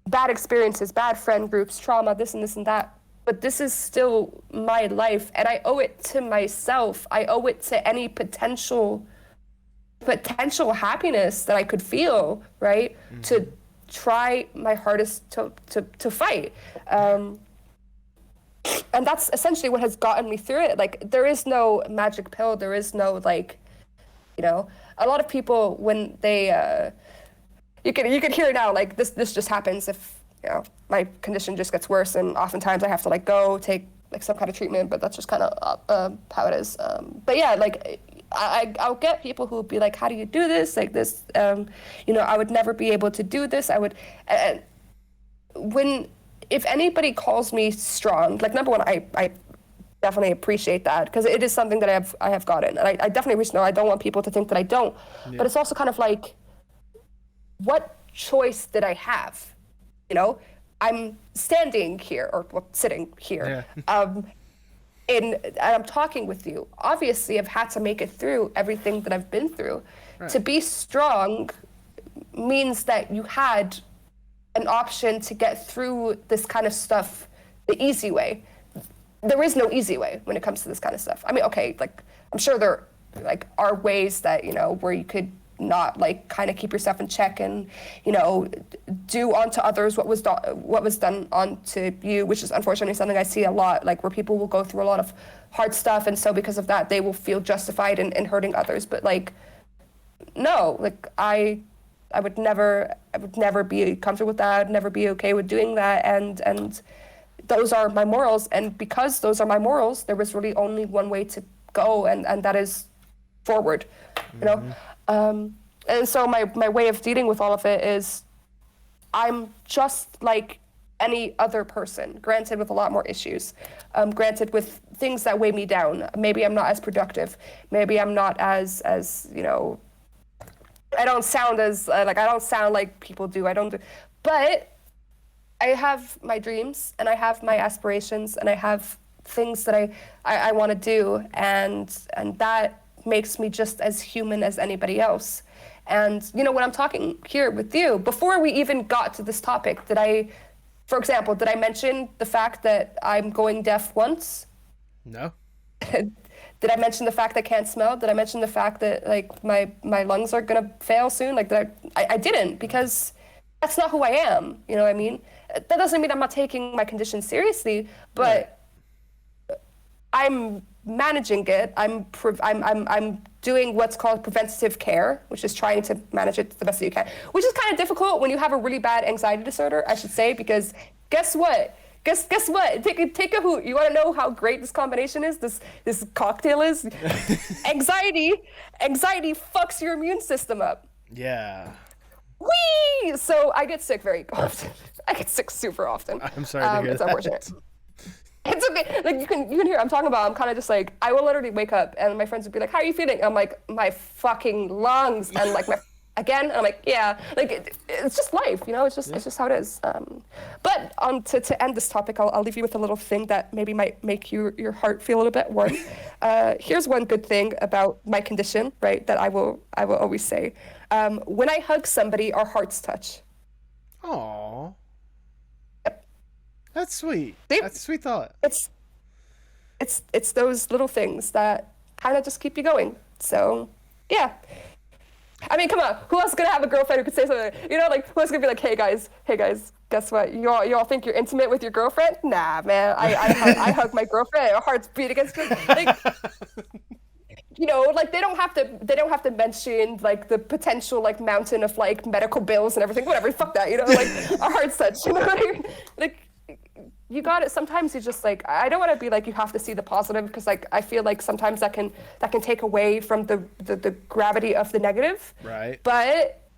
bad experiences, bad friend groups, trauma, this and this and that. But this is still my life, and I owe it to myself. I owe it to any potential potential happiness that I could feel, right? To try my hardest to fight. And that's essentially what has gotten me through it. Like, there is no magic pill. There is no, like, you know, a lot of people, when they, you can hear it now, like, this just happens if, you know, my condition just gets worse, and oftentimes I have to, like, go take, like, some kind of treatment, but that's just kind of how it is. But yeah, like, I'll get people who would be like, how do you do this? Like this, you know, I would never be able to do this. I would, if anybody calls me strong, like, number one, I definitely appreciate that, because it is something that I have gotten. And I definitely wish, no, I don't want people to think that I don't. Yeah. But it's also kind of like, what choice did I have? You know, I'm standing here, or well, sitting here. Yeah. And I'm talking with you. Obviously, I've had to make it through everything that I've been through. Right. To be strong means that you had an option to get through this kind of stuff the easy way. There is no easy way when it comes to this kind of stuff. I mean, okay, like, I'm sure there like are ways that, you know, where you could not, like, kind of keep yourself in check and, you know, do onto others what was done onto you, which is unfortunately something I see a lot, like, where people will go through a lot of hard stuff, and so because of that they will feel justified in hurting others. But, like, no, like, I would never be comfortable with that. I'd never be okay with doing that, and those are my morals, and because those are my morals, there was really only one way to go, and that is forward, you know. And so my way of dealing with all of it is, I'm just like any other person, granted with a lot more issues, granted with things that weigh me down. Maybe I'm not as productive. Maybe I'm not as you know, I don't sound as, I don't sound like people do. But I have my dreams, and I have my aspirations, and I have things that I want to do, and that makes me just as human as anybody else. And, you know, when I'm talking here with you, before we even got to this topic, for example, did I mention the fact that I'm going deaf once? No. Did I mention the fact I can't smell? Did I mention the fact that, like, my lungs are gonna fail soon? Like, I didn't, because that's not who I am. You know what I mean? That doesn't mean I'm not taking my condition seriously, but I'm managing it. I'm doing what's called preventative care, which is trying to manage it the best that you can, which is kind of difficult when you have a really bad anxiety disorder, I should say, because guess what? Guess what? Take a hoot. You want to know how great this combination is? This cocktail is? Anxiety fucks your immune system up. Yeah. Whee! So I get sick very often. I get sick super often. I'm sorry to hear it's that. Unfortunate. It's okay. Like, you can hear I'm talking about, I'm kind of just like, I will literally wake up and my friends would be like, how are you feeling? I'm like, my fucking lungs, and like again, and I'm like, yeah, like it's just life, you know, it's just how it is. But to end this topic, I'll leave you with a little thing that maybe might make your heart feel a little bit warm. Here's one good thing about my condition, right, that I will always say. When I hug somebody, our hearts touch. Aww. That's sweet. See? That's a sweet thought. It's those little things that kind of just keep you going. So, yeah. I mean, come on. Who else is gonna have a girlfriend who could say something? You know, like, who else is gonna be like, hey guys, guess what? You all think you're intimate with your girlfriend? Nah, man. I hug my girlfriend. Our hearts beat against her. Like, you know, like, they don't have to mention, like, the potential, like, mountain of, like, medical bills and everything. Whatever. Fuck that. You know, like, our hearts touch. You know what I mean? Like, you got it. Sometimes you just, like, I don't want to be like, you have to see the positive, because, like, I feel like sometimes that can take away from the gravity of the negative. Right. But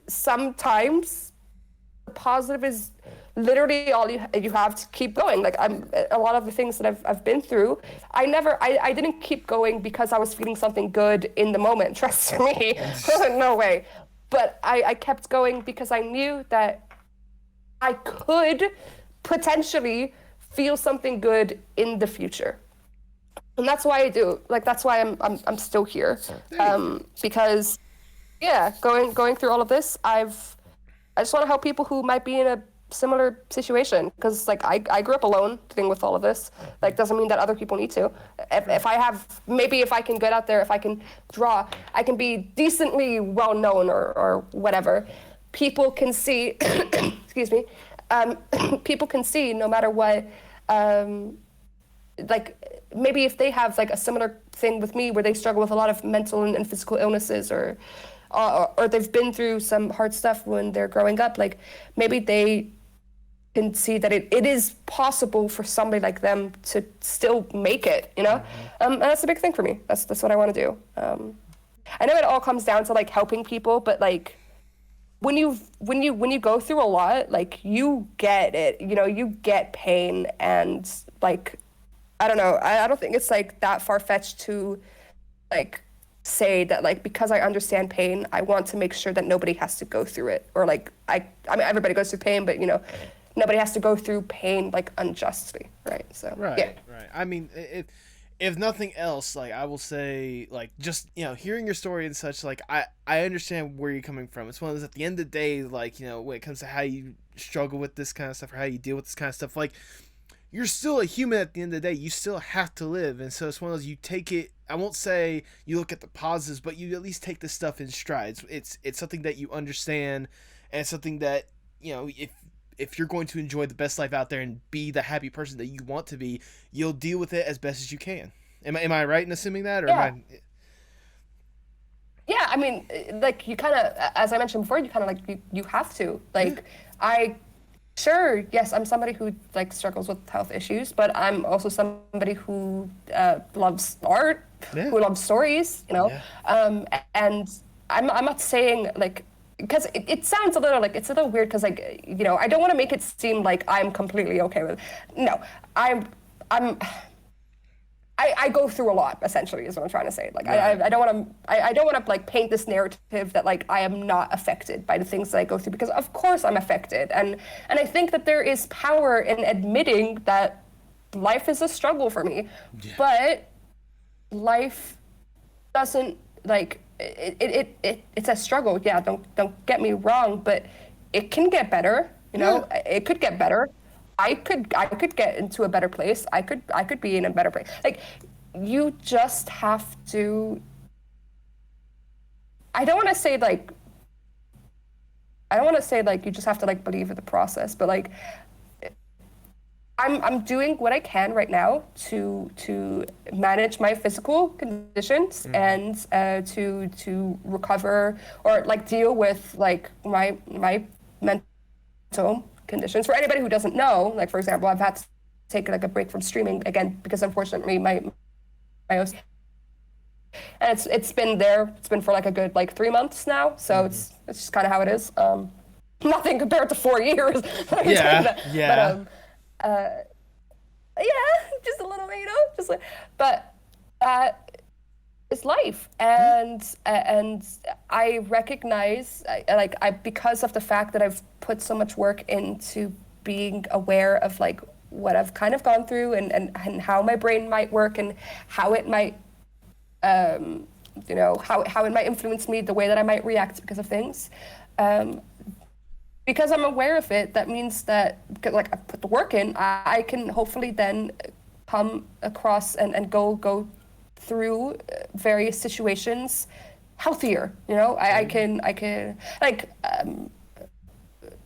sometimes the positive is literally all you have to keep going. Like, a lot of the things that I've been through, I didn't keep going because I was feeling something good in the moment. Trust me. No way. But I kept going because I knew that I could potentially feel something good in the future, and that's why I do. Like, that's why I'm still here, because, yeah, going through all of this, I just want to help people who might be in similar situation, because like I grew up alone dealing with all of this. Like, doesn't mean that other people need to. If I have, maybe if I can get out there, if I can draw, I can be decently well known or whatever. People can see, excuse me, people can see no matter what, like maybe if they have like a similar thing with me where they struggle with a lot of mental and physical illnesses, or they've been through some hard stuff when they're growing up, like maybe they can see that it is possible for somebody like them to still make it, you know? And that's a big thing for me. That's what I want to do. I know it all comes down to like helping people, but like when you go through a lot, like you get it, you know, you get pain, and like, I don't know, I don't think it's like that far-fetched to like say that like because I understand pain, I want to make sure that nobody has to go through it, or like I mean everybody goes through pain, but you know, nobody has to go through pain like unjustly, right? So right. I mean, if nothing else, like I will say, like just, you know, hearing your story and such, like I understand where you're coming from. It's one of those, at the end of the day, like, you know, when it comes to how you struggle with this kind of stuff or how you deal with this kind of stuff, like you're still a human at the end of the day. You still have to live, and so it's one of those, you take it. I won't say you look at the positives, but you at least take this stuff in strides. It's something that you understand, and it's something that, you know, if you're going to enjoy the best life out there and be the happy person that you want to be, you'll deal with it as best as you can. Am I right in assuming that, or yeah. am I? Yeah, I mean, like you kind of, as I mentioned before, you kind of like you have to. Like, sure, yes, I'm somebody who like struggles with health issues, but I'm also somebody who loves art, who loves stories, you know. And I'm not saying like, because it sounds a little like, it's a little weird because like, you know, I don't want to make it seem like I'm completely okay with it. No, I go through a lot, essentially, is what I'm trying to say. Like, I don't want to like paint this narrative that like I am not affected by the things that I go through, because of course I'm affected, and I think that there is power in admitting that life is a struggle for me, but life doesn't like it's a struggle. Yeah, don't get me wrong, but it can get better. You know, it could get better. I could get into a better place. I could be in a better place. Like, you just have to. I don't want to say like you just have to like believe in the process, but like I'm doing what I can right now to manage my physical conditions and to recover or like deal with like my mental conditions. For anybody who doesn't know, like for example, I've had to take like a break from streaming again because unfortunately my OC, and it's been there. It's been for like a good like 3 months now, so it's just kind of how it is. Nothing compared to 4 years. But just a little, you know, just like, but it's life, and I recognize because of the fact that I've put so much work into being aware of like what I've kind of gone through and how my brain might work and how it might you know, how it might influence me, the way that I might react because of things. Because I'm aware of it, that means that like I put the work in, I can hopefully then come across and go through various situations healthier, you know. I can like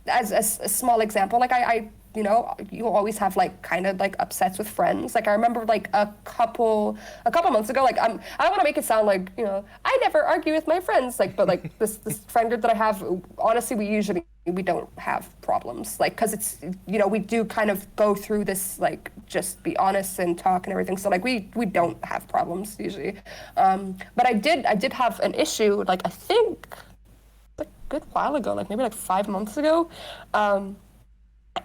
as a small example, like I you know, you always have like kind of like upsets with friends. Like I remember like a couple months ago, like I don't want to make it sound like, you know, I never argue with my friends, like, but like this friend group that I have, honestly, we don't have problems, like, because it's, you know, we do kind of go through this like just be honest and talk and everything, so like we don't have problems usually, but I did have an issue, like I think like a good while ago, like maybe like 5 months ago,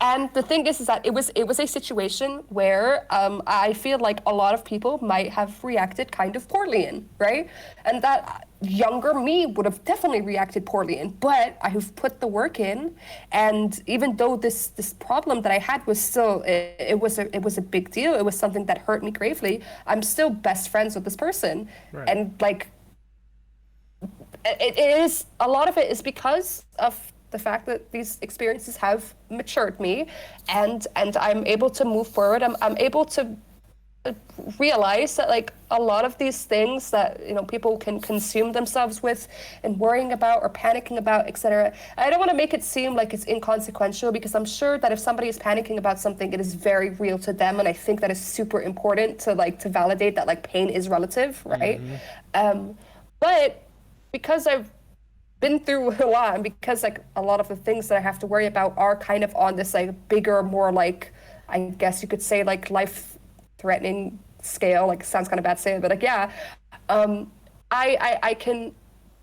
and the thing is that it was a situation where I feel like a lot of people might have reacted kind of poorly in, right? And that younger me would have definitely reacted poorly in, but I have put the work in, and even though this problem that I had was still, it was a big deal, it was something that hurt me gravely, I'm still best friends with this person. Right. And like, it is, a lot of it is because of the fact that these experiences have matured me, and I'm able to move forward. I'm able to realize that like a lot of these things that people can consume themselves with and worrying about or panicking about, etc. I don't want to make it seem like it's inconsequential, because I'm sure that if somebody is panicking about something, it is very real to them, and I think that is super important to validate that like pain is relative, right? But because I've been through a lot, and because like a lot of the things that I have to worry about are kind of on this like bigger, more like, I guess you could say like life-threatening scale, like sounds kind of bad to say it, but like I can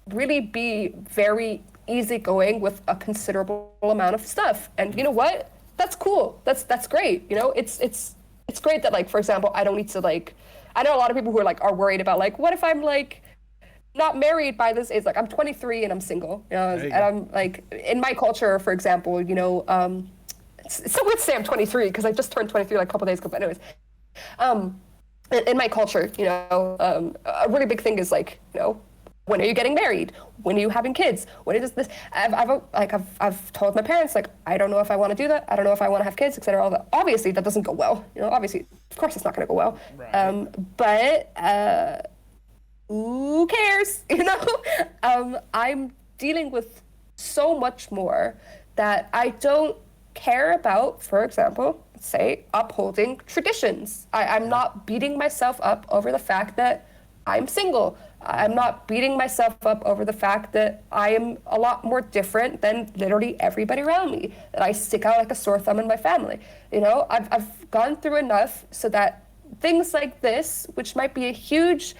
really be very easygoing with a considerable amount of stuff, and you know what? That's cool. That's great. It's great that like, for example, I don't need to like. I know a lot of people who are worried about like, what if I'm like not married by this age? Like I'm 23 and I'm single, and I'm like, in my culture, for example, it's so weird to say I'm 23 because I just turned 23 like a couple days ago. But anyways, in my culture, a really big thing is like, when are you getting married? When are you having kids? When is this? I've told my parents like, I don't know if I want to do that. I don't know if I want to have kids, etc. All that. Obviously, that doesn't go well. Obviously, of course, it's not going to go well. Right. But who cares? I'm dealing with so much more that I don't care about. For example, say upholding traditions. I'm not beating myself up over the fact that I'm single. I'm not beating myself up over the fact that I am a lot more different than literally everybody around me, that I stick out like a sore thumb in my family. I've gone through enough so that things like this, which might be a huge,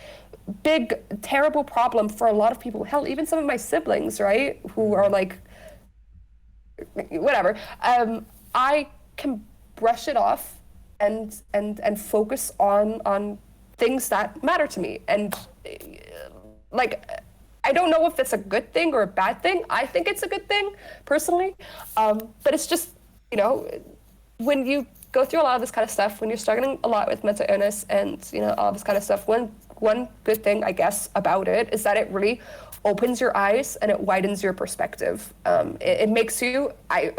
big, terrible problem for a lot of people, hell, even some of my siblings, right, who are like, whatever, I can brush it off and focus on things that matter to me. And like, I don't know if it's a good thing or a bad thing. I think it's a good thing personally, but it's just, when you go through a lot of this kind of stuff, when you're struggling a lot with mental illness and all this kind of stuff, one good thing I guess about it is that it really opens your eyes and it widens your perspective. It makes you,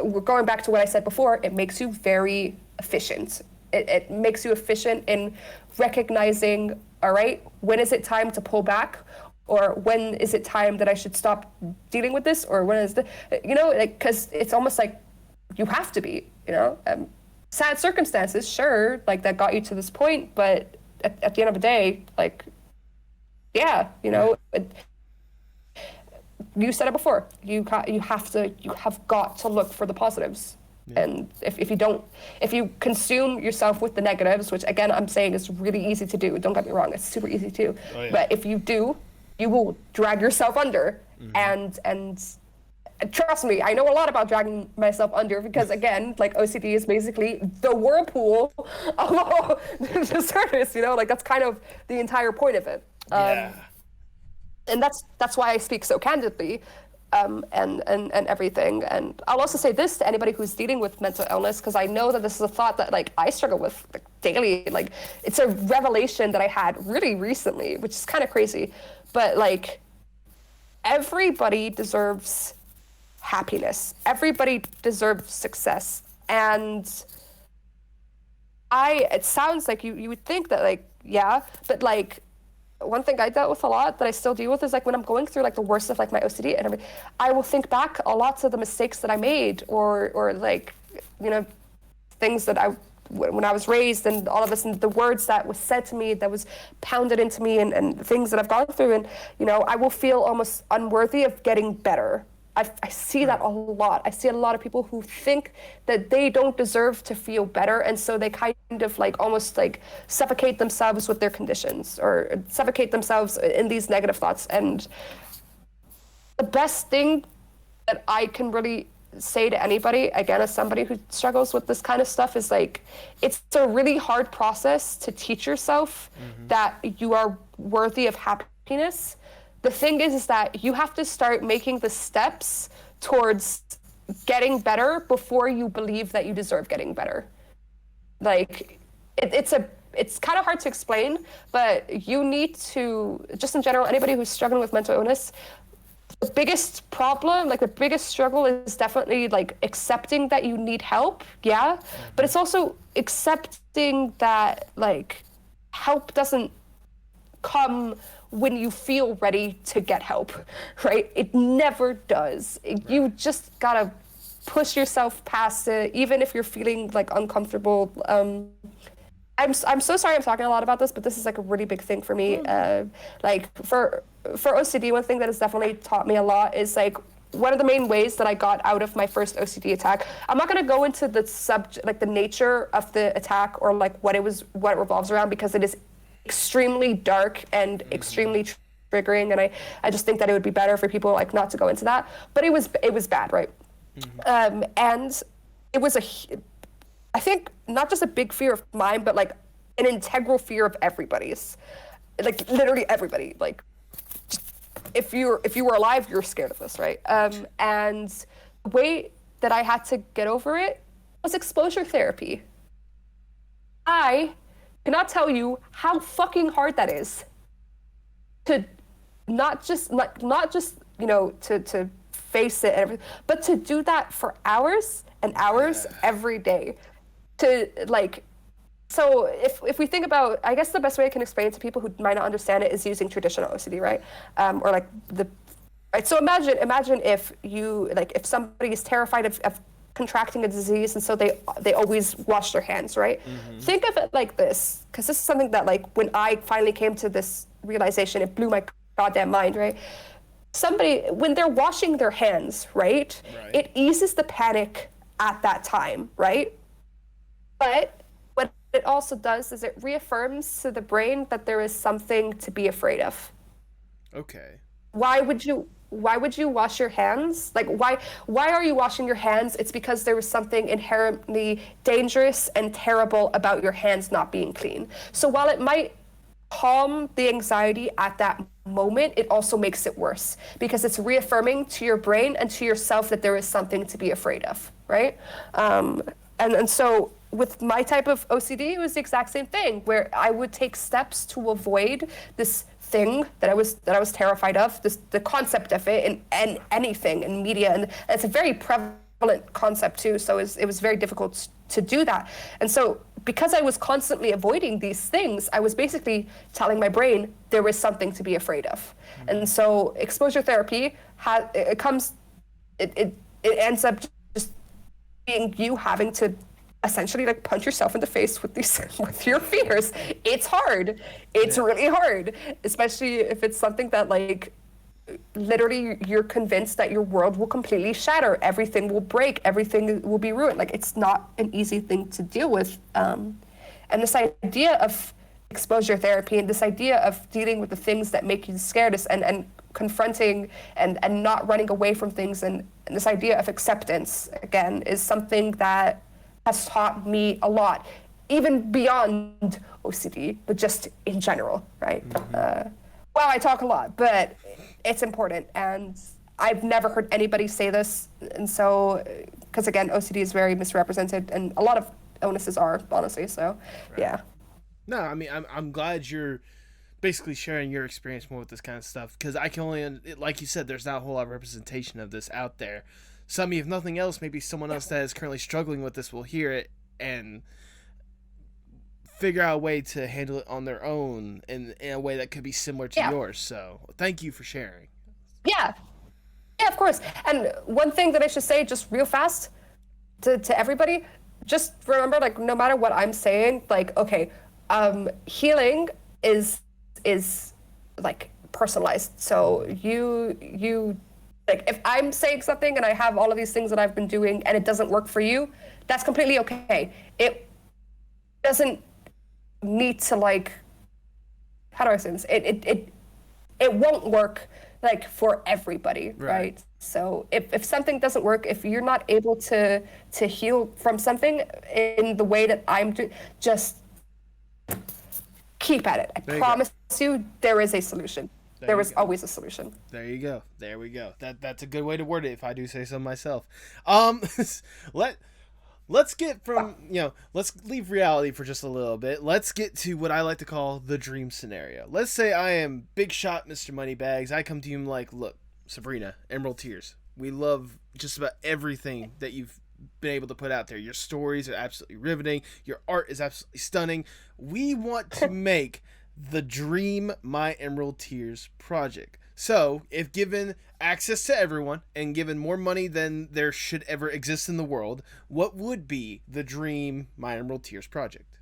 we're going back to what I said before, it makes you very efficient. It makes you efficient in recognizing, all right, when is it time to pull back? Or when is it time that I should stop dealing with this? Or when is because it's almost like you have to be, sad circumstances, sure, like that got you to this point, but at the end of the day, like, yeah, you said it before, you have got to look for the positives. Yeah. And if you consume yourself with the negatives, which again, I'm saying is really easy to do, don't get me wrong, it's super easy to, but if you do, you will drag yourself under. And trust me, I know a lot about dragging myself under, because again, like OCD is basically the whirlpool of the surface, like that's kind of the entire point of it. And that's why I speak so candidly, and everything. And I'll also say this to anybody who's dealing with mental illness, because I know that this is a thought that like I struggle with like daily. Like it's a revelation that I had really recently, which is kind of crazy. But like everybody deserves happiness. Everybody deserves success. And it sounds like you would think that like, yeah, but like one thing I dealt with a lot that I still deal with is like when I'm going through like the worst of like my OCD and everything, I will think back a lot to the mistakes that I made or like, things that when I was raised and all of this and the words that was said to me, that was pounded into me and things that I've gone through. And, I will feel almost unworthy of getting better. I see that a lot. I see a lot of people who think that they don't deserve to feel better, and so they kind of like almost like suffocate themselves with their conditions or suffocate themselves in these negative thoughts. And the best thing that I can really say to anybody, again, as somebody who struggles with this kind of stuff, is like, it's a really hard process to teach yourself that you are worthy of happiness. The thing is that you have to start making the steps towards getting better before you believe that you deserve getting better. Like, it's kind of hard to explain, but you need to, just in general, anybody who's struggling with mental illness, the biggest problem, like the biggest struggle is definitely like accepting that you need help. Yeah. But it's also accepting that like help doesn't come when you feel ready to get help, right? It never does. You just gotta push yourself past it, even if you're feeling like uncomfortable. I'm so sorry I'm talking a lot about this, but this is like a really big thing for me. Like for OCD, one thing that has definitely taught me a lot is like one of the main ways that I got out of my first OCD attack. I'm not going to go into the subject, like the nature of the attack or like what it revolves around, because it is extremely dark and extremely triggering, and I just think that it would be better for people like not to go into that. But it was bad, right? And it was I think not just a big fear of mine, but like an integral fear of everybody's, like literally everybody. Like if you were alive, you're scared of this, right? And the way that I had to get over it was exposure therapy. I cannot tell you how fucking hard that is to not just you know to face it and everything, but to do that for hours and hours every day. To like, so if we think about, I guess the best way I can explain it to people who might not understand it is using traditional OCD, right? Or like right. So imagine if you like if somebody is terrified of contracting a disease, and so they always wash their hands, right? Think of it like this, because this is something that like when I finally came to this realization, it blew my goddamn mind, right? Somebody, when they're washing their hands, right? It eases the panic at that time, right? But what it also does is it reaffirms to the brain that there is something to be afraid of. Okay. Why would you wash your hands? Like why are you washing your hands? It's because there is something inherently dangerous and terrible about your hands not being clean. So while it might calm the anxiety at that moment, it also makes it worse, because it's reaffirming to your brain and to yourself that there is something to be afraid of, right? And so with my type of OCD, it was the exact same thing, where I would take steps to avoid this thing that I was terrified of, the concept of it and anything in media, and it's a very prevalent concept too. So it was very difficult to do that. And so because I was constantly avoiding these things, I was basically telling my brain there was something to be afraid of. And so exposure therapy it ends up just being you having to essentially like punch yourself in the face with your fears. It's hard. It's really hard, especially if it's something that like literally you're convinced that your world will completely shatter, everything will break, everything will be ruined. Like it's not an easy thing to deal with. And this idea of exposure therapy and this idea of dealing with the things that make you scared and confronting and not running away from things, and this idea of acceptance again is something that has taught me a lot, even beyond OCD, but just in general, right? Wow, I talk a lot, but it's important, and I've never heard anybody say this, and so, because again, OCD is very misrepresented, and a lot of illnesses are, honestly, so, yeah. No, I mean, I'm glad you're basically sharing your experience more with this kind of stuff, because I can only, like you said, there's not a whole lot of representation of this out there. Some, if nothing else, maybe someone else that is currently struggling with this will hear it and figure out a way to handle it on their own in a way that could be similar to yours. So thank you for sharing. Yeah, of course. And one thing that I should say just real fast to everybody, just remember, like, no matter what I'm saying, like, okay, healing is like personalized. So you like, if I'm saying something and I have all of these things that I've been doing and it doesn't work for you, that's completely okay. It doesn't need to, like, how do I say this? It won't work like for everybody, right? So if something doesn't work, if you're not able to heal from something in the way that I'm doing, just keep at it. I promise you, there is a solution. There is always a solution. There you go. There we go. That's a good way to word it, if I do say so myself. Let's get from, let's leave reality for just a little bit. Let's get to what I like to call the dream scenario. Let's say I am big shot Mr. Moneybags. I come to you and I'm like, look, Sabrina, Emerald Tears. We love just about everything that you've been able to put out there. Your stories are absolutely riveting. Your art is absolutely stunning. We want to make the dream My Emerald Tears project. So, if given access to everyone and given more money than there should ever exist in the world, what would be the dream My Emerald Tears project?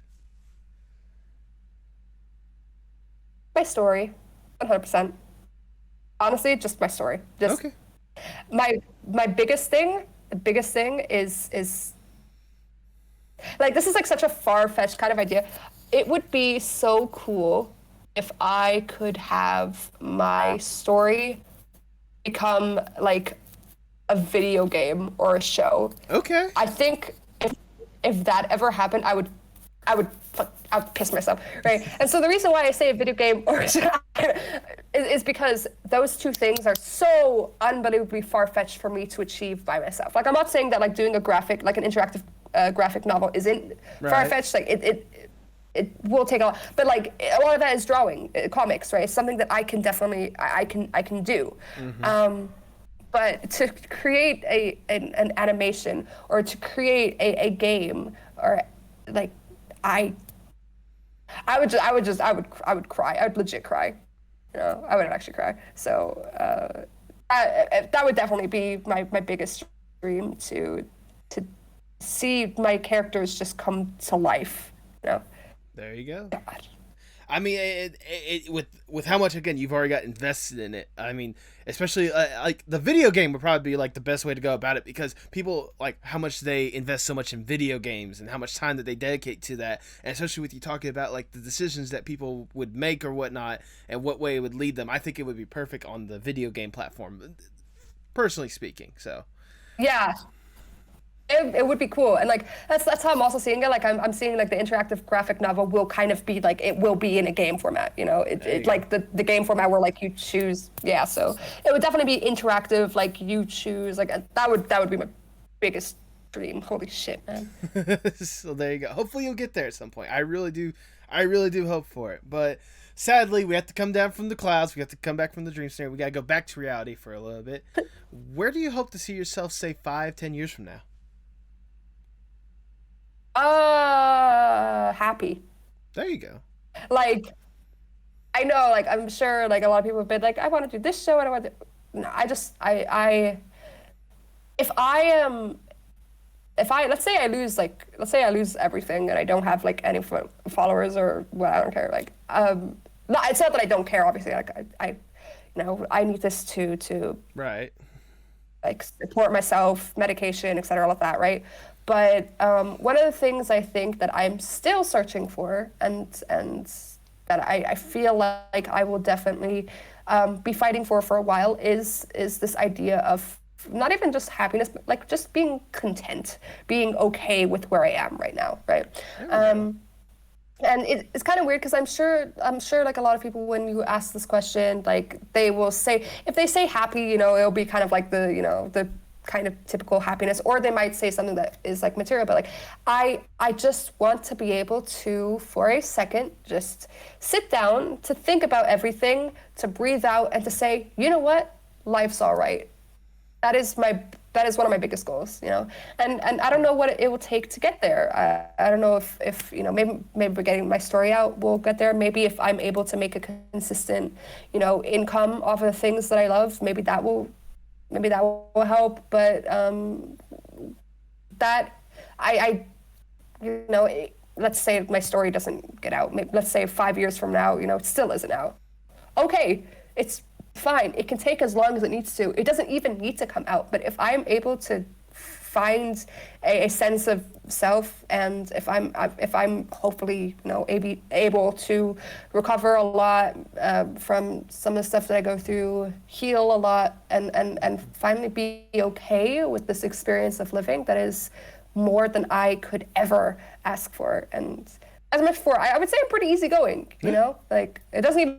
My story, 100%. Honestly, just my story. Just Okay. my biggest thing. The biggest thing is like, this is like such a far-fetched kind of idea. It would be so cool if I could have my story become like a video game or a show. Okay. I think if that ever happened, I would piss myself, right? And so the reason why I say a video game or is because those two things are so unbelievably far-fetched for me to achieve by myself. Like, I'm not saying that like doing a graphic, like an interactive graphic novel isn't far-fetched. Like it will take a lot, but like a lot of that is drawing, comics, right? It's something that I can definitely I can do. But to create an animation or to create a game or like I would cry. I would legit cry. You know, I would actually cry. So that would definitely be my biggest dream, to see my characters just come to life. You know. There you go. God. I mean, it with how much, again, you've already got invested in it. I mean, especially like the video game would probably be like the best way to go about it, because people like how much they invest so much in video games and how much time that they dedicate to that, and especially with you talking about like the decisions that people would make or whatnot and what way it would lead them. I think it would be perfect on the video game platform, personally speaking. So Yeah. It would be cool, and like that's how I'm also seeing it. Like I'm seeing like the interactive graphic novel will kind of be like, it will be in a game format, you know. It like the game format where like you choose, yeah. So it would definitely be interactive, like you choose, like that would be my biggest dream. Holy shit, man. So there you go. Hopefully you'll get there at some point. I really do hope for it. But sadly, we have to come down from the clouds. We have to come back from the dream scenario. We got to go back to reality for a little bit. Where do you hope to see yourself, say, 5-10 years from now? Happy. There you go. Like, I know, like, I'm sure, like, a lot of people have been like, I want to do this show, and I want to. No, let's say I lose everything and I don't have like any followers or what, I don't care. Like, no, it's not that I don't care. Obviously, like I need this to Right. like support myself, medication, etc., all of that, right? But one of the things I think that I'm still searching for, and that I feel like I will definitely be fighting for a while, is this idea of not even just happiness, but like just being content, being okay with where I am right now, right? And it's kind of weird because I'm sure like a lot of people, when you ask this question, like they will say, if they say happy, you know, it'll be kind of like the kind of typical happiness, or they might say something that is like material. But like I just want to be able to, for a second, just sit down, to think about everything, to breathe out, and to say, you know what, life's all right. That is one of my biggest goals, you know, and I don't know what it will take to get there. I don't know if you know, maybe getting my story out will get there. Maybe if I'm able to make a consistent, you know, income off of the things that I love, maybe that will help. But that I you know, let's say my story doesn't get out. Let's say 5 years from now, you know, it still isn't out. Okay, it's fine. It can take as long as it needs to. It doesn't even need to come out. But if I'm able to find a sense of self, and if I'm hopefully, you know, able to recover a lot from some of the stuff that I go through, heal a lot, and finally be okay with this experience of living that is more than I could ever ask for. And as much for, I would say I'm pretty easygoing, you know, like it doesn't even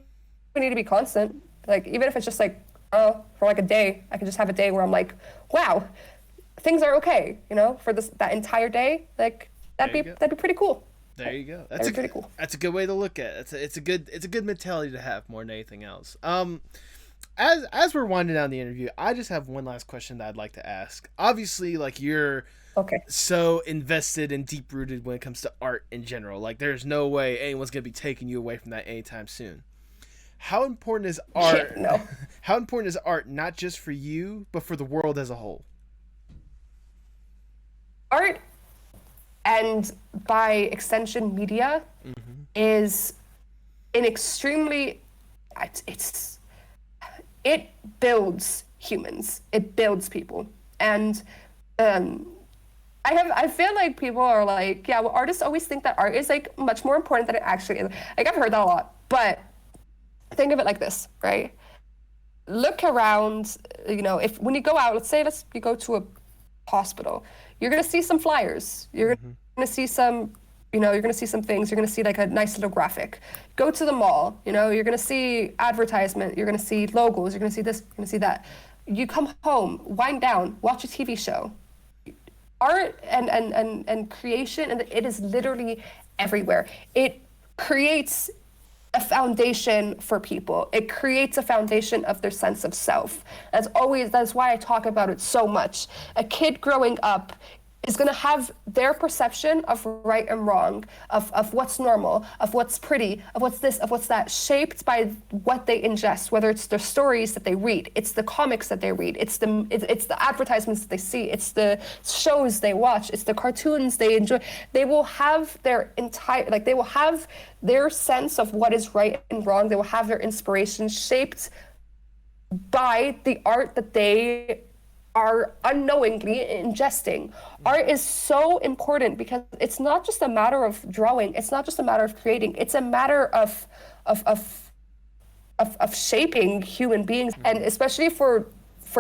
need to be constant. Like, even if it's just like, for like a day, I can just have a day where I'm like, wow, things are okay, you know, for that entire day. Like, that'd be pretty cool. There you go. That'd be pretty cool. That's a good way to look at it. It's a good mentality to have more than anything else. as we're winding down the interview, I just have one last question that I'd like to ask. Obviously, like, you're Okay. so invested and deep rooted when it comes to art in general. Like, there's no way anyone's gonna be taking you away from that anytime soon. How important is art? Yeah, no. How important is art not just for you, but for the world as a whole? Art, and by extension media, is an extremely it builds humans, it builds people. And I feel like people are like, yeah, well, artists always think that art is like much more important than it actually is. Like, I've heard that a lot, but think of it like this, right? Look around, if when you go out, you go to a hospital, you're going to see some flyers, you're going to see some, you're going to see some things, you're going to see like a nice little graphic. Go to the mall, you're going to see advertisement, you're going to see logos, you're going to see this, you're going to see that. You come home, wind down, watch a TV show. Art and creation, and it is literally everywhere. It creates a foundation for people. It creates a foundation of their sense of self. That's why I talk about it so much. A kid growing up is going to have their perception of right and wrong, of what's normal, of what's pretty, of what's this, of what's that, shaped by what they ingest, whether it's the stories that they read, it's the comics that they read, it's the advertisements that they see, it's the shows they watch, it's the cartoons they enjoy. They will have their they will have their sense of what is right and wrong. They will have their inspiration shaped by the art that they are unknowingly ingesting. Art is so important because it's not just a matter of drawing. It's not just a matter of creating. It's a matter of shaping human beings, and especially for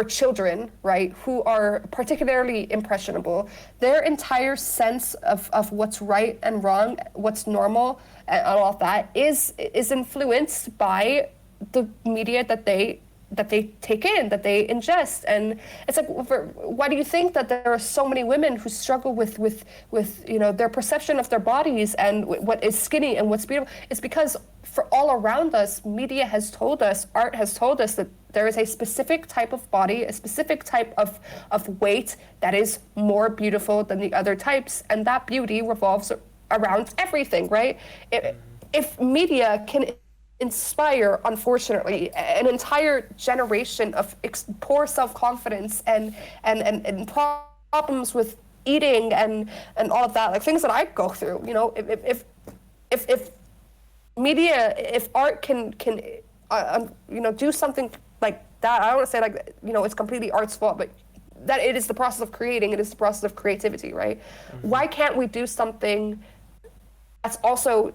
children, right, who are particularly impressionable. Their entire sense of what's right and wrong, what's normal, and all of that is influenced by the media that they take in, that they ingest. And it's like, why do you think that there are so many women who struggle with their perception of their bodies and what is skinny and what's beautiful? It's because for all around us, media has told us, art has told us that there is a specific type of body, a specific type of weight that is more beautiful than the other types, and that beauty revolves around everything, right? If media can inspire, unfortunately, an entire generation of poor self-confidence and problems with eating and all of that, like things that I go through. If media, if art can do something like that, I don't want to say like it's completely art's fault, but that it is the process of creating, it is the process of creativity, right? Why can't we do something that's also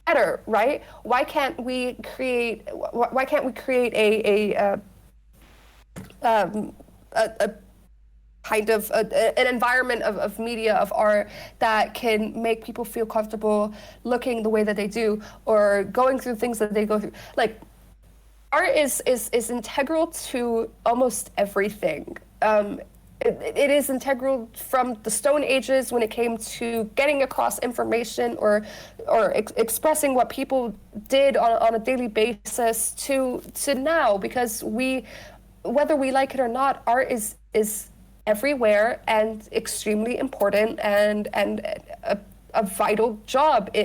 better, right? Why can't we create a kind of an environment of media, of art, that can make people feel comfortable looking the way that they do or going through things that they go through? Like, art is integral to almost everything. It is integral from the Stone Ages when it came to getting across information or expressing what people did on a daily basis to now, because whether we like it or not, art is everywhere and extremely important and a vital job.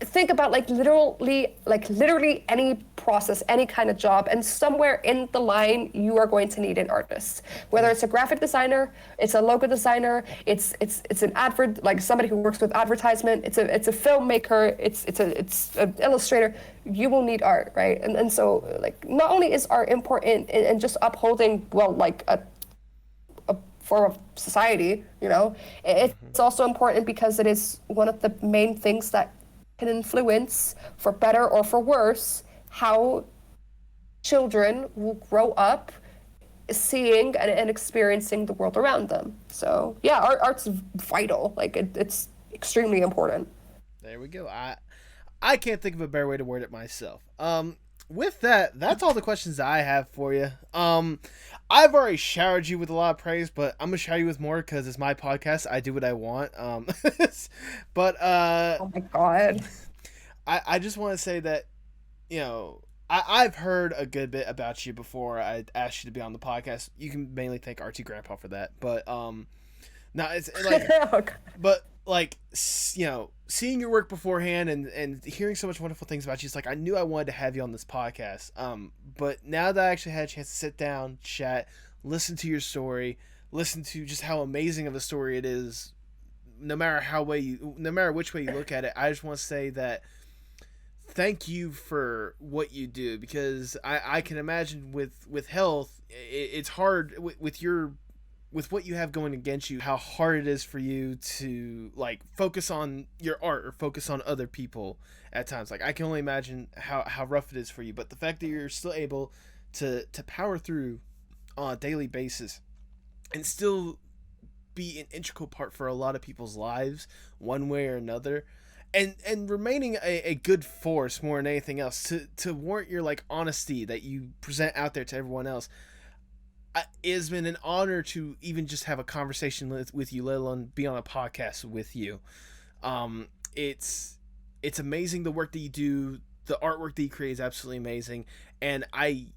Think about literally any process, any kind of job, and somewhere in the line you are going to need an artist. Whether it's a graphic designer, it's a logo designer, it's an advert, like somebody who works with advertisement, it's a filmmaker, it's an illustrator. You will need art, right? And so, like, not only is art important in just upholding a form of society, it's also important because it is one of the main things that can influence, for better or for worse, how children will grow up seeing and experiencing the world around them. So yeah, art's vital. Like, it's extremely important. There we go. I can't think of a better way to word it myself. With that, that's all the questions I have for you. I've already showered you with a lot of praise, but I'm gonna shower you with more because it's my podcast. I do what I want. But oh my god, I just want to say that I've heard a good bit about you before I asked you to be on the podcast. You can mainly thank RT Grandpa for that, but now it's like, Okay. but like seeing your work beforehand and hearing so much wonderful things about you, it's like I knew I wanted to have you on this podcast. But now that I actually had a chance to sit down, chat, listen to your story, listen to just how amazing of a story it is, no matter which way you look at it, I just want to say that thank you for what you do, because I can imagine with health, it's hard with what you have going against you, how hard it is for you to like focus on your art or focus on other people at times. Like I can only imagine how rough it is for you, but the fact that you're still able to power through on a daily basis and still be an integral part for a lot of people's lives one way or another, and remaining a good force more than anything else to warrant your like honesty that you present out there to everyone else. It has been an honor to even just have a conversation with you, let alone be on a podcast with you. It's amazing the work that you do. The artwork that you create is absolutely amazing, and I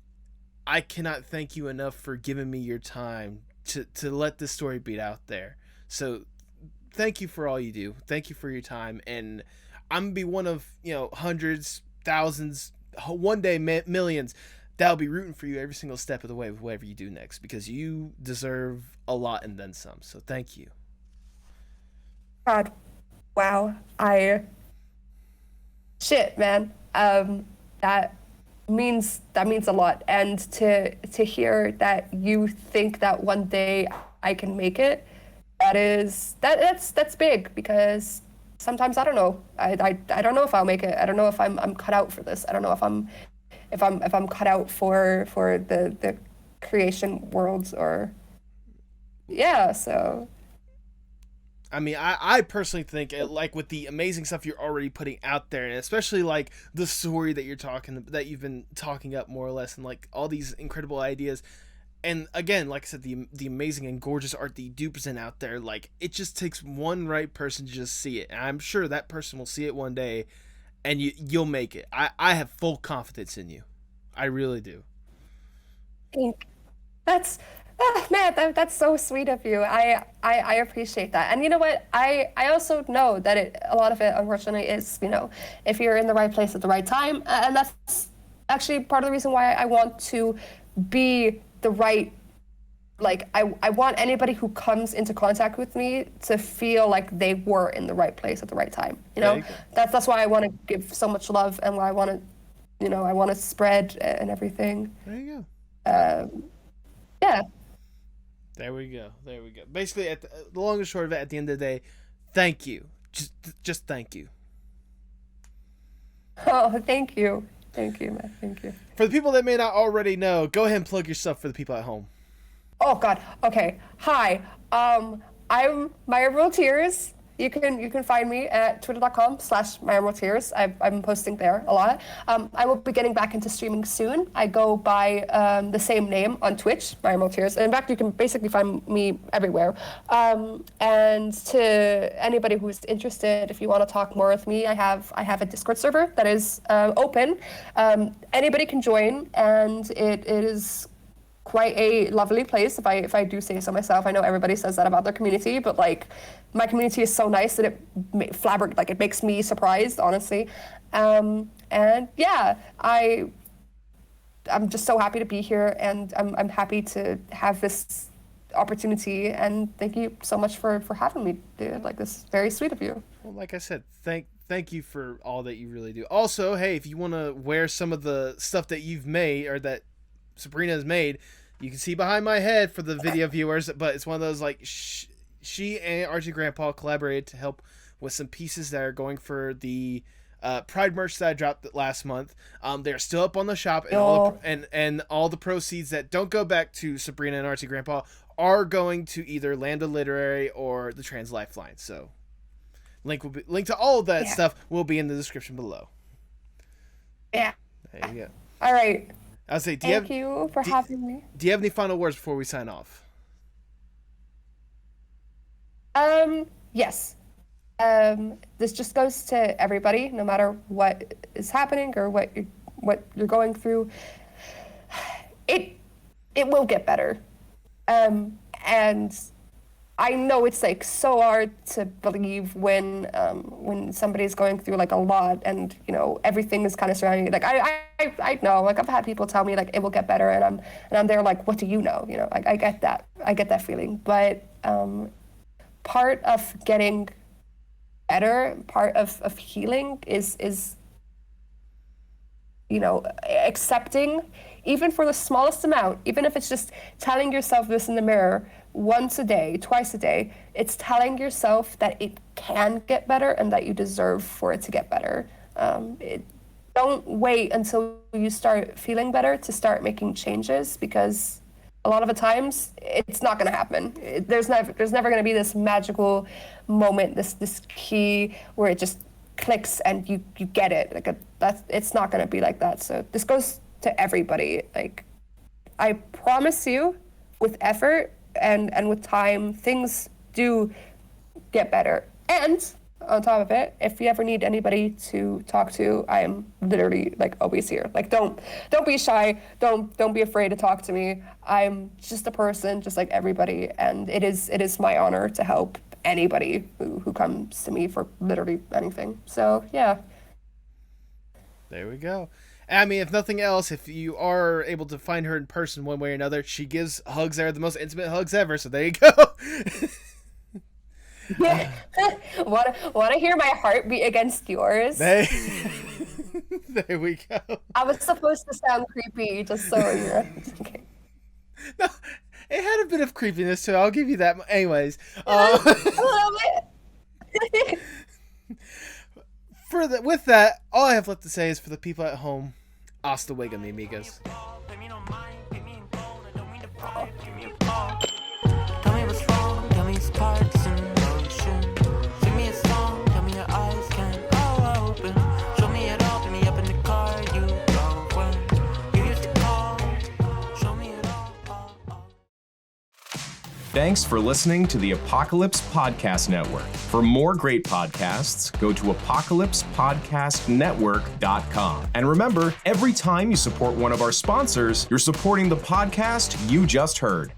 cannot thank you enough for giving me your time to let this story be out there. So thank you for all you do. Thank you for your time, and I'm gonna be one of hundreds, thousands, one day millions that'll be rooting for you every single step of the way with whatever you do next, because you deserve a lot and then some. So thank you. God, wow. Shit, man. That means a lot, and to hear that you think that one day I can make it, that's big, because sometimes I don't know. I don't know if I'll make it. I don't know if I'm cut out for this. I don't know if I'm cut out for the creation worlds, or so I mean, I personally think like with the amazing stuff you're already putting out there, and especially like the story that you've been talking up more or less, and like all these incredible ideas, and again, like I said, the amazing and gorgeous art that you do present out there, like it just takes one right person to just see it, and I'm sure that person will see it one day, and you'll make it. I have full confidence in you. I really do. that's man, that's so sweet of you. I appreciate that. And you know what? I also know that a lot of it, unfortunately, is, if you're in the right place at the right time. And that's actually part of the reason why I want to be the right, like, I want anybody who comes into contact with me to feel like they were in the right place at the right time. That's why I want to give so much love, and why I want to, I want to spread and everything. There you go. Yeah. There we go. Basically, the long and short of it, at the end of the day, thank you. Just thank you. Oh, thank you. Thank you, man. Thank you. For the people that may not already know, go ahead and plug your stuff for the people at home. Oh, God. Okay. Hi. I'm MyEmeraldTears. You can find me at twitter.com/MyEmeraldTears. I'm posting there a lot. I will be getting back into streaming soon. I go by the same name on Twitch, MyEmeraldTears. And in fact, you can basically find me everywhere. And to anybody who's interested, if you want to talk more with me, I have a Discord server that is open. Anybody can join, and it is quite a lovely place, if I do say so myself. I know everybody says that about their community, but like, my community is so nice that it makes me surprised, honestly. And yeah, I'm just so happy to be here, and I'm happy to have this opportunity, and thank you so much for having me, dude. Like, this is very sweet of you. Well, like I said, thank you for all that you really do. Also, hey, if you want to wear some of the stuff that you've made, or that Sabrina has made, you can see behind my head for the video viewers, but it's one of those, like, she and Archie Grandpa collaborated to help with some pieces that are going for the Pride merch that I dropped last month. They're still up on the shop, and all the proceeds that don't go back to Sabrina and Archie Grandpa are going to either Lambda Literary or the Trans Lifeline. So link to all of that stuff will be in the description below. Yeah. There you go. All right. I'll say, thank you for having me. Do you have any final words before we sign off? Yes. This just goes to everybody, no matter what is happening or what what you're going through, it will get better. And I know it's like so hard to believe when somebody's going through like a lot, and you know everything is kind of surrounding you. Like I know, like I've had people tell me like it will get better, and I'm there like, what do you know? You know, like I get that feeling. But part of getting better, part of healing is you know, accepting, even for the smallest amount, even if it's just telling yourself this in the mirror once a day, twice a day, it's telling yourself that it can get better and that you deserve for it to get better. Don't wait until you start feeling better to start making changes, because a lot of the times it's not going to happen. There's never going to be this magical moment, this key where it just clicks and you get it. Like it's not going to be like that. So this goes to everybody. Like I promise you, with effort and with time, things do get better. And on top of it, if you ever need anybody to talk to, I am literally like always here. Like don't be shy. Don't be afraid to talk to me. I'm just a person, just like everybody, and it is my honor to help anybody who comes to me for literally anything. So yeah. There we go. I mean, if nothing else, if you are able to find her in person one way or another, she gives hugs that are the most intimate hugs ever. So there you go. Yeah. Want to hear my heart beat against yours? There we go. I was supposed to sound creepy, just so you know. Okay. No, it had a bit of creepiness to it. I'll give you that. Anyways, A little bit. with that, all I have left to say is for the people at home, hasta luego, mi amigos. Tell me what's wrong, tell me sparks in motion. Sing me a song, tell me your eyes can all open. Show me it all, pick me up in the car you drove when you used to call. Show me it all. Thanks for listening to the Apocalypse Podcast Network. For more great podcasts, go to apocalypsepodcastnetwork.com. And remember, every time you support one of our sponsors, you're supporting the podcast you just heard.